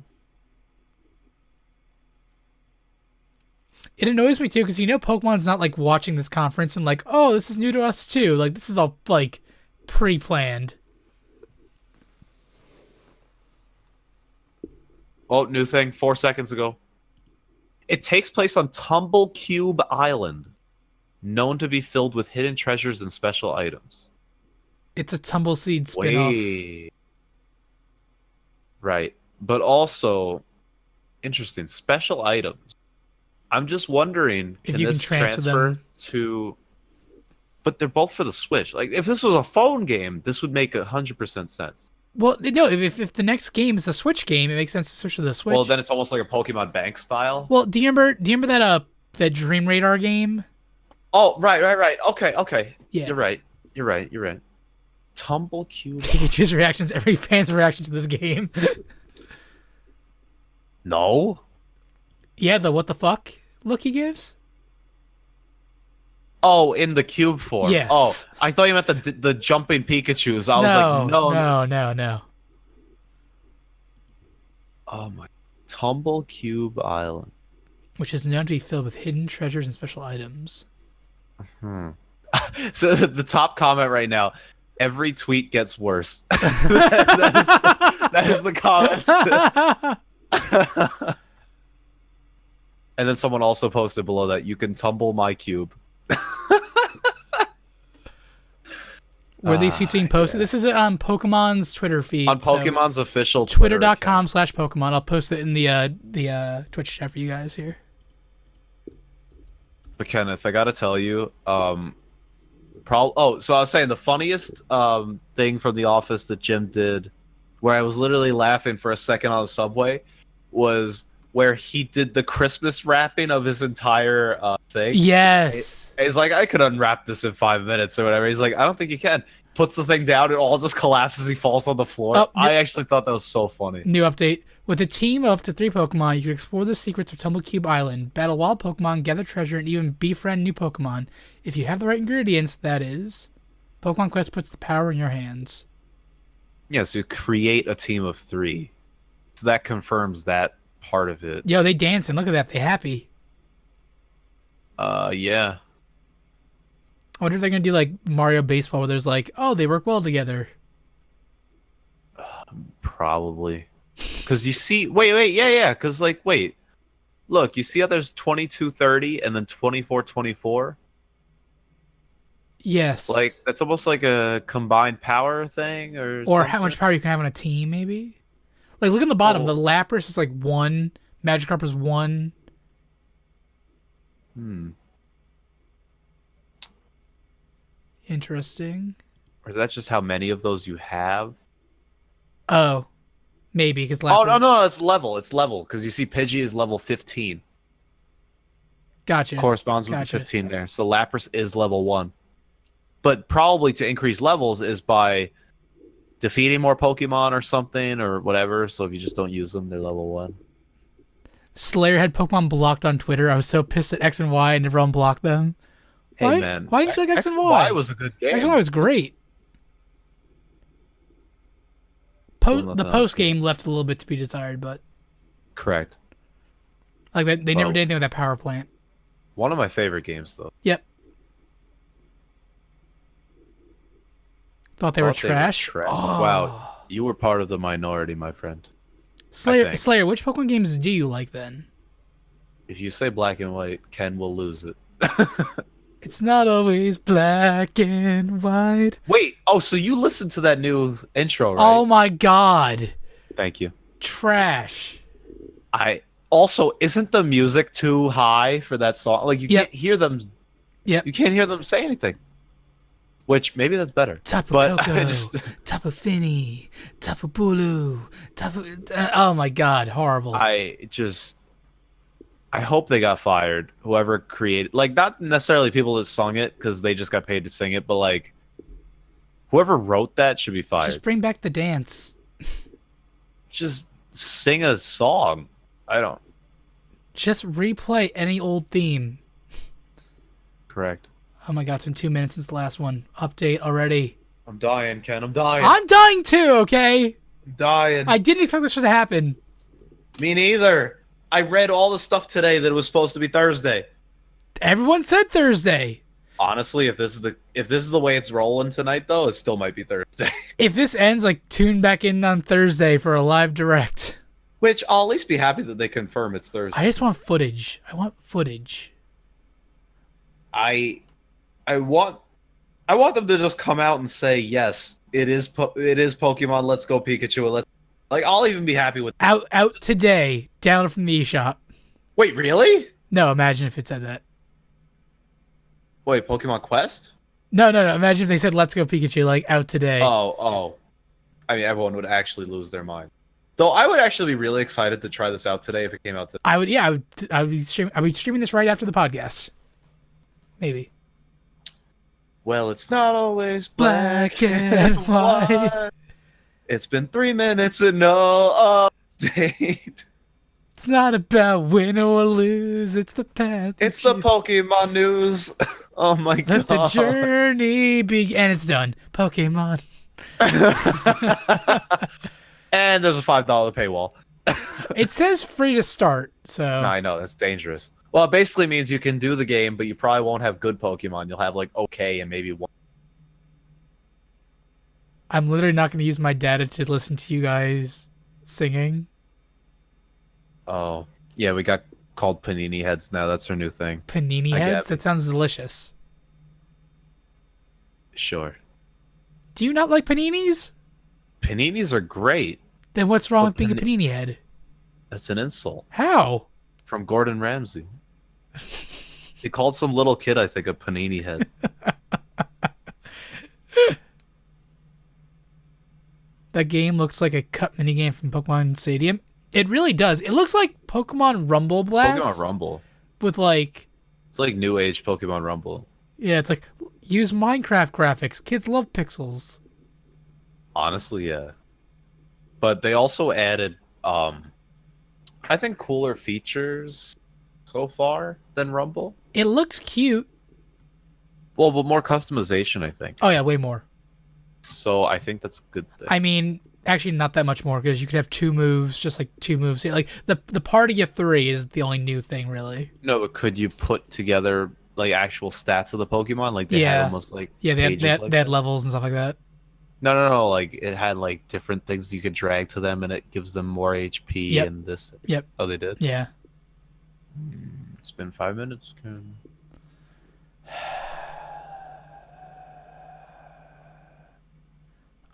It annoys me too because Pokemon's not like watching this conference and like, oh, this is new to us too. Like this is all like pre-planned. Oh, new thing. 4 seconds ago. It takes place on Tumble Cube Island, known to be filled with hidden treasures and special items. It's a Tumbleseed spin-off. Wait. Right. But also, interesting, special items. I'm just wondering, If can you can this transfer transfer them. to... But they're both for the Switch. Like, if this was a phone game, this would make 100% sense. Well, no, if the next game is a Switch game, it makes sense to switch to the Switch. Well, then it's almost like a Pokemon Bank style. Well, do you remember that Dream Radar game? Oh, right. Okay. Yeah. You're right. Tumble Cube. Pikachu's reactions, every fan's reaction to this game. No. Yeah, the what the fuck look he gives? Oh, in the cube form. Yes. Oh, I thought you meant the jumping Pikachus. I was like, no. No. Oh my. Tumble Cube Island. Which is known to be filled with hidden treasures and special items. So the top comment right now. Every tweet gets worse. that is the comment. And then someone also posted below that you can tumble my cube. Were these tweets being posted? This is on Pokemon's Twitter feed. On so Pokemon's official Twitter account. Twitter.com/Pokemon. I'll post it in the Twitch chat for you guys here. But Kenneth, I gotta tell you, so I was saying the funniest thing from The Office that Jim did, where I was literally laughing for a second on the subway, was where he did the Christmas wrapping of his entire thing. Yes. He's like, I could unwrap this in 5 minutes or whatever. He's like, I don't think you can. Puts the thing down, it all just collapses. He falls on the floor. Oh, I actually thought that was so funny. New update. With a team of up to 3 Pokemon, you can explore the secrets of Tumblecube Island, battle wild Pokemon, gather treasure, and even befriend new Pokemon. If you have the right ingredients, that is. Pokemon Quest puts the power in your hands. Yeah, so you create a team of 3. So that confirms that part of it. Yo, they dancing. Look at that. They happy. Yeah. I wonder if they're going to do like Mario Baseball where there's like, oh, they work well together. Probably. Because you see... Wait, yeah. Because, like, wait. Look, you see how there's 22-30 and then 24-24? Yes. Like, that's almost like a combined power thing or Or something? how much power you can have on a team, maybe? Like, look at the bottom. Oh. The Lapras is like 1. Magikarp is 1. Interesting. Or is that just how many of those you have? Oh. Maybe, because Oh, Lapras... no, it's level. It's level. Because you see Pidgey is level 15. Gotcha. Corresponds with Gotcha. the 15 there. So Lapras is level 1. But probably to increase levels is by defeating more Pokemon or something or whatever. So if you just don't use them, they're level 1. Slayer had Pokemon blocked on Twitter. I was so pissed at X and Y and never unblocked them. Hey, man. Why didn't you like X and Y? was a good game. X and Y was great. Doing The nothing else. post game left a little bit to be desired, but Correct. like they never Oh. did anything with that power plant. One of my favorite games, though. Yep. Thought they were trash. trash. Oh. Wow. You were part of the minority, my friend. Slayer, think. which Pokemon games do you like then? If you say black and white, Ken will lose it. It's not always black and white. Wait, oh, so you listened to that new intro, right? Oh my god. Thank you. Trash. I also, isn't the music too high for that song? Like, you can't hear them. Yep. You can't hear them say anything. Which, maybe that's better. Tapu But Koko, I just, Tapu Fini, Tapu Bulu, Tapu... oh my god, horrible. I hope they got fired. Whoever created, like, not necessarily people that sung it because they just got paid to sing it, but like, whoever wrote that should be fired. Just bring back the dance. Just sing a song. I don't. Just replay any old theme. Correct. Oh my god, it's been 2 minutes since the last one. Update already. I'm dying, Ken. I'm dying. I'm dying too, okay? I'm dying. I didn't expect this to happen. Me neither. I read all the stuff today that it was supposed to be Thursday. Everyone said Thursday. Honestly, if this is the way it's rolling tonight, though, it still might be Thursday. If this ends, like, tune back in on Thursday for a live direct. Which I'll at least be happy that they confirm it's Thursday. I just want footage. I want footage. I want them to just come out and say yes, it is Pokemon. Let's go Pikachu. I'll even be happy with Out today. Download from the eShop. Wait, really? No, imagine if it said that. Wait, Pokemon Quest? No. Imagine if they said "Let's go Pikachu" like out today. Oh. I mean, everyone would actually lose their mind. Though I would actually be really excited to try this out today if it came out today. I would be streaming this right after the podcast. Maybe. Well, it's not always Black and white. It's been 3 minutes and no update. It's not about win or lose. It's the path. It's the Pokemon news. Oh my god. Let the journey begin. And it's done. Pokemon. And there's a $5 paywall. It says free to start, so... No, I know, that's dangerous. Well, it basically means you can do the game, but you probably won't have good Pokemon. You'll have, like, okay and maybe one. I'm literally not going to use my data to listen to you guys singing. Oh. Yeah, we got called Panini Heads now. That's our new thing. Panini heads? That sounds delicious. Sure. Do you not like paninis? Paninis are great. Then what's wrong with being a panini head? That's an insult. How? From Gordon Ramsay. He called some little kid, I think, a panini head. That game looks like a cut minigame from Pokemon Stadium. It really does. It looks like Pokemon Rumble Blast. It's Pokemon Rumble. With like... It's like new age Pokemon Rumble. Yeah, it's like, use Minecraft graphics. Kids love pixels. Honestly, yeah. But they also added, I think, cooler features so far than Rumble. It looks cute. Well, but more customization, I think. Oh, yeah, way more. So I think that's a good thing. I mean, actually not that much more, because you could have two moves, just like two moves. Like, the party of three is the only new thing, really. No, but could you put together, like, actual stats of the Pokemon? Like, they had almost, like, yeah, they pages had levels and stuff like that. No. Like, it had, like, different things you could drag to them, and it gives them more HP and this. Yep. Oh, they did? Yeah. It's been 5 minutes, Ken.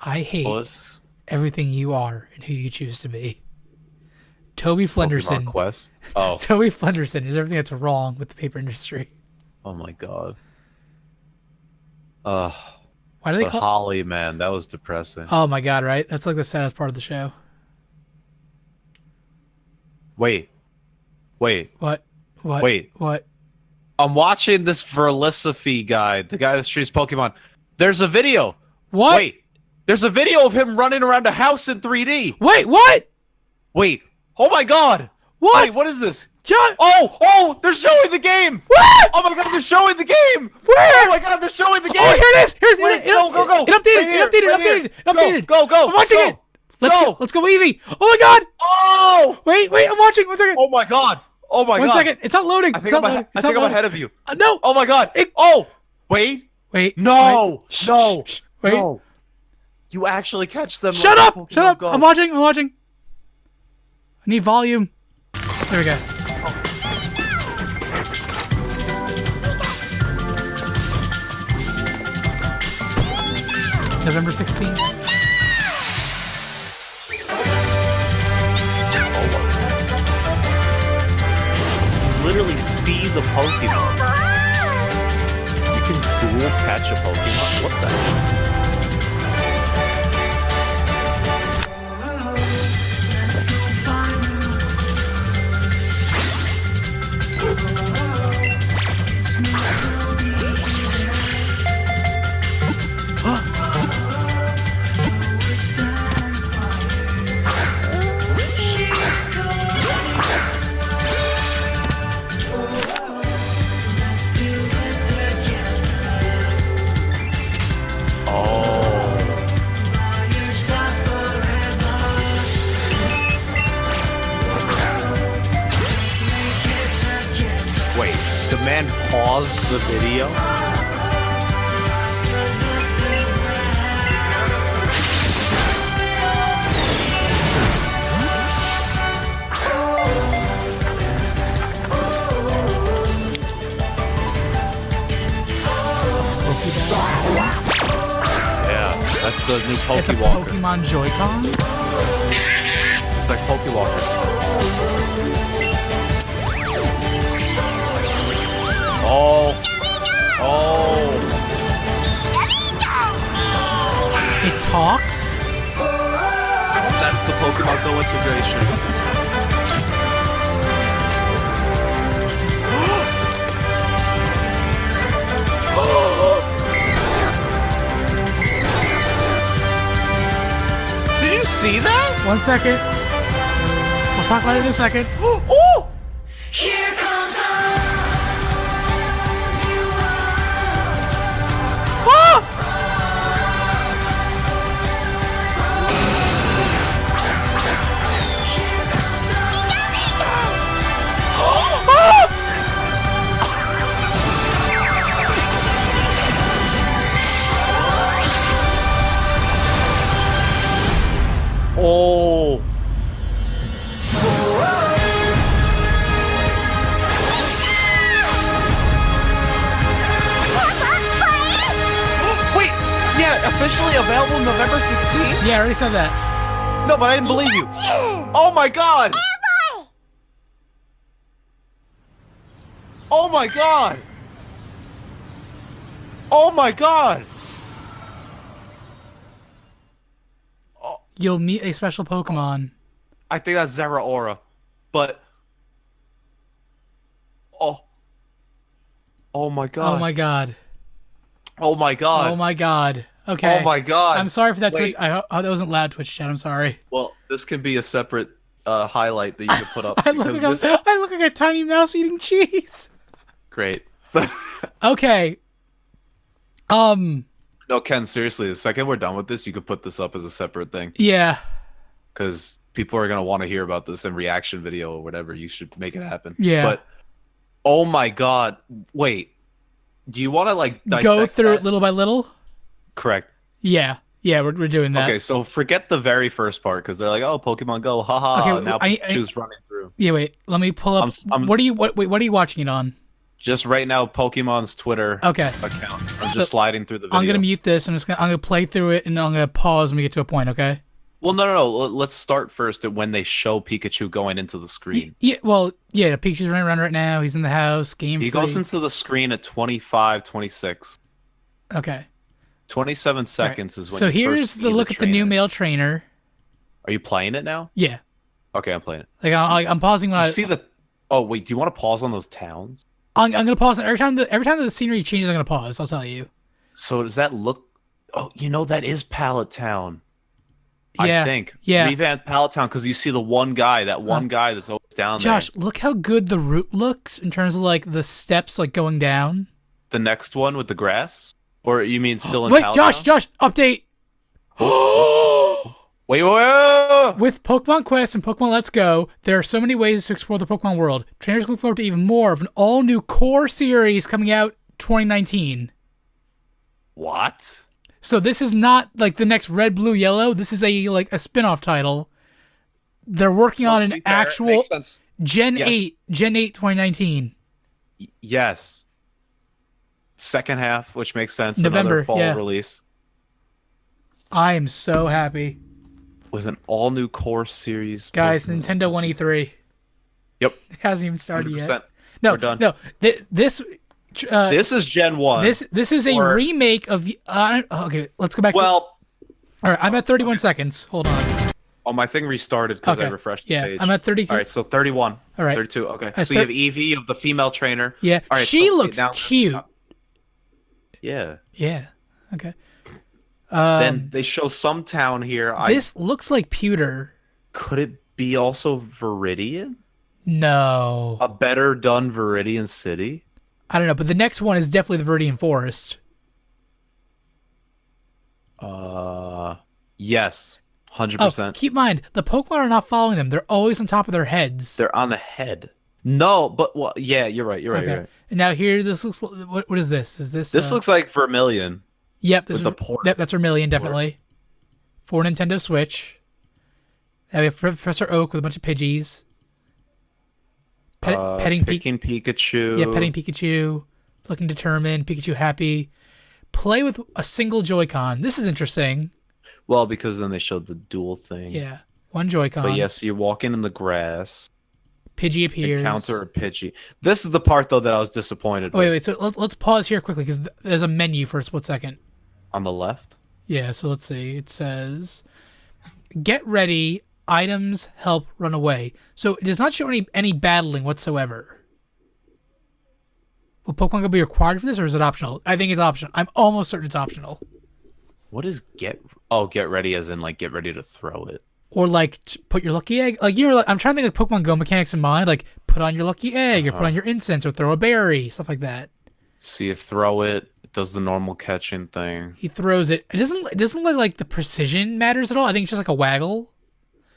I hate everything you are and who you choose to be. Toby Flenderson. Pokemon Quest? Oh. Toby Flenderson is everything that's wrong with the paper industry. Oh my god. Why do they call Holly, man, that was depressing. Oh my god, right? That's like the saddest part of the show. Wait. What? Wait. What? I'm watching this Verlisophy guy, the guy that streams Pokemon. There's a video. What? Wait. There's a video of him running around a house in 3D. Wait, what? Wait. Oh my god. What? Wait, what is this? John. Oh, they're showing the game. What? Oh my god, they're showing the game. Where? Oh my god, they're showing the game. Oh, here it is. Here's Wait, it. Go. It updated. Go. I'm watching it. Let's go, Eevee. Oh my god. Oh. Wait, I'm watching. 1 second. Oh my god. One second. It's not loading. I think I'm ahead of you. No. Oh my god. Wait. No. Wait. No. You actually catch them. Shut up. I'm watching. I need volume. There we go. November 16th. You literally see the Pokemon. You can dual catch a Pokemon? What the heck? Wait, the man paused the video? Yeah, that's the new Pokewalker. It's a Pokemon Joy-Con? It's like Pokewalker. Oh. Oh. It talks? That's the Pokemon Go integration. Did you see that? 1 second. We'll talk about it in a second. Oh! Here comes Oh! Wait! Yeah, officially available November 16th? Yeah, I already said that. No, but I didn't believe you. Oh my god! Oh my god! Oh my god! You'll meet a special Pokemon. I think that's Zeraora. But... Oh. Oh my god. Oh my god. Oh my god. Oh my god. Okay. Oh my god. I'm sorry for that Wait. Twitch. That wasn't loud Twitch chat. I'm sorry. Well, this can be a separate highlight that you can put up. I look like a tiny mouse eating cheese. Great. Okay. No, Ken, seriously, the second we're done with this, you could put this up as a separate thing. Yeah. Because people are going to want to hear about this in reaction video or whatever. You should make it happen. Yeah. But, oh my god. Wait. Do you want to, like, Go through that? it little by little? Correct. Yeah. Yeah, we're doing that. Okay, so forget the very first part, because they're like, oh, Pokemon Go, haha. Okay, Okay, now Pikachu's running through. Yeah, wait. Let me pull up. What are you watching it on? Just right now, Pokemon's Twitter Okay. account. I'm just sliding through the video. I'm gonna mute this. I'm gonna play through it, and I'm gonna pause when we get to a point. Okay. Well, no. Let's start first at when they show Pikachu going into the screen. Yeah. Well, yeah. Pikachu's running around right now. He's in the house. Game. He goes into the screen at 25, 26. Okay. 27 seconds is when. So you here's first the see look at the new trainer. male trainer. Are you playing it now? Yeah. Okay, I'm playing it. Like I'm pausing when You I see the. Oh wait, do you want to pause on those towns? I'm gonna pause every time the scenery changes. I'm gonna pause. I'll tell you. So does that look? Oh, you know that is Pallet Town. Yeah. I think. Yeah. Revamped Pallet Town because you see the one guy, that one guy that's always down Josh, there. look how good the route looks in terms of like the steps like going down. The next one with the grass, or you mean still in? Wait, Pallet Josh, Town? Josh, update. Wait. With Pokemon Quest and Pokemon Let's Go, there are so many ways to explore the Pokemon world. Trainers look forward to even more of an all-new core series coming out 2019. What? So this is not like the next Red, Blue, Yellow. This is a spin-off title. They're working on an actual Gen 8 2019. Yes. Second half, which makes sense. November, Another fall yeah. release. I am so happy. With an all-new core series. Guys, Pokemon. Nintendo won E3. Yep. It hasn't even started 100%. yet. No, We're done. no. This This is Gen 1. this is a remake of okay, let's go back Well, all right, I'm at 31 seconds. Hold on. oh, my thing restarted because I Okay. refreshed the Yeah, page. I'm at 32. All right, so 31. All right. 32, okay. At So you have Eevee, of the female trainer. Yeah, All right, she so looks now- cute. Yeah. Yeah. Okay. Then they show some town here. This looks like pewter. Could it be also Viridian? No. A better done Viridian city? I don't know, but the next one is definitely the Viridian Forest. Yes. Oh, 100%. keep in mind, the Pokemon are not following them. They're always on top of their heads. They're on the head. No, but well, yeah, you're right. You're right. Okay. You're right. And now here, this looks. What is this? Is this? This looks like Vermilion. Yep. This with the port. That's Vermilion, definitely. For Nintendo Switch. Now we have Professor Oak with a bunch of Pidgeys. Petting Pikachu. Yeah, petting Pikachu. Looking determined. Pikachu happy. Play with a single Joy-Con. This is interesting. Well, because then they showed the dual thing. Yeah. One Joy-Con. But yes, you're walking in the grass. Pidgey appears. Encounter a Pidgey. This is the part though that I was disappointed Oh, wait, with. wait. So let's pause here quickly because there's a menu for a split second. On the left. Yeah. So let's see. It says, "Get ready. Items help run away." So it does not show any battling whatsoever. Will Pokemon Go be required for this, or is it optional? I think it's optional. I'm almost certain it's optional. What is get ready as in like get ready to throw it? Or like put your lucky egg. Like I'm trying to think of Pokemon Go mechanics in mind. Like put on your lucky egg, or put on your incense, or throw a berry, stuff like that. So you throw it. It does the normal catching thing. He throws it. It doesn't look like the precision matters at all. I think it's just like a waggle.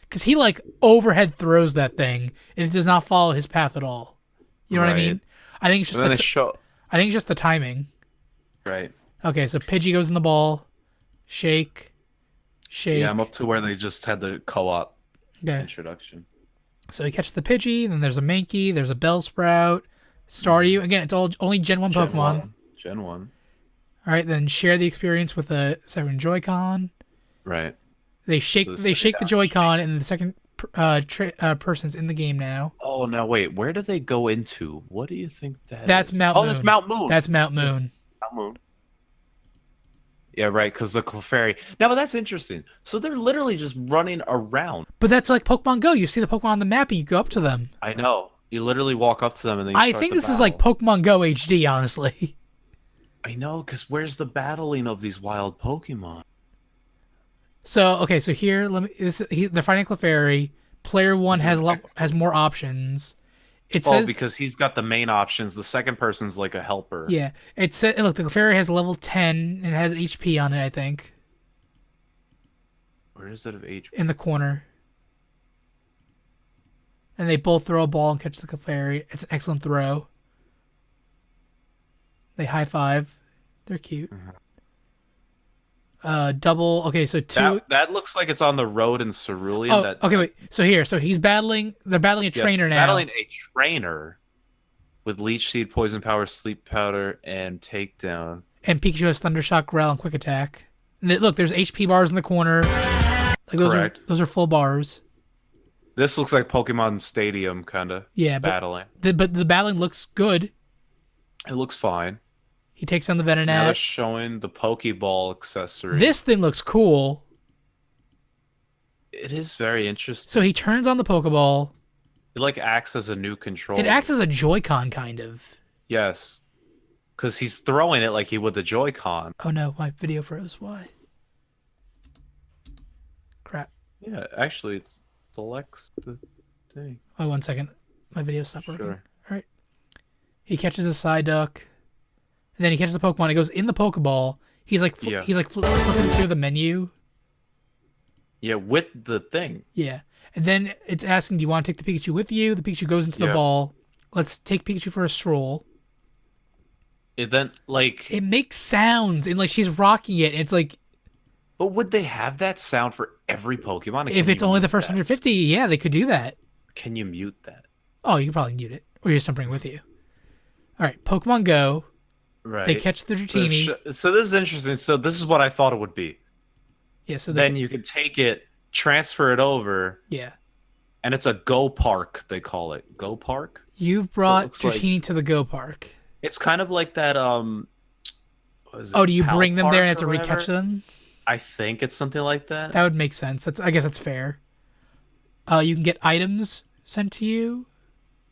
Because he like overhead throws that thing, and it does not follow his path at all. You know what I Right. mean? I think it's just I think it's just the timing. Right. Okay, so Pidgey goes in the ball, shake. Yeah, I'm up to where they just had the co-op introduction. So he catches the Pidgey, then there's a Mankey, there's a Bellsprout, Staryu. Again, it's all only Gen 1 Pokemon. Gen 1. All right, then share the experience with the second Joy-Con. Right. They shake the Joy-Con, and the second person's in the game now. Oh, now wait. Where do they go into? What do you think That's is? Mount Moon. Oh, that's Mount Moon. That's Mount Moon. Mount Moon. Yeah, right, because the Clefairy. Now, but that's interesting. So they're literally just running around. But that's like Pokemon Go. You see the Pokemon on the map, and you go up to them. I know. You literally walk up to them and then you I start think the this is like battle. Pokemon Go HD, honestly. I know, because where's the battling of these wild Pokemon? So okay, so here they're fighting Clefairy. Player 1 has more options. It says because he's got the main options. The second person's like a helper. yeah. It said look, the Clefairy has level 10 and it has HP on it. I think Where is it of HP? in the corner. And they both throw a ball and catch the Clefairy. It's an excellent throw. They high five. They're cute. Double. Okay, so two. That looks like it's on the road in Cerulean. Oh, okay, wait. So here, he's battling. They're battling a trainer now. Battling a trainer with Leech Seed, Poison Power, Sleep Powder, and Takedown. And Pikachu has Thunder Shock, Growl, and Quick Attack. And look, there's HP bars in the corner. Like those are full bars. This looks like Pokemon Stadium kind of. Yeah, battling. But the battling looks good. It looks fine. He takes down the Now they're Venonat. showing the Pokeball accessory. This thing looks cool. It is very interesting. So he turns on the Pokeball. It like acts as a new controller. It acts as a Joy-Con kind of. Yes. Because he's throwing it like he would the Joy-Con. Oh no, my video froze. Why? Crap. Yeah, actually, it selects the thing. Oh, 1 second. My video stopped working. Sure. All right. He catches a Psyduck. And then he catches the Pokemon. He goes in the Pokeball. He's like flipping through the menu. Yeah, with the thing. Yeah. And then it's asking, do you want to take the Pikachu with you? The Pikachu goes into the ball. Let's take Pikachu for a stroll. It then, like... It makes sounds, and like she's rocking it. And it's like... But would they have that sound for every Pokemon? If it's only the first 150, yeah, they could do that. Can you mute that? Oh, you could probably mute it. Or you just don't bring it with you. All right, Pokemon Go. Right. They catch the Dratini. So this is interesting. So this is what I thought it would be. Yeah, so then you can take it, transfer it over, yeah. and it's a Go Park, they call it. Go Park? You've So it brought looks like Dratini to the Go Park. it's kind of like that what is Oh, it? do you Pal bring them there and have Park to or recatch whatever? them? I think it's something like that. That would make sense. I guess that's fair. You can get items sent to you.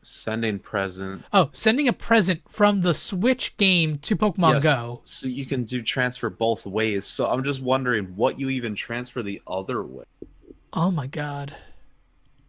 Sending present. Oh, sending a present from the Switch game to Pokemon Yes. Go. So you can do transfer both ways. So I'm just wondering what you even transfer the other way. Oh my god.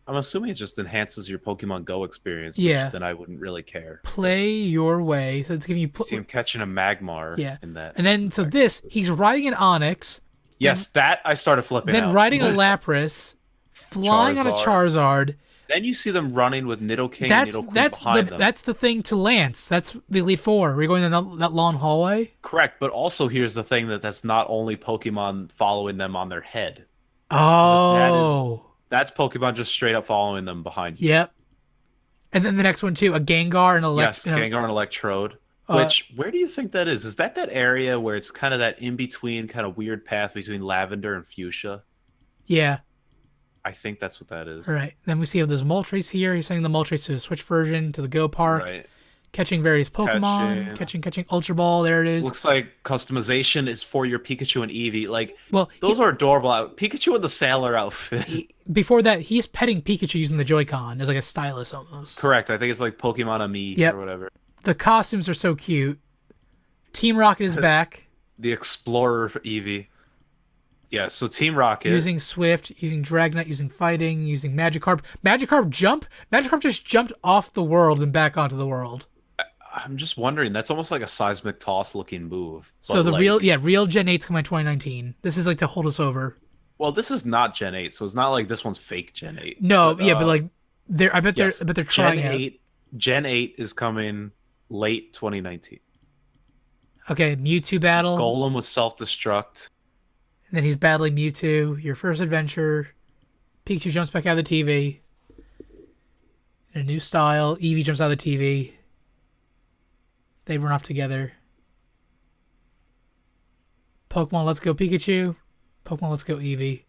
I'm assuming it just enhances your Pokemon Go experience, Yeah. which then I wouldn't really care. Play your way. So it's giving you. See him catching a Magmar Yeah. in that. And then, so this, he's riding an Onix. Yes, that I started flipping Then out. riding a Lapras. Flying on a Charizard. Then you see them running with Nidoking and Nidoqueen behind them. That's the thing to Lance. That's the Elite Four. We're going down that long hallway. Correct, but also here's the thing that's not only Pokemon following them on their head. Oh. That's Pokemon just straight up following them behind you. Yep. And then the next one too, a Gengar and Yes, Gengar and Electrode. Which, where do you think that is? Is that area where it's kind of that in-between kind of weird path between Lavender and Fuchsia? Yeah. I think that's what that is. All right. Then we see there's Moltres here. He's sending the Moltres to the Switch version, to the Go Park. Right. Catching various Pokemon. Catching Ultra Ball. There it is. Looks like customization is for your Pikachu and Eevee. Like, well, those are adorable. Pikachu in the sailor outfit. Before that, he's petting Pikachu using the Joy-Con as like a stylus almost. Correct. I think it's like Pokemon Ami or whatever. The costumes are so cute. Team Rocket is back. The Explorer Eevee. Yeah, so Team Rocket. Using Swift, using Dragonite, using Fighting, using Magikarp. Magikarp just jumped off the world and back onto the world. I'm just wondering, that's almost like a seismic toss looking move. So the real Gen 8's coming in 2019. This is like to hold us over. Well, this is not Gen 8, so it's not like this one's fake Gen 8. No, but like I bet they're trying Gen 8 is coming late 2019. Okay, Mewtwo battle. Golem with self-destruct. And then he's battling Mewtwo. Your first adventure. Pikachu jumps back out of the TV. In a new style. Eevee jumps out of the TV. They run off together. Pokemon Let's Go Pikachu. Pokemon Let's Go Eevee.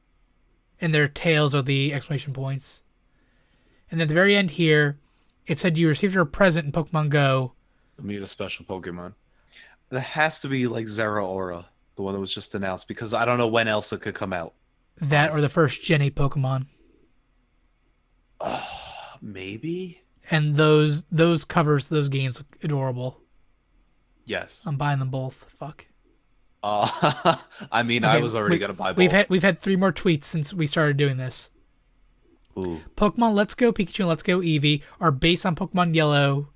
And their tails are the exclamation points. And then at the very end here, it said you received your present in Pokemon Go. Meet a special Pokemon. That has to be like Zeraora, the one that was just announced, because I don't know when else it could come out. That honestly. Or the first Gen 8 Pokemon. Maybe? And those covers, those games look adorable. Yes. I'm buying them both. Fuck. I mean, okay, I was already going to buy both. We've had 3 more tweets since we started doing this. Ooh. Pokemon Let's Go Pikachu and Let's Go Eevee are based on Pokemon Yellow,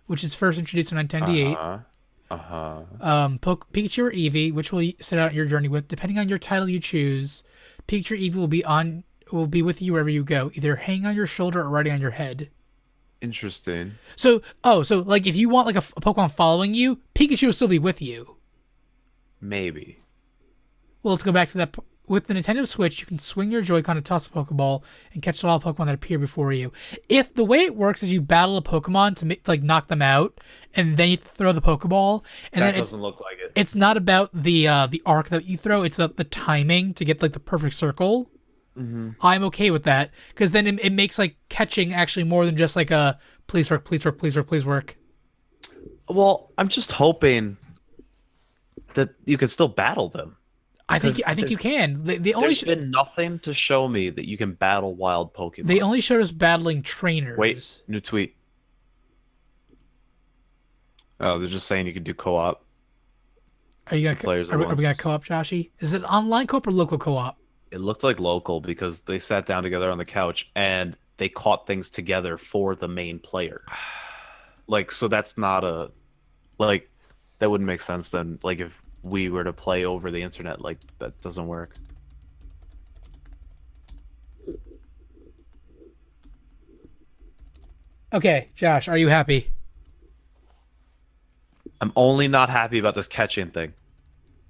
which is first introduced in 1998. Pikachu or Eevee, which will set out your journey with, depending on your title you choose. Pikachu or Eevee will be with you wherever you go, either hanging on your shoulder or riding on your head. Interesting. So like if you want like a Pokemon following you, Pikachu will still be with you. Maybe. Well, let's go back to that. With the Nintendo Switch, you can swing your Joy-Con to toss a Pokeball and catch the wild Pokemon that appear before you. If the way it works is you battle a Pokemon to knock them out, and then you throw the Pokeball, and that doesn't look like it. It's not about the arc that you throw; it's about the timing to get like the perfect circle. Mm-hmm. I'm okay with that because then it makes like catching actually more than just like a please work, please work, please work, please work. Well, I'm just hoping that you can still battle them. I think you can. There's been nothing to show me that you can battle wild Pokemon. They only showed us battling trainers. Wait, new tweet. Oh, they're just saying you can do co-op. Are we gonna co-op, Joshy? Is it online co-op or local co-op? It looked like local because they sat down together on the couch and they caught things together for the main player. Like, so that's not a... Like, that wouldn't make sense then. Like, if we were to play over the internet, like, that doesn't work. Okay, Josh, are you happy? I'm only not happy about this catching thing.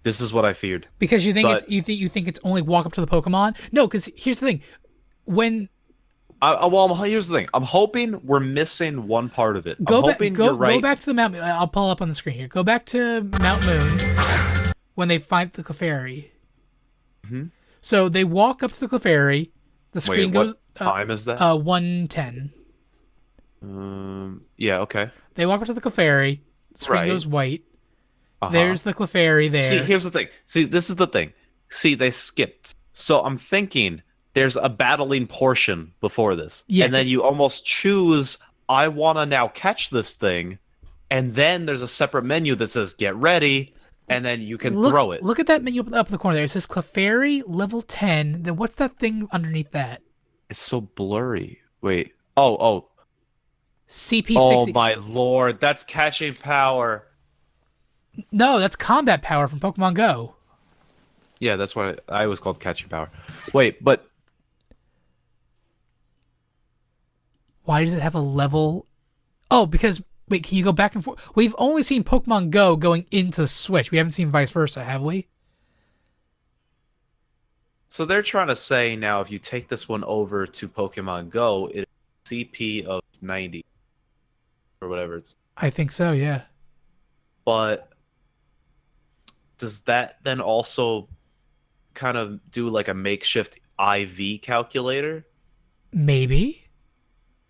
This is what I feared. Because you think you think it's only walk up to the Pokemon? No, because here's the thing. When here's the thing. I'm hoping we're missing one part of it. Go back to the Mount. I'll pull up on the screen here. Go back to Mount Moon when they find the Clefairy. Mm-hmm. So they walk up to the Clefairy. The screen Wait, goes. what time is that? 1:10. Yeah, okay. They walk up to the Clefairy. The screen Right. goes white. Uh-huh. There's the Clefairy there. See, here's the thing. See, this is the thing. See, they skipped. So I'm thinking there's a battling portion before this. Yeah. And then you almost choose, I want to now catch this thing. And then there's a separate menu that says, get ready. And then you can throw it. Look at that menu up in the corner there. It says Clefairy level 10. Then what's that thing underneath that? It's so blurry. Wait. Oh. CP60. Oh, my lord. That's catching power. No, that's combat power from Pokemon Go. Yeah, that's what I was called catching power. Wait, but Why does it have a level? Oh, because wait, can you go back and forth? We've only seen Pokemon Go going into the Switch. We haven't seen vice versa, have we? so they're trying to say now if you take this one over to Pokemon Go, it's CP of 90 or whatever it's. I think so, yeah. But does that then also kind of do like a makeshift IV calculator? Maybe.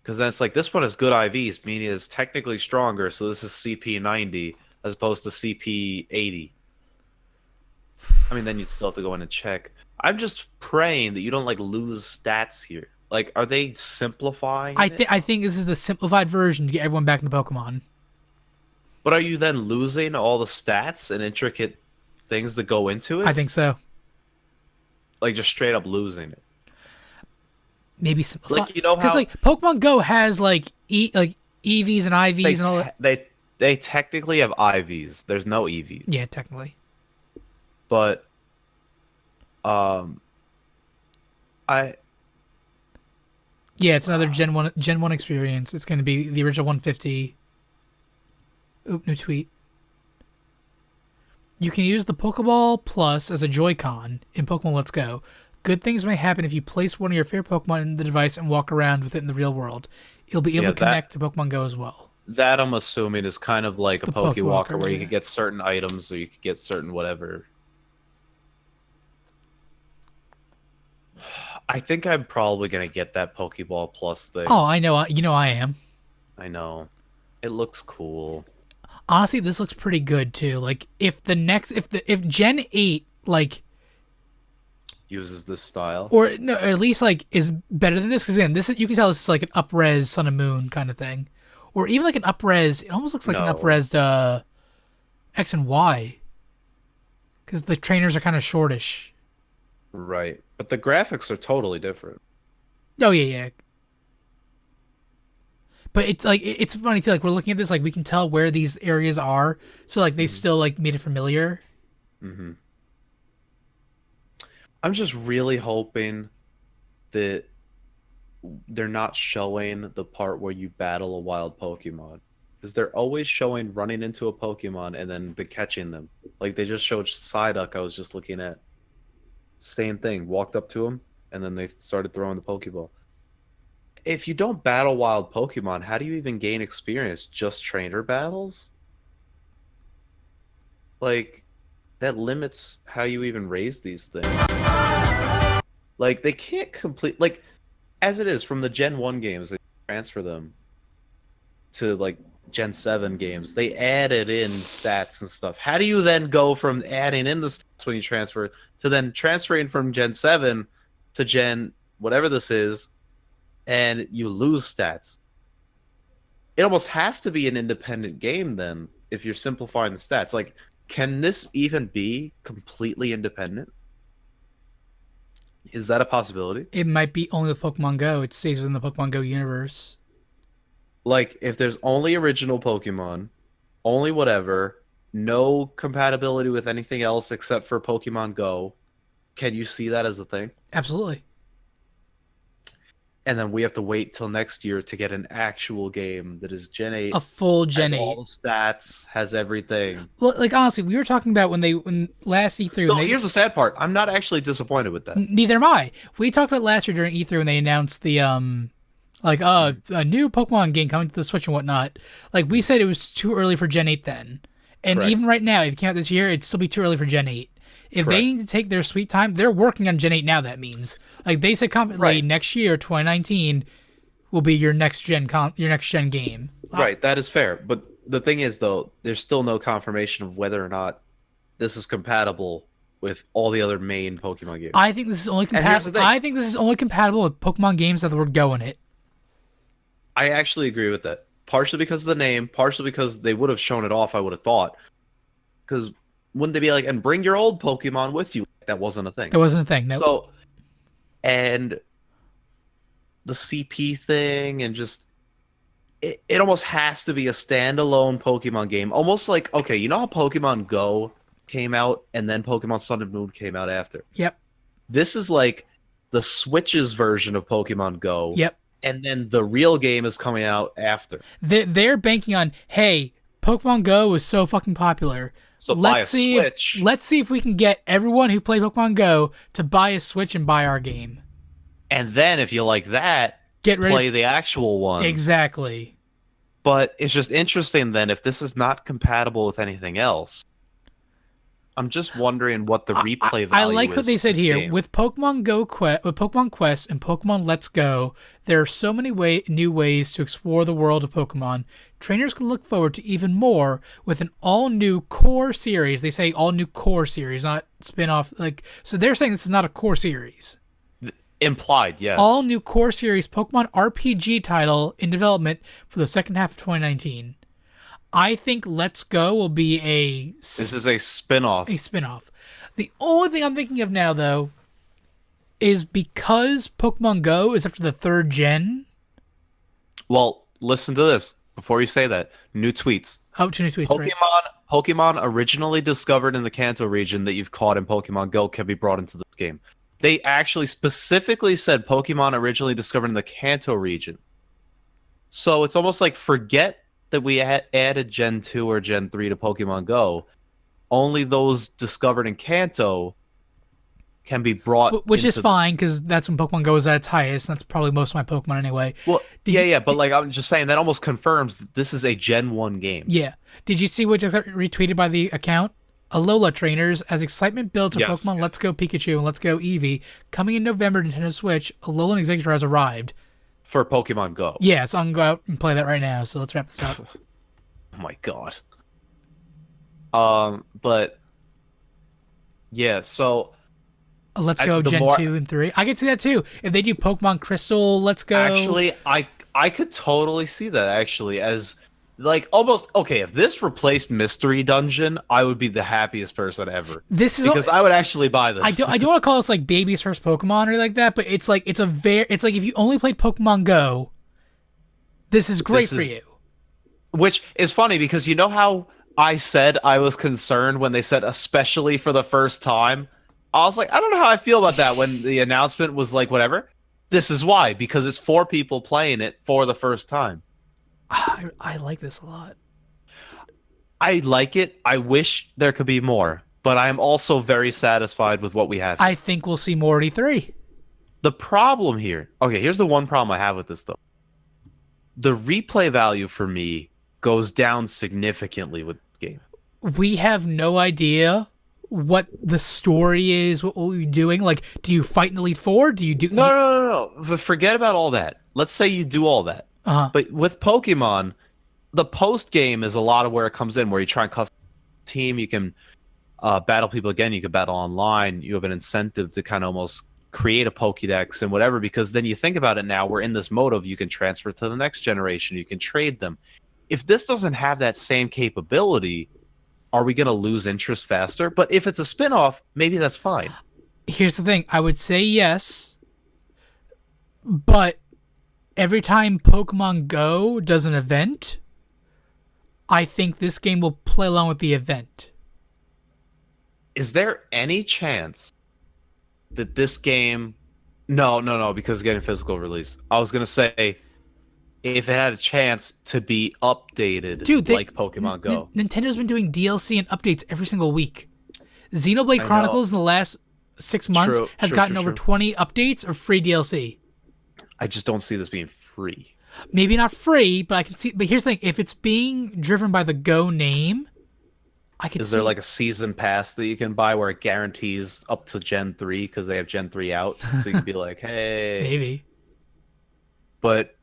Because then it's like this one has good IVs, meaning it's technically stronger, so this is CP 90 as opposed to CP 80. I mean, then you'd still have to go in and check. I'm just praying that you don't like lose stats here. Like, are they simplifying it? I think this is the simplified version to get everyone back into Pokemon. But are you then losing all the stats and intricate things that go into it? I think so. Like, just straight up losing it. Maybe simplify. Like, you know because how like Pokemon Go has like EVs and IVs and all that. they technically have IVs. There's no EVs. Yeah, technically. But Yeah, it's another Gen 1 experience. It's going to be the original 150. Oop, new tweet. You can use the Pokeball Plus as a Joy-Con in Pokemon Let's Go. Good things may happen if you place one of your favorite Pokemon in the device and walk around with it in the real world. You'll be able to connect to Pokemon Go as well. That I'm assuming is kind of like a The Pokewalker where you yeah. could get certain items or you could get certain whatever. I think I'm probably gonna get that Pokeball Plus thing. Oh, I know. You know I am. I know. It looks cool. Honestly, this looks pretty good too. Like if Gen 8 like Uses this style. or no, or at least like is better than this, because again, this is, you can tell this is like an up-res Sun and Moon kind of thing, or even like an up-res. It almost looks like an No. up-res X and Y, because the trainers are kind of shortish. Right. But the graphics are totally different. Oh yeah. But it's like it's funny too. Like we're looking at this, like we can tell where these areas are. So like they still like made it familiar. Mm-hmm. I'm just really hoping that they're not showing the part where you battle a wild Pokemon. Because they're always showing running into a Pokemon and then catching them. Like they just showed Psyduck I was just looking at. Same thing. Walked up to him and then they started throwing the Pokeball. If you don't battle wild Pokemon, how do you even gain experience? Just trainer battles? Like, that limits how you even raise these things. Like, they can't complete... Like, as it is, from the Gen 1 games, they transfer them to, like, Gen 7 games. They added in stats and stuff. How do you then go from adding in the stats when you transfer to then transferring from Gen 7 to Gen... whatever this is, and you lose stats? It almost has to be an independent game then, if you're simplifying the stats. Like, can this even be completely independent? Is that a possibility? It might be only with Pokemon Go. It stays within the Pokemon Go universe. Like, if there's only original Pokemon, only whatever, no compatibility with anything else except for Pokemon Go, can you see that as a thing? Absolutely. And then we have to wait till next year to get an actual game that is Gen 8. A full Gen has 8. all the stats, has everything. Well, like honestly, we were talking about when last E3. No, here's the sad part. I'm not actually disappointed with that. Neither am I. We talked about last year during E3 when they announced the a new Pokemon game coming to the Switch and whatnot. Like we said, it was too early for Gen 8 then, and Correct. even right now, if it came out this year, it'd still be too early for Gen 8. If they need to take their sweet time, they're working on Gen 8 now, that means. Like, they said confidently, next year, 2019, will be your next gen game. Right, that is fair. But the thing is, though, there's still no confirmation of whether or not this is compatible with all the other main Pokemon games. I think this is only compatible. I think this is only compatible with Pokemon games that have the word "Go" in it. I actually agree with that. Partially because of the name, partially because they would have shown it off, I would have thought. Because wouldn't they be like, and bring your old Pokemon with you? That wasn't a thing. That wasn't a thing. No. So, and the CP thing, and just it almost has to be a standalone Pokemon game. Almost like, okay, you know how Pokemon Go came out, and then Pokemon Sun and Moon came out after? Yep. This is like the Switch's version of Pokemon Go. Yep. And then the real game is coming out after. They're banking on, hey, Pokemon Go was so fucking popular. So let's see if we can get everyone who played Pokemon Go to buy a Switch and buy our game. And then if you like that, play the actual one. Exactly. But it's just interesting then, if this is not compatible with anything else, I'm just wondering what the replay value is. I like what they said here. Game. With Pokemon Quest and Pokemon Let's Go, there are so many new ways to explore the world of Pokemon. Trainers can look forward to even more with an all-new core series. They say all-new core series, not spin-off. So they're saying this is not a core series. Implied, yes. All new core series Pokemon RPG title in development for the second half of 2019. I think Let's Go will be This is a spin-off. A spin-off. The only thing I'm thinking of now, though, is because Pokemon Go is up to the 3rd gen. Well, listen to this. Before you say that, new tweets. Oh, 2 new tweets, right. Pokemon originally discovered in the Kanto region that you've caught in Pokemon Go can be brought into this game. They actually specifically said Pokemon originally discovered in the Kanto region. So it's almost like, forget that we added Gen 2 or Gen 3 to Pokemon Go. Only those discovered in Kanto can be brought Which is fine, because that's when Pokemon Go is at its highest. That's probably most of my Pokemon anyway. Well, but like I'm just saying, that almost confirms that this is a Gen 1 game. Yeah. Did you see what just got retweeted by the account? Alola trainers, as excitement builds for Pokemon Let's Go Pikachu and Let's Go Eevee, coming in November to Nintendo Switch, Alolan Executor has arrived. For Pokemon Go. Yeah, so I'm going to go out and play that right now, so let's wrap this up. Oh my god. But, yeah, so... Let's Go Gen 2 and 3. I could see that too. If they do Pokemon Crystal, Let's Go... Actually, I could totally see that, actually, as... Like, almost, okay, if this replaced Mystery Dungeon, I would be the happiest person ever. Because I would actually buy this. I don't want to call this like baby's first Pokemon or like that, but it's like it's like if you only played Pokemon Go, this is great for you. Which is funny because you know how I said I was concerned when they said especially for the first time? I was like, I don't know how I feel about that when the announcement was like whatever. This is why, because it's 4 people playing it for the first time. I like this a lot. I like it. I wish there could be more, but I am also very satisfied with what we have. I think we'll see more at E3. The problem here... Okay, here's the one problem I have with this, though. The replay value for me goes down significantly with this game. We have no idea what the story is, what we're doing. Like, do you fight in Elite Four? Do you do... No. Forget about all that. Let's say you do all that. But with Pokemon, the post game is a lot of where it comes in, where you try and custom team. You can battle people again. You can battle online. You have an incentive to kind of almost create a Pokédex and whatever, because then you think about it now, we're in this mode of you can transfer to the next generation. You can trade them. If this doesn't have that same capability, are we going to lose interest faster? But if it's a spin-off, maybe that's fine. Here's the thing. I would say yes, but every time Pokemon Go does an event, I think this game will play along with the event. Is there any chance that this game... No, because it's getting physical release. I was going to say, if it had a chance to be updated like Pokemon Go. Nintendo's been doing DLC and updates every single week. Xenoblade Chronicles in the last 6 months has gotten over 20 updates or free DLC. I just don't see this being free. Maybe not free, but I can see. But here's the thing: if it's being driven by the Go name, I could Is see. there like a season pass that you can buy where it guarantees up to Gen 3 because they have Gen 3 out? So you can be like, hey. Maybe. But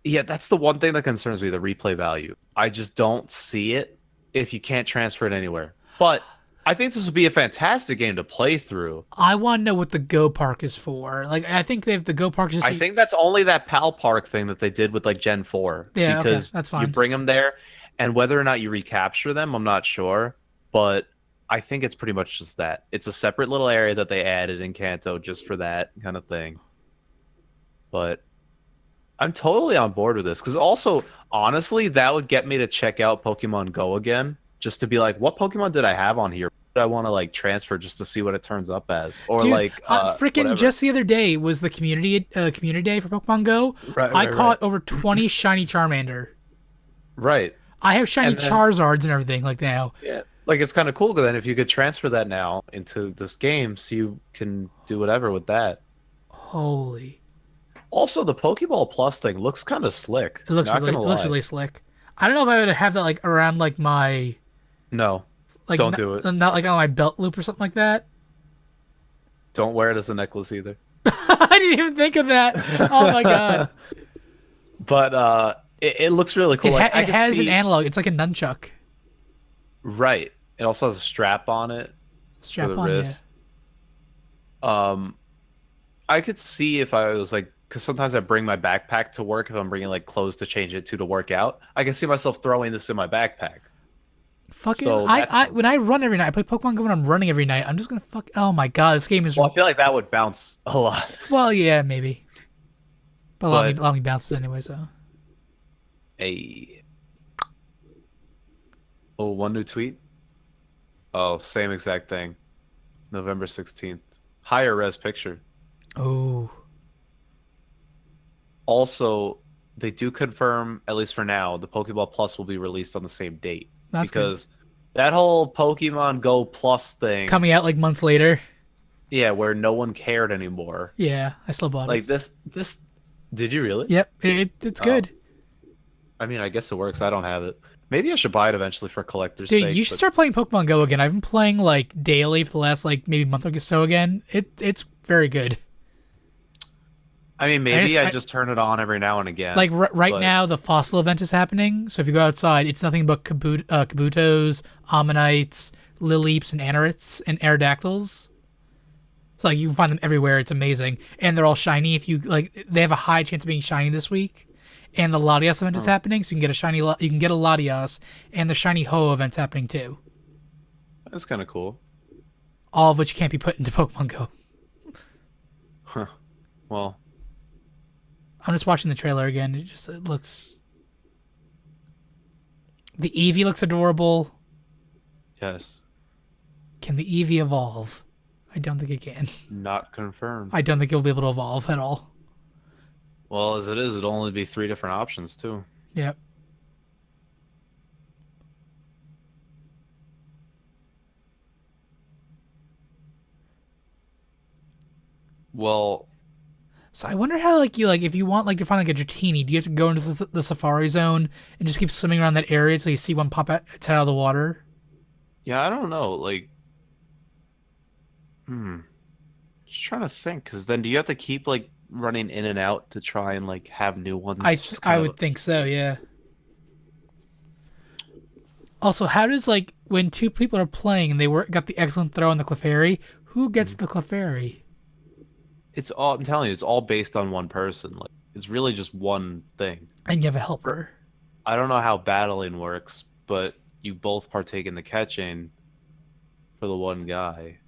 yeah, that's the one thing that concerns me, the replay value. I just don't see it if you can't transfer it anywhere. But I think this would be a fantastic game to play through. I want to know what the Go Park is for. Like, I think if the Go Park is just I think that's only that Pal Park thing that they did with like Gen 4. yeah, okay, Because that's you fine. bring them there, and whether or not you recapture them, I'm not sure. But I think it's pretty much just that. It's a separate little area that they added in Kanto just for that kind of thing. But I'm totally on board with this. Because also, honestly, that would get me to check out Pokemon Go again. Just to be like, what Pokemon did I have on here? I want to like transfer just to see what it turns up as, or Dude, like freaking whatever. just the other day was the community day for Pokemon Go. Right, I right, caught right. over 20 shiny Charmander. Right. I have shiny And then- Charizards and everything like now. Yeah, like it's kind of cool. Then if you could transfer that now into this game, so you can do whatever with that. Holy. Also, the Pokeball Plus thing looks kind of slick. It looks Not really gonna it looks lie. really slick. I don't know if I would have that like around like my No, like don't do it. not like on my belt loop or something like that. Don't wear it as a necklace either. I didn't even think of that. Oh my god. But it looks really cool. Like, I It can has see, an analog. It's like a nunchuck. right. It also has a strap on it Strap for the on, yeah. wrist. I could see if I was like, because sometimes I bring my backpack to work if I'm bringing like clothes to change it to work out. I can see myself throwing this in my backpack. Fucking, So when I run every night, I play Pokemon Go when I'm running every night. I'm just gonna fuck. Oh my god, this game is. Well, I feel like that would bounce a lot. Well, yeah, maybe. But But- allow me bounces anyway. So Hey. Oh, one new tweet. Oh, same exact thing. November 16th. Higher res picture. oh, Also, they do confirm, at least for now, the Pokeball Plus will be released on the same date. That's good. because that whole Pokemon Go Plus thing, coming out like months later. yeah, where no one cared anymore. Yeah, I still bought Like it. this. Did you really? Yep, it's good. I mean, I guess it works. I don't have it. Maybe I should buy it eventually for collector's Dude, sake. you should but- start playing Pokemon Go again. I've been playing like daily for the last like maybe month or so again. It's very good. I mean, maybe I I just turn it on every now and again. Like right but- now, the fossil event is happening. So if you go outside, it's nothing but Kabutos, Ammonites, Lileeps, and Anorits, and Aerodactyls. So like you can find them everywhere. It's amazing, and they're all shiny. If you like, they have a high chance of being shiny this week. And the Latias event is happening, so you can get a shiny. You can get a Latias, and the shiny Ho event's happening too. That's kind of cool. All of which can't be put into Pokemon Go. Huh. Well, I'm just watching the trailer again. It looks. The Eevee looks adorable. yes. Can the Eevee evolve? I don't think it can. Not confirmed. I don't think it'll be able to evolve at all. Well, as it is, it'll only be 3 different options too. Yep. Well, So I wonder how like if you want like to find like a Dratini, do you have to go into the Safari Zone and just keep swimming around that area until you see one pop out its head out of the water? yeah, I don't know. Like, just trying to think. Because then, do you have to keep like running in and out to try and like have new ones? Just I kind would of- think so, yeah. Also, how does like when two people are playing and they got the excellent throw on the Clefairy, who gets the Clefairy? It's all. I'm telling you, it's all based on one person. Like, it's really just one thing. And you have a helper. I don't know how battling works, but you both partake in the catching for the one guy.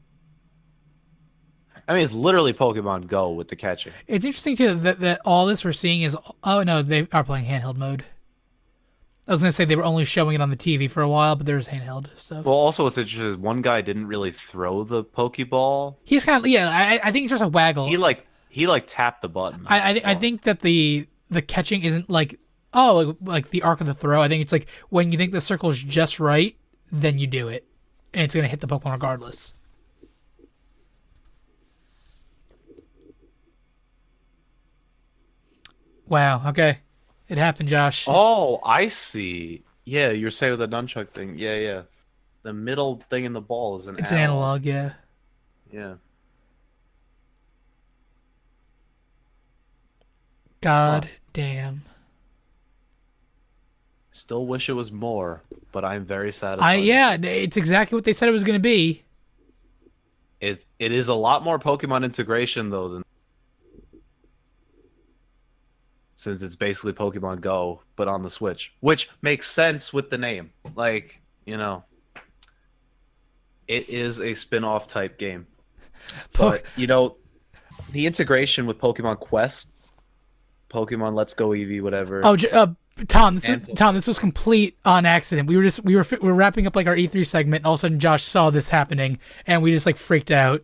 I mean, it's literally Pokemon Go with the catching. It's interesting too that all this we're seeing is no, they are playing handheld mode. I was gonna say they were only showing it on the TV for a while, but there's handheld stuff. Well, also, what's interesting is one guy didn't really throw the Pokeball. He's kind of I think it's just a waggle. He tapped the button. I think that the catching isn't like like the arc of the throw. I think it's like when you think the circle's just right, then you do it, and it's gonna hit the Pokemon regardless. Wow. Okay, it happened, Josh. Oh, I see. Yeah, you were saying with the nunchuck thing. Yeah, yeah. The middle thing in the ball is an It's an analog. analog, yeah. Yeah. Huh. God damn. Still wish it was more, but I'm very satisfied with Yeah, it. it's exactly what they said it was gonna be. It is a lot more Pokemon integration though than since it's basically Pokemon Go, but on the Switch, which makes sense with the name. Like, it is a spin-off type game. Po- But, the integration with Pokemon Quest, Pokemon Let's Go Eevee, whatever, oh, Tom, and This was complete on accident. We were wrapping up like our E3 segment, and all of a sudden Josh saw this happening, and we just like freaked out.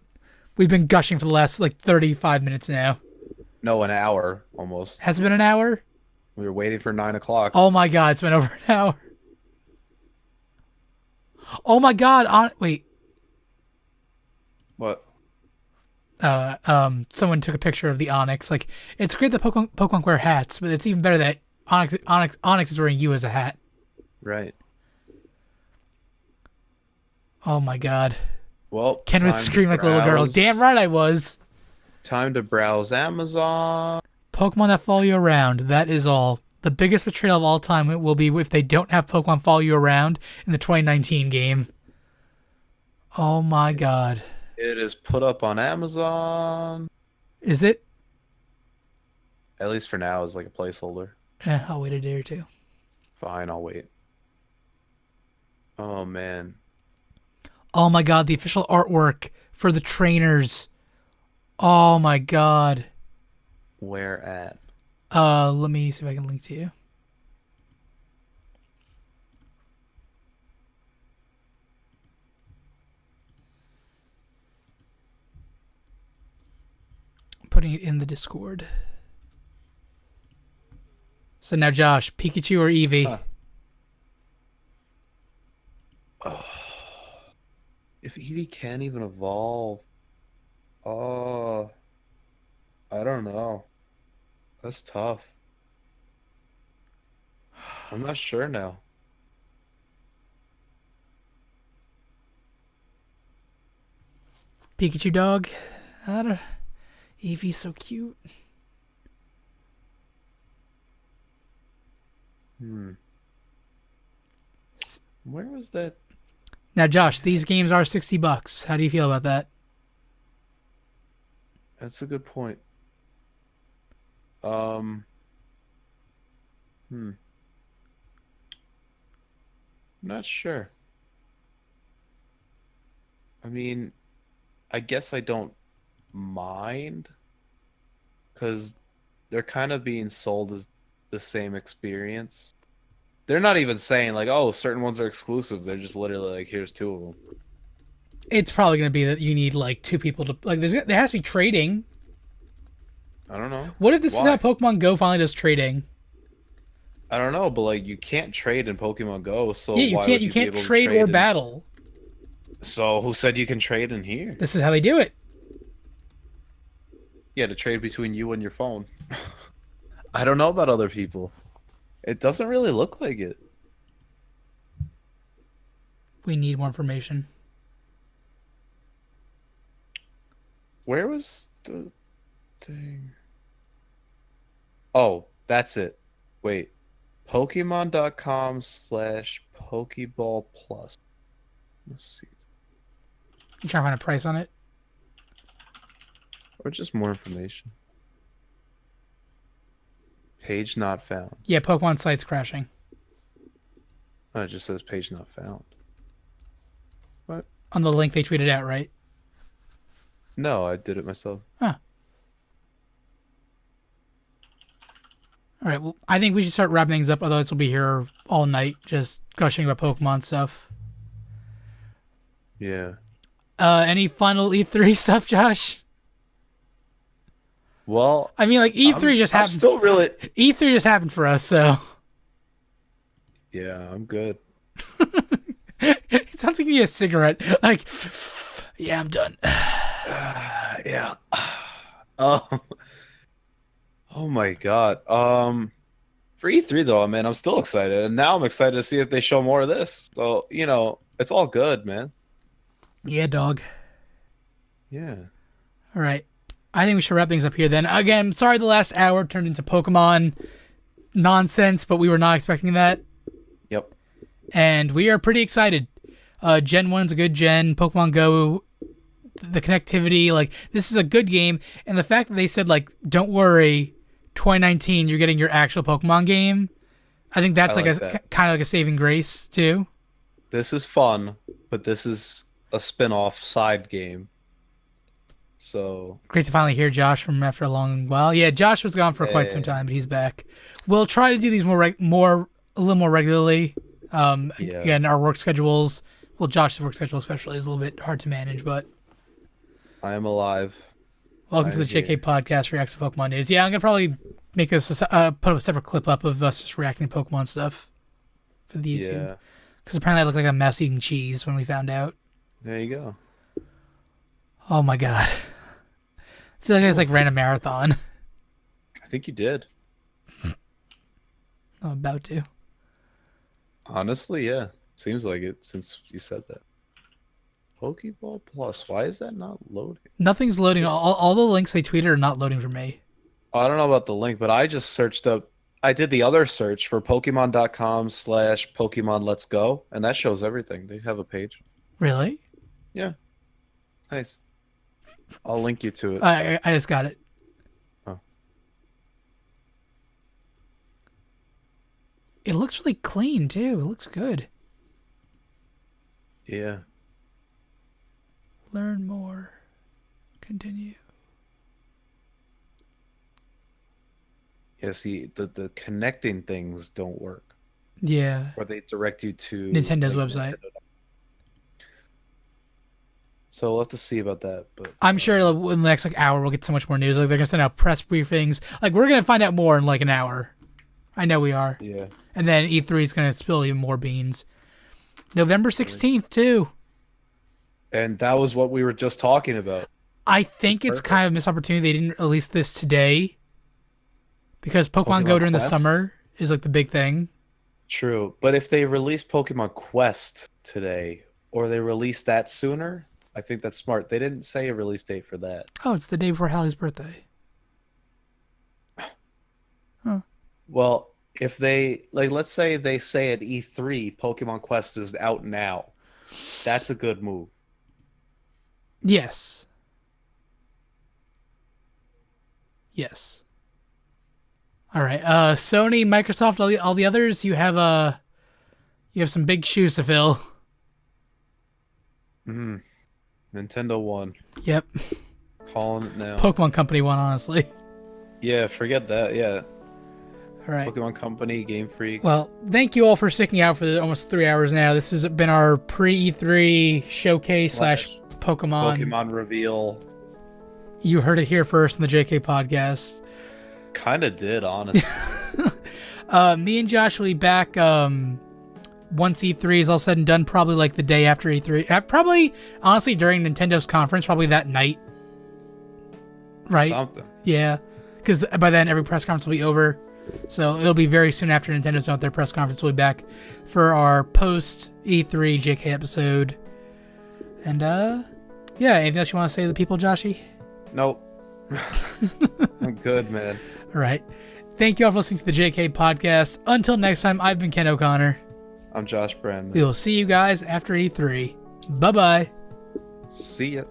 We've been gushing for the last like 35 minutes now. no, an hour almost. Has it been an hour? We were waiting for 9 o'clock. Oh my god, it's been over an hour. Oh my god, wait. What? Someone took a picture of the Onyx. Like, it's great that Pokemon wear hats, but it's even better that Onyx is wearing you as a hat. Right. Oh my god. Well, Ken was time to screaming like a little girl. browse. Damn right I was. Time to browse Amazon. Pokemon that follow you around. That is all. The biggest betrayal of all time will be if they don't have Pokemon follow you around in the 2019 game. Oh my god. It is put up on Amazon. Is it? At least for now, as like a placeholder. I'll wait a day or two. Fine, I'll wait. Oh man. Oh my god, the official artwork for the trainers. Oh my god. Where at? Let me see if I can link to you. Putting it in the Discord. So now, Josh, Pikachu or Eevee? Huh. Oh. If Eevee can't even evolve. Oh. I don't know. That's tough. I'm not sure now. Pikachu dog. I don't. Eevee's so cute. Where was that? Now, Josh, these games are $60. How do you feel about that? That's a good point. I'm not sure. I mean, I guess I don't mind because they're kind of being sold as the same experience. They're not even saying like, oh, certain ones are exclusive. They're just literally like, here's two of them. It's probably going to be that you need like two people to like. There has to be trading. I don't know. What if this is Why? how Pokemon Go finally does trading? I don't know, but like you can't trade in Pokemon Go, so Yeah, you why can't. would You you be can't able to trade or in- battle. So who said you can trade in here? This is how they do it. Yeah, to trade between you and your phone. I don't know about other people. It doesn't really look like it. We need more information. Where was the thing? Oh, that's it. Wait. Pokemon.com/Pokeball Plus. Let's see. You trying to find a price on it? Or just more information. Page not found. Yeah, Pokemon site's crashing. Oh, it just says page not found. What? On the link they tweeted out, right? No, I did it myself. Huh. All right, well, I think we should start wrapping things up, otherwise we'll be here all night just gushing about Pokemon stuff. Yeah. Any final E3 stuff, Josh? Well, I mean, like, E3 just I'm happened. still really. E3 just happened for us, so. Yeah, I'm good. It sounds like you need a cigarette. Like, yeah, I'm done. Yeah. Oh. Oh my God. For E3 though, man, I'm still excited, and now I'm excited to see if they show more of this. So it's all good, man. Yeah, dog. Yeah. All right. I think we should wrap things up here then. Again, sorry the last hour turned into Pokemon nonsense, but we were not expecting that. Yep. And we are pretty excited. Gen 1's a good gen. Pokemon Go, the connectivity, like, this is a good game. And the fact that they said, like, don't worry, 2019, you're getting your actual Pokemon game. I think that's kind of like a saving grace, too. This is fun, but this is a spin-off side game. So great to finally hear Josh from after a long while. Yeah, Josh was gone for quite some time, but he's back. We'll try to do these a little more regularly. Again, our work schedules. Well, Josh's work schedule especially is a little bit hard to manage, but I am alive. Welcome to the JK Podcast Reacts to Pokemon News. Yeah, I'm gonna probably make this put up a separate clip up of us just reacting to Pokemon stuff for the YouTube. Because apparently I look like a mouse eating cheese when we found out. There you go. Oh my god. I feel like I just ran a marathon. I think you did. I'm about to. Honestly, yeah. Seems like it since you said that. Pokeball Plus. Why is that not loading? Nothing's loading. All the links they tweeted are not loading for me. I don't know about the link, but I just searched up. I did the other search for Pokemon.com/Pokemon Let's Go, and that shows everything. They have a page. Really? Yeah. Nice. I'll link you to it. I just got it. Oh. It looks really clean, too. It looks good. Yeah. Learn more. Continue. Yeah, see, the connecting things don't work. Yeah. Or they direct you to Nintendo's website. So we'll have to see about that. But I'm sure in the next hour we'll get so much more news. Like they're gonna send out press briefings. Like we're gonna find out more in an hour. I know we are. Yeah. And then E3 is gonna spill even more beans. November 16th too. And that was what we were just talking about. I think it's kind of a missed opportunity they didn't release this today. Because Pokemon Go during Quest? The summer is the big thing. True. But if they release Pokemon Quest today, or they release that sooner, I think that's smart. They didn't say a release date for that. Oh, it's the day before Hallie's birthday. Huh. Well, if they, let's say they say at E3, Pokemon Quest is out now. That's a good move. Yes. Yes. All right. Sony, Microsoft, all the others, you have some big shoes to fill. Nintendo won. Yep. Calling it now. Pokemon Company won, honestly. Yeah, forget that. Yeah. All right. Pokemon Company, Game Freak. Well, thank you all for sticking out for almost 3 hours now. This has been our pre-E3 showcase / Pokemon reveal. You heard it here first in the JK podcast. Kind of did, honestly. Me and Josh will be back once E3 is all said and done, probably the day after E3. Probably, honestly, during Nintendo's conference, probably that night. Right? Something. Yeah. Because by then, every press conference will be over. So it'll be very soon after Nintendo's done with their press conference. We'll be back for our post-E3 JK episode. And, yeah, anything else you want to say to the people, Joshy? Nope. I'm good, man. All right. Thank you all for listening to the JK podcast. Until next time, I've been Ken O'Connor. I'm Josh Brandon. We will see you guys after E3. Bye-bye. See ya.